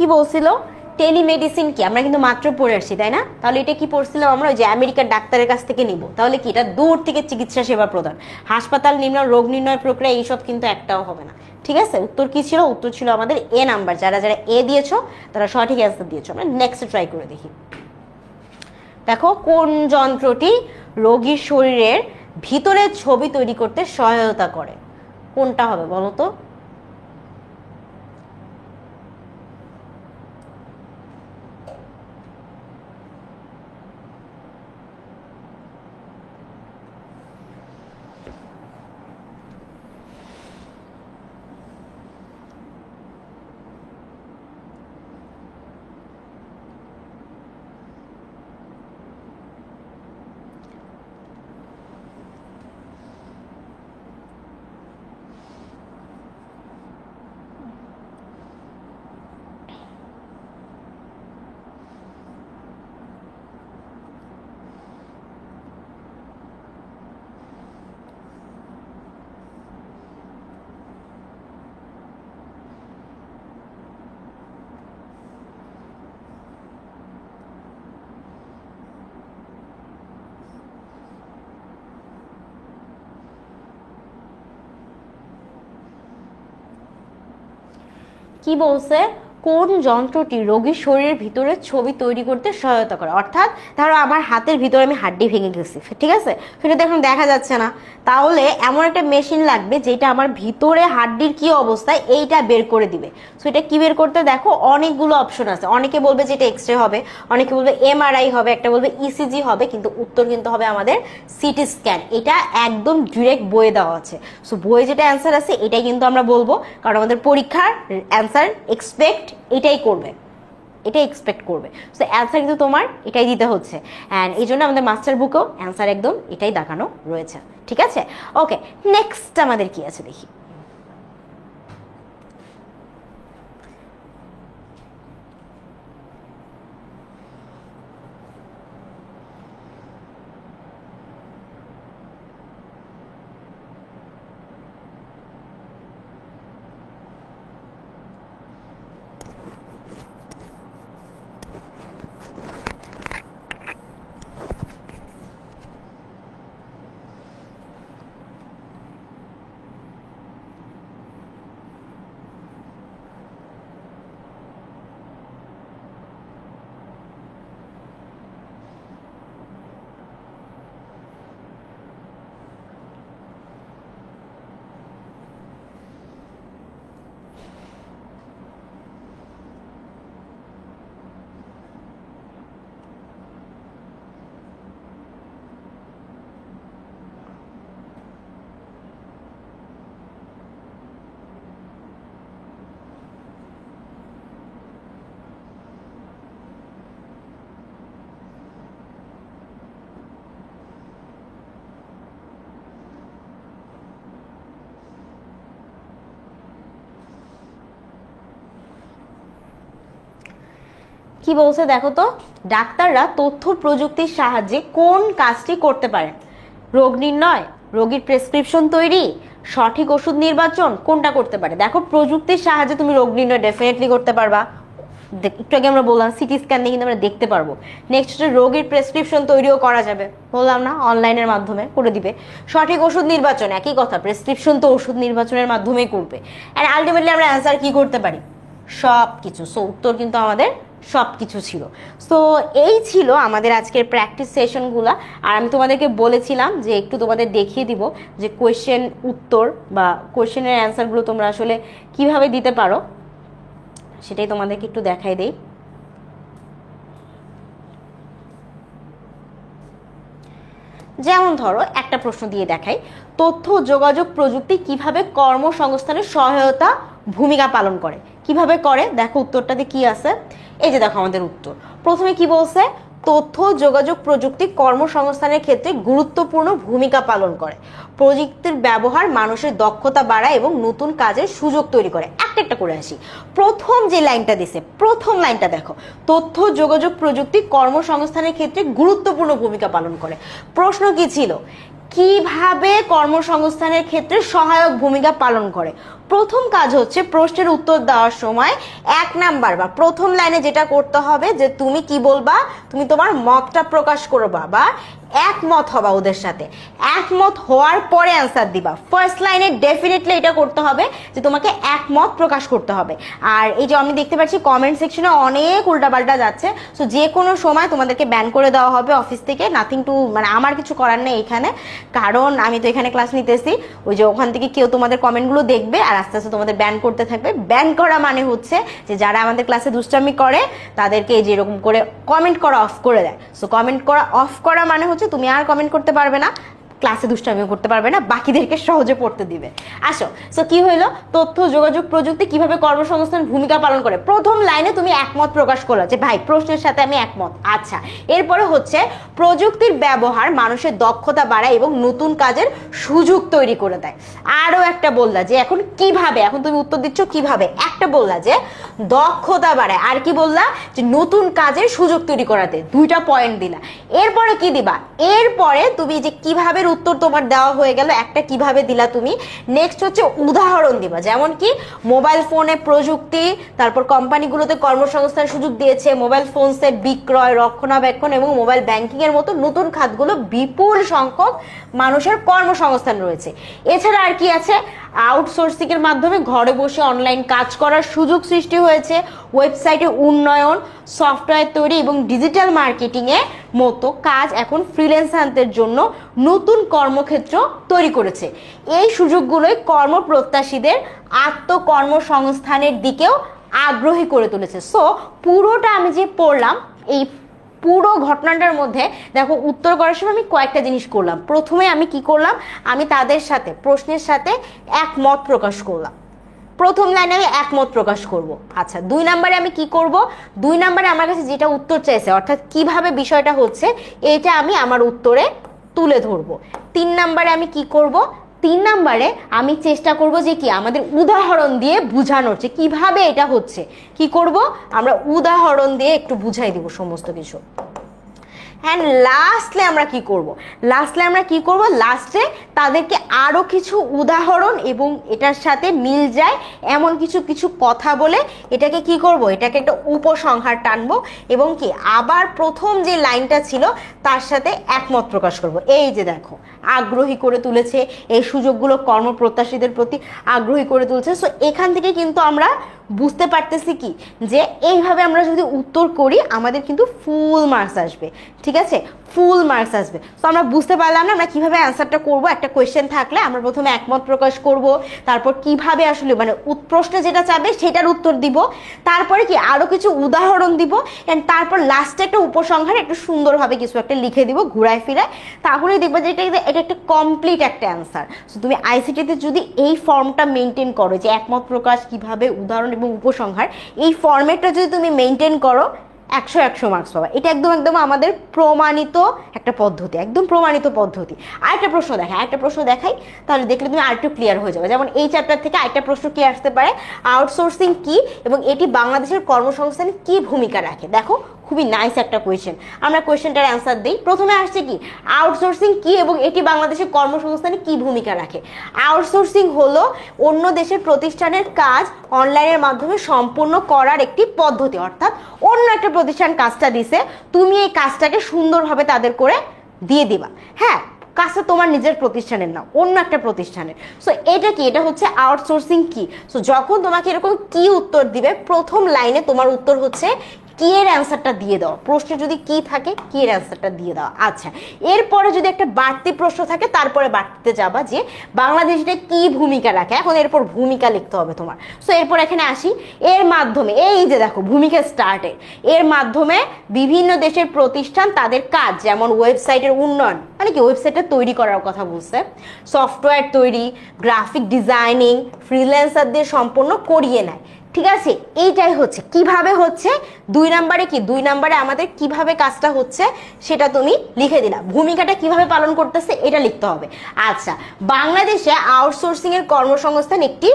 কি বলছিল, টেলিমেডিসিন কি আমরা কিন্তু মাত্র পড়ে আসছি তাই না? তাহলে এটা কি পড়ছিলাম আমরা, ওই যে আমেরিকার ডাক্তারের কাছ থেকে নিব, তাহলে কি এটা দূর থেকে চিকিৎসা সেবা প্রদান, হাসপাতাল নির্ণয়, রোগ নির্ণয় প্রক্রিয়া এইসব কিন্তু একটাও হবে না। ঠিক আছে, উত্তর কি ছিল? উত্তর ছিল আমাদের এ নাম্বার। যারা যারা এ দিয়েছো তারা সঠিক অ্যান্সার দিয়েছো। আমরা নেক্সট ট্রাই করে দেখি। দেখো, কোন যন্ত্রটি রোগীর শরীরের ভিতরে ছবি তৈরি করতে সহায়তা করে? কোনটা হবে বলো তো? কি বলছে, কোন যন্ত্রটি রোগীর শরীরের ভিতরে ছবি তৈরি করতে সহায়তা করে? অর্থাৎ ধরো আমার হাতের ভিতরে আমি হাড্ডি ভেঙে গেছি, ঠিক আছে, সেটা এখন দেখা যাচ্ছে না, তাহলে এমন একটা মেশিন লাগবে যেটা আমার ভিতরে হাড্ডির কি অবস্থায় এইটা বের করে দিবে। সো এটা কি বের করতে, দেখো অনেকগুলো অপশন আছে। অনেকে বলবে যে এটা এক্সরে হবে, অনেকে বলবে এমআরআই হবে, একটা বলবে ইসিজি হবে, কিন্তু উত্তর কিন্তু হবে আমাদের সিটি স্ক্যান। এটা একদম ডিরেক্ট বইয়ে দেওয়া আছে। সো বইয়ে যেটা অ্যান্সার আছে এটাই কিন্তু আমরা বলবো, কারণ আমাদের পরীক্ষার অ্যান্সার এক্সপেক্ট এটাই করবে, এটাই এক্সপেক্ট করবে। সো অ্যান্সার কিন্তু তোমার এটাই দিতে হচ্ছে, অ্যান্ড এই জন্য আমাদের মাস্টার বুকেও অ্যান্সার একদম এটাই দেখানো রয়েছে। ঠিক আছে, ওকে, নেক্সট আমাদের কি আছে দেখি। কি বলছে দেখো তো, ডাক্তাররা তথ্য প্রযুক্তির সাহায্যে কোন কাজটি করতে পারেন? রোগ নির্ণয়, রোগীর প্রেসক্রিপশন তৈরি, সঠিক ওষুধ নির্বাচন, কোনটা করতে পারে? দেখো, প্রযুক্তির সাহায্যে তুমি রোগ নির্ণয় ডেফিনেটলি করতে পারবা, একটু আগে আমরা বললাম সিটি স্ক্যান দিয়ে কিন্তু আমরা দেখতে পারবো। নেক্সট হচ্ছে রোগীর প্রেসক্রিপশন তৈরিও করা যাবে, বললাম না অনলাইনের মাধ্যমে করে দিবে। সঠিক ওষুধ নির্বাচন, একই কথা, প্রেসক্রিপশন তো ওষুধ নির্বাচনের মাধ্যমেই করবে। অ্যান্ড আলটিমেটলি আমরা অ্যান্সার কি করতে পারি? সব কিছু। সো উত্তর কিন্তু আমাদের সব কিছু ছিল। সো এই ছিল আমাদের আজকের প্র্যাকটিস সেশনগুলো। আর আমি তোমাদেরকে বলেছিলাম যে একটু তোমাদের দেখিয়ে দিব যে কোয়েশ্চেন উত্তর বা কোয়েশ্চেনের অ্যান্সারগুলো তোমরা আসলে কিভাবে দিতে পারো, সেটাই তোমাদেরকে একটু দেখাই দেই। যেমন ধরো একটা প্রশ্ন দিয়ে দেখাই, তথ্য যোগাযোগ প্রযুক্তি কিভাবে কর্মসংস্থানের সহায়তা ভূমিকা পালন করে? কিভাবে করে দেখো উত্তরটাতে কি আছে, এই যে দেখো আমাদের উত্তর। প্রথমে কি বলছে, তথ্য যোগাযোগ প্রযুক্তি কর্মসংস্থানের ক্ষেত্রে গুরুত্বপূর্ণ ভূমিকা পালন করে। প্রযুক্তির ব্যবহার মানুষের দক্ষতা বাড়ায় এবং নতুন কাজের সুযোগ তৈরি করে। একটা একটা করে আসি। প্রথম যে লাইনটা দিছে, প্রথম লাইনটা দেখো, তথ্য যোগাযোগ প্রযুক্তি কর্মসংস্থানের ক্ষেত্রে গুরুত্বপূর্ণ ভূমিকা পালন করে। প্রশ্ন কি ছিল? কিভাবে কর্মসংস্থানের ক্ষেত্রে সহায়ক ভূমিকা পালন করে? প্রথম কাজ হচ্ছে প্রশ্নের উত্তর দেওয়ার সময় 1 নাম্বার বা প্রথম লাইনে যেটা করতে হবে যে তুমি কি বলবা, তুমি তোমার মতটা প্রকাশ করবা বা একমত হবা ওদের সাথে, একমত হওয়ার পরে অ্যান্সার দিবা। ফার্স্ট লাইনে ডেফিনেটলি এটা করতে হবে যে তোমাকে একমত প্রকাশ করতে হবে। আর এই যে আমি দেখতে পাচ্ছি কমেন্ট সেকশনে অনেক উল্টাপাল্টা যাচ্ছে, সো যে কোনো সময় তোমাদেরকে ব্যান করে দেওয়া হবে অফিস থেকে, নাথিং টু, মানে আমার কিছু করার নেই এখানে, কারণ আমি তো এখানে ক্লাস নিতেছি। ওই যে ওখান থেকে কেউ তোমাদের কমেন্টগুলো দেখবে আর আস্তে আস্তে তোমাদের ব্যান করতে থাকবে। ব্যান করা মানে হচ্ছে যে যারা আমাদের ক্লাসে দুষ্টামি করে তাদেরকে এই যে এরকম করে কমেন্ট করা অফ করে দেয়। সো কমেন্ট করা অফ করা মানে হচ্ছে তুমি আর কমেন্ট করতে পারবে না, ক্লাসে দুষ্টামিও করতে পারবে না, বাকিদেরকে সহজে পড়তে দিবে। আসো, সো কি হইলো, তথ্য যোগাযোগ প্রযুক্তি কিভাবে কর্মসংস্থান ভূমিকা পালন করে। প্রথম লাইনে তুমি একমত প্রকাশ করলে যে ভাই প্রশ্নের সাথে আমি একমত। আচ্ছা, এরপরে হচ্ছে প্রযুক্তির ব্যবহার মানুষের দক্ষতা বাড়ায় এবং নতুন কাজের সুযোগ তৈরি করে দেয়। আরো একটা বললা যে এখন কিভাবে, এখন তুমি উত্তর দিচ্ছ কিভাবে, একটা বললা যে দক্ষতা বাড়ায়, আর কি বললা যে নতুন কাজের সুযোগ তৈরি করাতে, 2টা পয়েন্ট দিলা। এরপরে কি দিবা, এরপরে তুমি যে কিভাবে উত্তর তোমার দেওয়া হয়ে গেল, একটা কিভাবে দিলা তুমি, নেক্সট হচ্ছে উদাহরণ দিবা, যেমন কি মোবাইল ফোনে প্রযুক্তি, তারপর কোম্পানিগুলোতে কর্মসংস্থান সুযোগ দিয়েছে, মোবাইল ফোনসের বিক্রয়, রক্ষণাবেক্ষণ এবং মোবাইল ব্যাংকিং এর মতো নতুন খাতগুলো বিপুল সংখ্যক মানুষের কর্মসংস্থান রয়েছে। এছাড়া আর কি আছে, আউটসোর্সিং এর মাধ্যমে ঘরে বসে অনলাইন কাজ করার সুযোগ সৃষ্টি হয়েছে, ওয়েবসাইটে উন্নয়ন, সফটওয়্যার তৈরি এবং ডিজিটাল মার্কেটিং এর মতো কাজ এখন ফ্রিল্যান্সারদের জন্য নতুন কর্মক্ষেত্র তৈরি করেছে। এই সুযোগগুলোই কর্মপ্রত্যাশীদের আত্মকর্মসংস্থানের দিকেও আগ্রহী করে তুলেছে। সো পুরোটা আমি যে পড়লাম, এই পুরো ঘটনাটার মধ্যে দেখো উত্তর করার সময় আমি কয়েকটা জিনিস করলাম। প্রথমে আমি কি করলাম, আমি তাদের সাথে প্রশ্নের সাথে একমত প্রকাশ করলাম। প্রথম লাইনে আমি একমত প্রকাশ করব। আচ্ছা, 2 নাম্বারে আমি কি করব, 2 নাম্বারে আমার কাছে যেটা উত্তর চাইছে, অর্থাৎ কিভাবে বিষয়টা হচ্ছে, এটা আমি আমার উত্তরে তুলে ধরবো। 3 নাম্বারে আমি কি করব, 3 নাম্বারে আমি চেষ্টা করব যে কি আমাদের উদাহরণ দিয়ে বুঝানোর, যে কিভাবে এটা হচ্ছে, কি করব আমরা উদাহরণ দিয়ে একটু বুঝাই দিব সমস্ত কিছু। হ্যাঁ, লাস্টে আমরা কি করব, লাস্টে তাদেরকে আরো কিছু উদাহরণ এবং এটার সাথে মিল যায় এমন কিছু কিছু কথা বলে এটাকে কি করব, এটাকে একটা উপসংহার টানবো এবং কি আবার প্রথম যে লাইনটা ছিল তার সাথে একমত প্রকাশ করব। এই যে দেখো, আগ্রহী করে তুলেছে, এই সুযোগগুলো কর্মপ্রত্যাশীদের প্রতি আগ্রহী করে তুলছে। সো এখান থেকে কিন্তু আমরা বুঝতে পারতেছি কি যে এইভাবে আমরা যদি উত্তর করি আমাদের কিন্তু ফুল মার্কস আসবে, ঠিক আছে, ফুল মার্কস আসবে। তো আমরা বুঝতে পারলাম না আমরা কিভাবে অ্যান্সারটা করব। একটা কোয়েশ্চেন থাকলে আমরা প্রথমে একমত প্রকাশ করব, তারপর কিভাবে আসলে মানে প্রশ্নে যেটা চাবে সেটার উত্তর দিব, তারপরে কি আরো কিছু উদাহরণ দিব, এন্ড তারপর লাস্টে একটা উপসংহার একটু সুন্দরভাবে কিছু একটা লিখে দিব ঘুরায় ফিরায়, তাহলেই দেখবে যে এটা একটা কমপ্লিট একটা অ্যান্সার। সো তুমি আইসিটিতে যদি এই ফর্মটা মেনটেন করো, যে একমত প্রকাশ, কিভাবে, উদাহরণ এবং উপসংহার, এই ফর্মেটটা যদি তুমি মেনটেন করো 100 মার্কস পাবা। এটা একদম আমাদের প্রমাণিত একটা পদ্ধতি, একদম প্রমাণিত পদ্ধতি। আরেকটা প্রশ্ন দেখাই, তাহলে দেখলে তুমি আরেকটু ক্লিয়ার হয়ে যাবে। যেমন এই চ্যাপ্টার থেকে আরেকটা প্রশ্ন কি আসতে পারে, আউটসোর্সিং কি এবং এটি বাংলাদেশের কর্মসংস্থানে কি ভূমিকা রাখে। দেখো খুবই নাইস একটা কোয়েশ্চেন, আমরা কোয়েশ্চেনটার অ্যান্সার দিই। প্রথমে আসছে কি, আউটসোর্সিং কি এবং এটি বাংলাদেশের কর্মসংস্থানে কি ভূমিকা রাখে। আউটসোর্সিং হলো অন্য দেশের প্রতিষ্ঠানের কাজ অনলাইনের মাধ্যমে সম্পূর্ণ করার একটি পদ্ধতি, অর্থাৎ অন্য একটা প্রতিষ্ঠান কাজটা দিছে, তুমি এই কাজটাকে সুন্দরভাবে তাদের করে দিয়ে দিবা। হ্যাঁ, কাজটা তোমার নিজের প্রতিষ্ঠানের না, অন্য একটা প্রতিষ্ঠানের। সো এটা কি, এটা হচ্ছে আউটসোর্সিং কি। সো যখন তোমাকে এরকম কি উত্তর দিবে, প্রথম লাইনে তোমার উত্তর হচ্ছে কি এর অ্যান্সারটা দিয়ে দাও। প্রশ্নে যদি কি থাকে, কি এর অ্যান্সারটা দিয়ে দাও। আচ্ছা, এরপরে যদি একটা বাড়তি প্রশ্ন থাকে, তারপরে বাড়তিতে যাবা যে বাংলাদেশে কি ভূমিকা রাখে, এখন এরপর ভূমিকা লিখতে হবে তোমার। সো এরপর এখানে আসি, এর মাধ্যমে, এই যে দেখো ভূমিকা স্টার্টে, এর মাধ্যমে বিভিন্ন দেশের প্রতিষ্ঠান তাদের কাজ, যেমন ওয়েবসাইটের উন্নয়ন, মানে কি ওয়েবসাইটটা তৈরি করার কথা বলছে, সফটওয়্যার তৈরি, গ্রাফিক ডিজাইনিং, ফ্রিল্যান্সারদের সম্পন্ন করিয়ে নেয়। ঠিক আছে, এইটাই হচ্ছে কিভাবে হচ্ছে। 2 নাম্বারে কি, 2 নাম্বারে আমাদের কিভাবে কাজটা হচ্ছে সেটা তুমি লিখে দিলা, ভূমিকাটা কিভাবে পালন করতেছে এটা লিখতে হবে। আচ্ছা, বাংলাদেশে আউটসোর্সিং এর কর্মসংস্থান একটি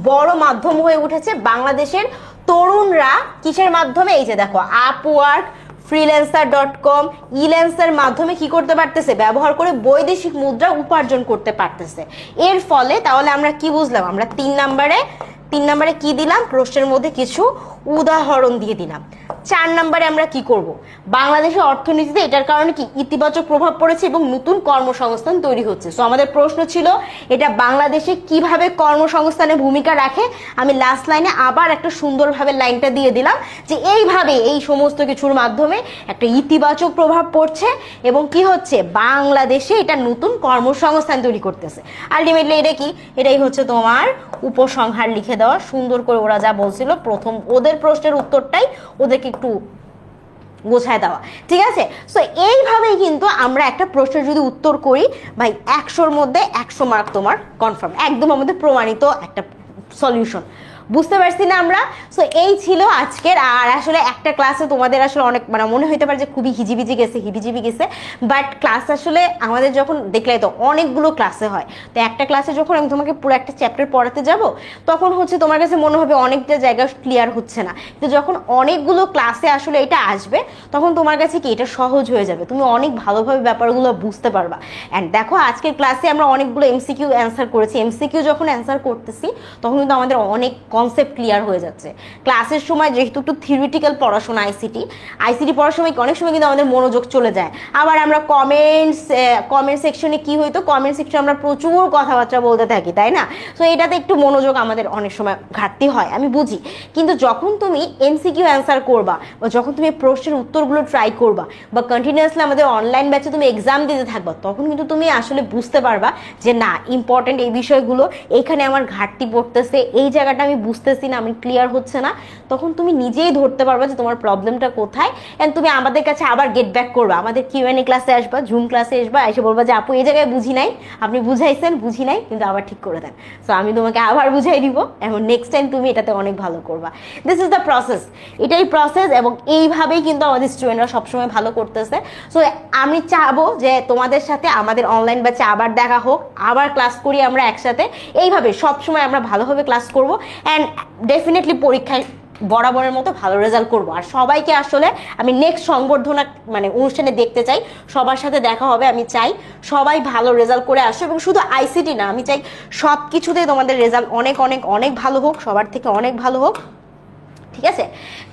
বড় মাধ্যম হয়ে উঠেছে। বাংলাদেশের তরুণরা কিসের মাধ্যমে, এই যে দেখো আপওয়ার্ক, freelancer.com, ইল্যান্সার মাধ্যমে কি করতে পারতেছে, ব্যবহার করে বৈদেশিক মুদ্রা উপার্জন করতে পারতেছে। এর ফলে তাহলে আমরা কি বুঝলাম, আমরা 3 নম্বরে কি দিলাম, প্রশ্নের মধ্যে কিছু উদাহরণ দিয়ে দিলাম। 4 নম্বরে আমরা কি করব, বাংলাদেশের অর্থনীতিতে এটার কারণে কি ইতিবাচক প্রভাব পড়েছে এবং নতুন কর্মসংস্থান তৈরি হচ্ছে। সো আমাদের প্রশ্ন ছিল এটা বাংলাদেশে কিভাবে কর্মসংস্থানের ভূমিকা রাখে। আমি লাস্ট লাইনে আবার একটা সুন্দরভাবে লাইনটা দিয়ে দিলাম যে এইভাবে এই সমস্ত কিছুর মাধ্যমে একটা ইতিবাচক প্রভাব পড়ছে এবং কি হচ্ছে, বাংলাদেশে এটা নতুন কর্মসংস্থান তৈরি করতেছে। আলটিমেটলি এটা কি, এটাই হচ্ছে তোমার উপসংহার লিখে দেওয়া। সুন্দর করে ওরা যা বলছিল প্রথম ওদের প্রশ্নের উত্তরটাই ওদেরকে একটু গোছায় দেওয়া, ঠিক আছে। সো এইভাবেই কিন্তু আমরা একটা প্রশ্নের যদি উত্তর করি ভাই 100-র মধ্যে 100 মার্ক তোমার কনফার্ম, একদম আমাদের প্রমাণিত একটা সলিউশন। বুঝতে পারছি না আমরা? সো এই ছিল আজকের। আর আসলে একটা ক্লাসে তোমাদের আসলে অনেক মানে মনে হইতে পারে যে খুবই হিজিবিজি গেছে, বাট ক্লাস আসলে আমাদের যখন দেখলে তো অনেকগুলো ক্লাসে হয়, তো একটা ক্লাসে যখন আমি তোমাকে পুরো একটা চ্যাপ্টার পড়াতে যাব তখন হচ্ছে তোমার কাছে মনে হবে অনেকটা জায়গা ক্লিয়ার হচ্ছে না, কিন্তু যখন অনেকগুলো ক্লাসে আসলে এটা আসবে তখন তোমার কাছে কি এটা সহজ হয়ে যাবে, তুমি অনেক ভালোভাবে ব্যাপারগুলো বুঝতে পারবা। অ্যান্ড দেখো আজকের ক্লাসে আমরা অনেকগুলো এমসিকিউ অ্যান্সার করেছি। এমসিকিউ যখন অ্যান্সার করতেছি তখন কিন্তু আমাদের অনেক কনসেপ্ট ক্লিয়ার হয়ে যাচ্ছে। ক্লাসের সময় যেহেতু একটু থিওরিটিক্যাল পড়াশোনা, আইসিটি পড়ার সময় অনেক সময় কিন্তু আমাদের মনোযোগ চলে যায়। আবার আমরা কমেন্ট সেকশনে কি হইতো, কমেন্ট সেকশনে আমরা প্রচুর কথাবার্তা বলতে থাকি, তাই না? সো এটাতে একটু মনোযোগ আমাদের অনেক সময় ঘাটতি হয়, আমি বুঝি। কিন্তু যখন তুমি এমসিকিউ অ্যান্সার করবা বা যখন তুমি প্রশ্নের উত্তরগুলো ট্রাই করবা বা কন্টিনিউয়াসলি আমাদের অনলাইন ব্যাচে তুমি এক্সাম দিতে থাকবা, তখন কিন্তু তুমি আসলে বুঝতে পারবা যে না, ইম্পর্টেন্ট এই বিষয়গুলো, এইখানে আমার ঘাটতি পড়তেছে, এই জায়গাটা আমি বুঝতেছি না, আমি ক্লিয়ার হচ্ছে না। তখন তুমি নিজেই ধরতে পারবা যে তোমার প্রবলেমটা কোথায়, এন্ড তুমি আমাদের কাছে আবার গেট ব্যাক করবা, আমাদের কিউএনএ ক্লাসে আসবা, জুম ক্লাসে আসবা, এসে বলবা যে আপু এই জায়গায় বুঝি নাই, আপনি বুঝি নাই কিন্তু আবার ঠিক করে দেন। সো আমি তোমাকে আবার বুঝাই দিব এবং নেক্সট টাইম তুমি এটাতে অনেক ভালো করবা। দিস ইজ দ্য প্রসেস, এটাই প্রসেস, এবং এইভাবেই কিন্তু আমাদের স্টুডেন্টরা সবসময় ভালো করতেছে। সো আমি চাবো যে তোমাদের সাথে আমাদের অনলাইন ব্যাচে আবার দেখা হোক, আবার ক্লাস করি আমরা একসাথে, এইভাবে সবসময় আমরা ভালোভাবে ক্লাস করবো অ্যান্ড ডেফিনেটলি পরীক্ষায় বরাবরের মতো ভালো রেজাল্ট করব। আর সবাইকে আসলে আমি নেক্সট সংবর্ধনা মানে অনুষ্ঠানে দেখতে চাই, সবার সাথে দেখা হবে। আমি চাই সবাই ভালো রেজাল্ট করে আসো, এবং শুধু আইসিটি না, আমি চাই সব কিছুতেই তোমাদের রেজাল্ট অনেক অনেক অনেক ভালো হোক, সবার থেকে অনেক ভালো হোক, ঠিক আছে।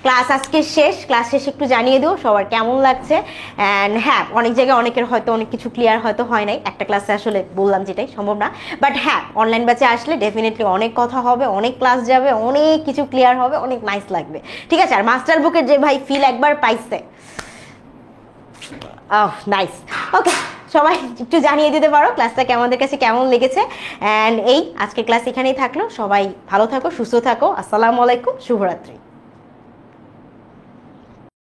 ক্লাস আজকে শেষ, ক্লাস শেষে একটু জানিয়ে দিও সবার কেমন লাগছে। অ্যান্ড হ্যাঁ, অনেক জায়গায় অনেকের হয়তো অনেক কিছু ক্লিয়ার হয়তো হয় নাই, একটা ক্লাসে আসলে বললাম যেটাই সম্ভব না, বাট হ্যাঁ অনলাইন ব্যাচে আসলে ডেফিনেটলি অনেক কথা হবে, অনেক ক্লাস যাবে, অনেক কিছু ক্লিয়ার হবে, অনেক নাইস লাগবে, ঠিক আছে। আর মাস্টার বুকের যে ভাই ফিল একবার পাইছে, নাইস। ওকে, সবাই একটু জানিয়ে দিতে পারো ক্লাসটা আমাদের কাছে কেমন লেগেছে। অ্যান্ড এই আজকের ক্লাস এখানেই থাকলো, সবাই ভালো থাকো, সুস্থ থাকো, আসসালামু আলাইকুম, শুভরাত্রি।